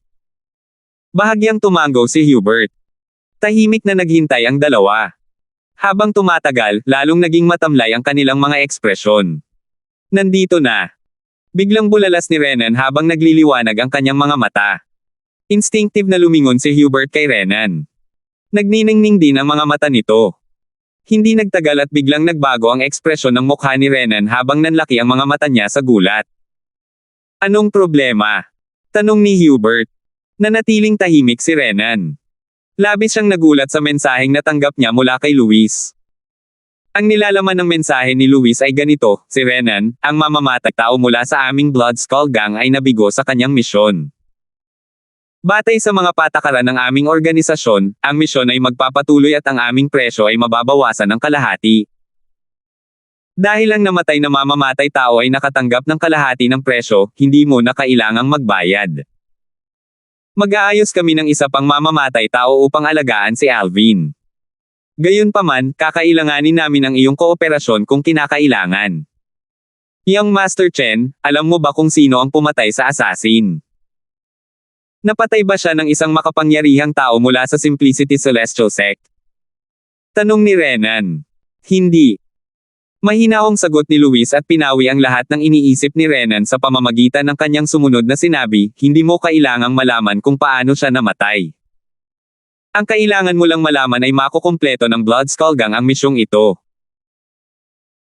Bahagyang tumango si Hubert. Tahimik na naghintay ang dalawa. Habang tumatagal, lalong naging matamlay ang kanilang mga ekspresyon. Nandito na. Biglang bulalas ni Renan habang nagliliwanag ang kanyang mga mata. Instinctive na lumingon si Hubert kay Renan. Nagniningning din ang mga mata nito. Hindi nagtagal at biglang nagbago ang ekspresyon ng mukha ni Renan habang nanlaki ang mga mata niya sa gulat. Anong problema? Tanong ni Hubert. Nanatiling tahimik si Renan. Labis siyang nagulat sa mensaheng natanggap niya mula kay Luis. Ang nilalaman ng mensahe ni Luis ay ganito, si Renan, ang mamamatay tao mula sa aming Blood Skull Gang ay nabigo sa kanyang misyon. Batay sa mga patakaran ng aming organisasyon, ang misyon ay magpapatuloy at ang aming presyo ay mababawasan ng kalahati. Dahil ang namatay na mamamatay tao ay nakatanggap ng kalahati ng presyo, hindi mo na kailangang magbayad. Mag-aayos kami ng isa pang mamamatay tao upang alagaan si Alvin. Gayunpaman, kakailanganin namin ang iyong kooperasyon kung kinakailangan. Young Master Chen, alam mo ba kung sino ang pumatay sa assassin? Napatay ba siya ng isang makapangyarihang tao mula sa Simplicity Celestial Sect? Tanong ni Renan. Hindi. Mahinahong sagot ni Luis at pinawi ang lahat ng iniisip ni Renan sa pamamagitan ng kanyang sumunod na sinabi, hindi mo kailangang malaman kung paano siya namatay. Ang kailangan mo lang malaman ay makukumpleto ng Blood Skull Gang ang misyong ito.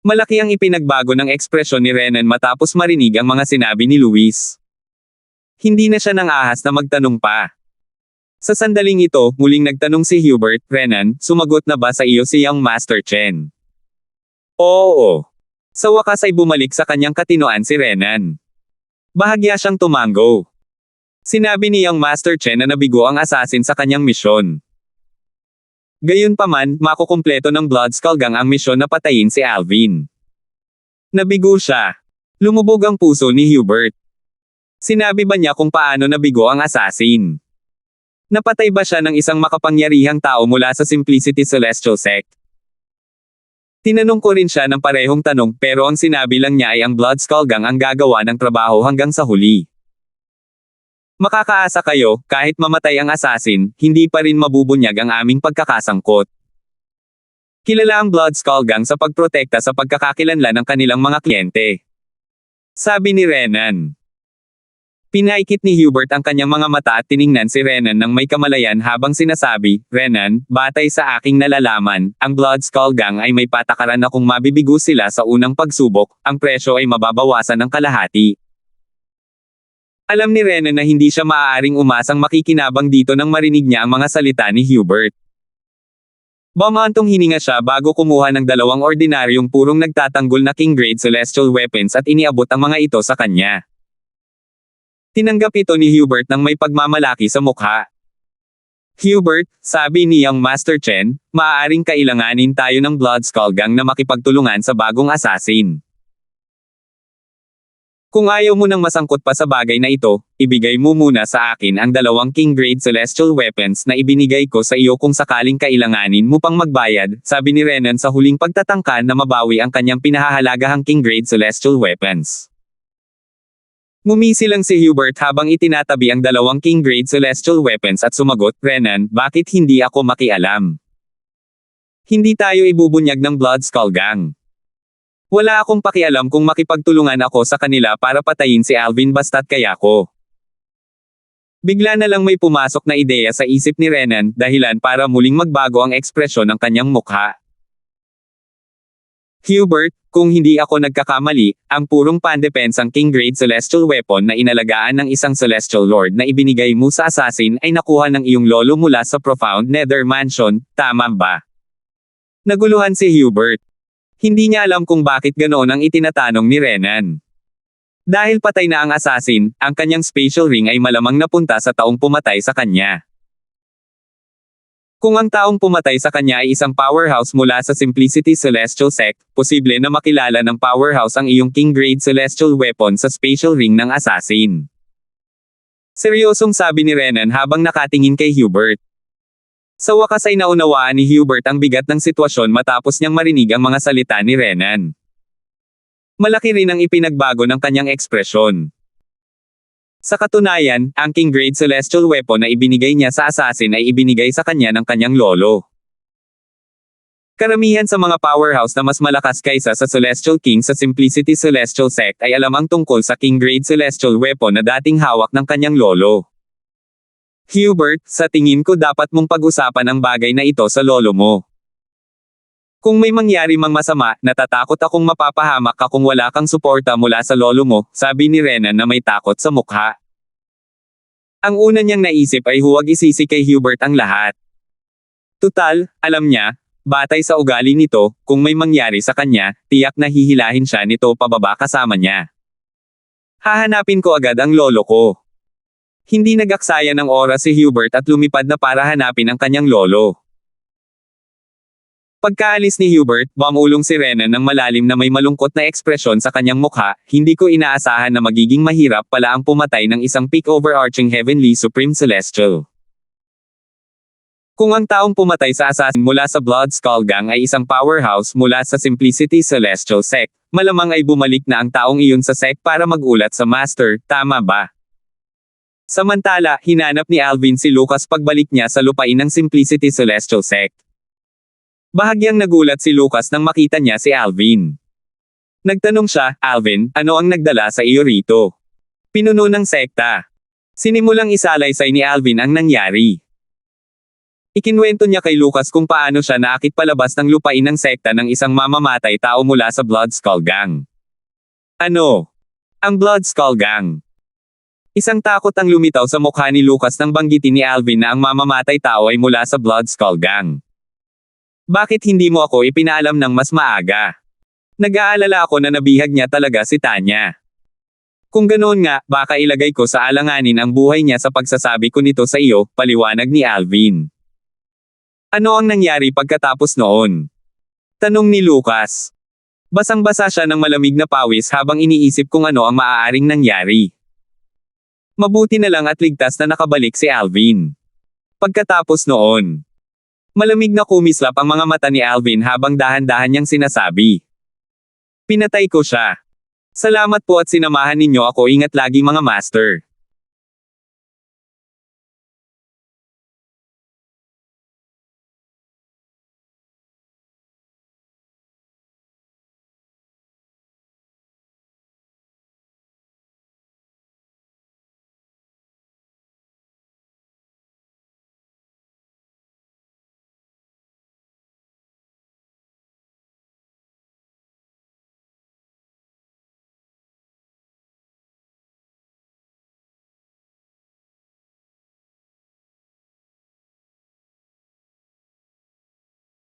Malaki ang ipinagbago ng ekspresyon ni Renan matapos marinig ang mga sinabi ni Luis. Hindi na siya nang ahas na magtanong pa. Sa sandaling ito, muling nagtanong si Hubert, Renan, sumagot na ba sa iyo si Young Master Chen? Oo. Sa wakas ay bumalik sa kanyang katinoan si Renan. Bahagya siyang tumango. Sinabi ni Young Master Chen na nabigo ang assassin sa kanyang misyon. Gayunpaman, makukumpleto ng Blood Skull Gang ang misyon na patayin si Alvin. Nabigo siya. Lumubog ang puso ni Hubert. Sinabi ba niya kung paano nabigo ang assassin? Napatay ba siya ng isang makapangyarihang tao mula sa Simplicity Celestial Sect? Tinanong ko rin siya ng parehong tanong pero ang sinabi lang niya ay ang Blood Skull Gang ang gagawa ng trabaho hanggang sa huli. Makakaasa kayo, kahit mamatay ang assassin, hindi pa rin mabubunyag ang aming pagkakasangkot. Kilala ang Blood Skull Gang sa pagprotekta sa pagkakakilanlan ng kanilang mga kliyente. Sabi ni Renan. Pinaikit ni Hubert ang kanyang mga mata at tiningnan si Renan ng may kamalayan habang sinasabi, Renan, batay sa aking nalalaman, ang Blood Skull Gang ay may patakaran na kung mabibigo sila sa unang pagsubok, ang presyo ay mababawasan ng kalahati. Alam ni Renan na hindi siya maaaring umasang makikinabang dito nang marinig niya ang mga salita ni Hubert. Bumantong hininga siya bago kumuha ng dalawang ordinaryong purong nagtatanggol na King Grade Celestial Weapons at iniabot ang mga ito sa kanya. Tinanggap ito ni Hubert ng may pagmamalaki sa mukha. Hubert, sabi ni Young Master Chen, maaaring kailanganin tayo ng Blood Skull Gang na makipagtulungan sa bagong assassin. Kung ayaw mo nang masangkot pa sa bagay na ito, ibigay mo muna sa akin ang dalawang King Grade Celestial Weapons na ibinigay ko sa iyo kung sakaling kailanganin mo pang magbayad, sabi ni Renan sa huling pagtatangka na mabawi ang kanyang pinahahalagahang King Grade Celestial Weapons. Ngumisi lang si Hubert habang itinatabi ang dalawang King Grade Celestial Weapons at sumagot, Renan, bakit hindi ako makialam? Hindi tayo ibubunyag ng Blood Skull Gang. Wala akong pakialam kung makipagtulungan ako sa kanila para patayin si Alvin basta't kaya ko. Bigla na lang may pumasok na ideya sa isip ni Renan, dahilan para muling magbago ang ekspresyon ng kanyang mukha. Hubert, kung hindi ako nagkakamali, ang purong pandepensang King Grade Celestial Weapon na inalagaan ng isang Celestial Lord na ibinigay mo sa assassin ay nakuha ng iyong lolo mula sa Profound Nether Mansion, tama ba? Naguluhan si Hubert. Hindi niya alam kung bakit ganoon ang itinatanong ni Renan. Dahil patay na ang assassin, ang kanyang spatial ring ay malamang napunta sa taong pumatay sa kanya. Kung ang taong pumatay sa kanya ay isang powerhouse mula sa Simplicity Celestial Sect, posible na makilala ng powerhouse ang iyong King Grade Celestial Weapon sa spatial ring ng assassin. Seryosong sabi ni Renan habang nakatingin kay Hubert. Sa wakas ay naunawaan ni Hubert ang bigat ng sitwasyon matapos niyang marinig ang mga salita ni Renan. Malaki rin ang ipinagbago ng kanyang ekspresyon. Sa katunayan, ang King Grade Celestial Weapon na ibinigay niya sa assassin ay ibinigay sa kanya ng kanyang lolo. Karamihan sa mga powerhouse na mas malakas kaysa sa Celestial King sa Simplicity Celestial Sect ay alam ang tungkol sa King Grade Celestial Weapon na dating hawak ng kanyang lolo. Hubert, sa tingin ko dapat mong pag-usapan ang bagay na ito sa lolo mo. Kung may mangyari mang masama, natatakot akong mapapahamak ka kung wala kang suporta mula sa lolo mo, sabi ni Renan na may takot sa mukha. Ang una niyang naisip ay huwag isisi kay Hubert ang lahat. Tutal, alam niya, batay sa ugali nito, kung may mangyari sa kanya, tiyak na hihilahin siya nito pababa kasama niya. Hahanapin ko agad ang lolo ko. Hindi nag-aksaya ng oras si Hubert at lumipad na para hanapin ang kanyang lolo. Pagkaalis ni Hubert, bumulong si Renan ng malalim na may malungkot na ekspresyon sa kanyang mukha, hindi ko inaasahan na magiging mahirap pala ang pumatay ng isang peak overarching Heavenly Supreme Celestial. Kung ang taong pumatay sa assassin mula sa Blood Skull Gang ay isang powerhouse mula sa Simplicity Celestial Sect, malamang ay bumalik na ang taong iyon sa sect para magulat sa Master, tama ba? Samantala, hinanap ni Alvin si Lucas pagbalik niya sa lupain ng Simplicity Celestial Sect. Bahagyang nagulat si Lucas nang makita niya si Alvin. Nagtanong siya, Alvin, ano ang nagdala sa iyo rito? Pinuno ng sekta. Sinimulang isalaysay ni Alvin ang nangyari. Ikinwento niya kay Lucas kung paano siya naakit palabas ng lupain ng sekta ng isang mamamatay tao mula sa Blood Skull Gang. Ano? Ang Blood Skull Gang. Isang takot ang lumitaw sa mukha ni Lucas nang banggitin ni Alvin na ang mamamatay tao ay mula sa Blood Skull Gang. Bakit hindi mo ako ipinaalam ng mas maaga? Nag-aalala ako na nabihag niya talaga si Tanya. Kung ganoon nga, baka ilagay ko sa alanganin ang buhay niya sa pagsasabi ko nito sa iyo, paliwanag ni Alvin. Ano ang nangyari pagkatapos noon? Tanong ni Lucas. Basang-basa siya ng malamig na pawis habang iniisip kung ano ang maaaring nangyari. Mabuti na lang at ligtas na nakabalik si Alvin. Pagkatapos noon, malamig na kumislap ang mga mata ni Alvin habang dahan-dahan niyang sinasabi. Pinatay ko siya. Salamat po at sinamahan ninyo ako, ingat lagi mga master.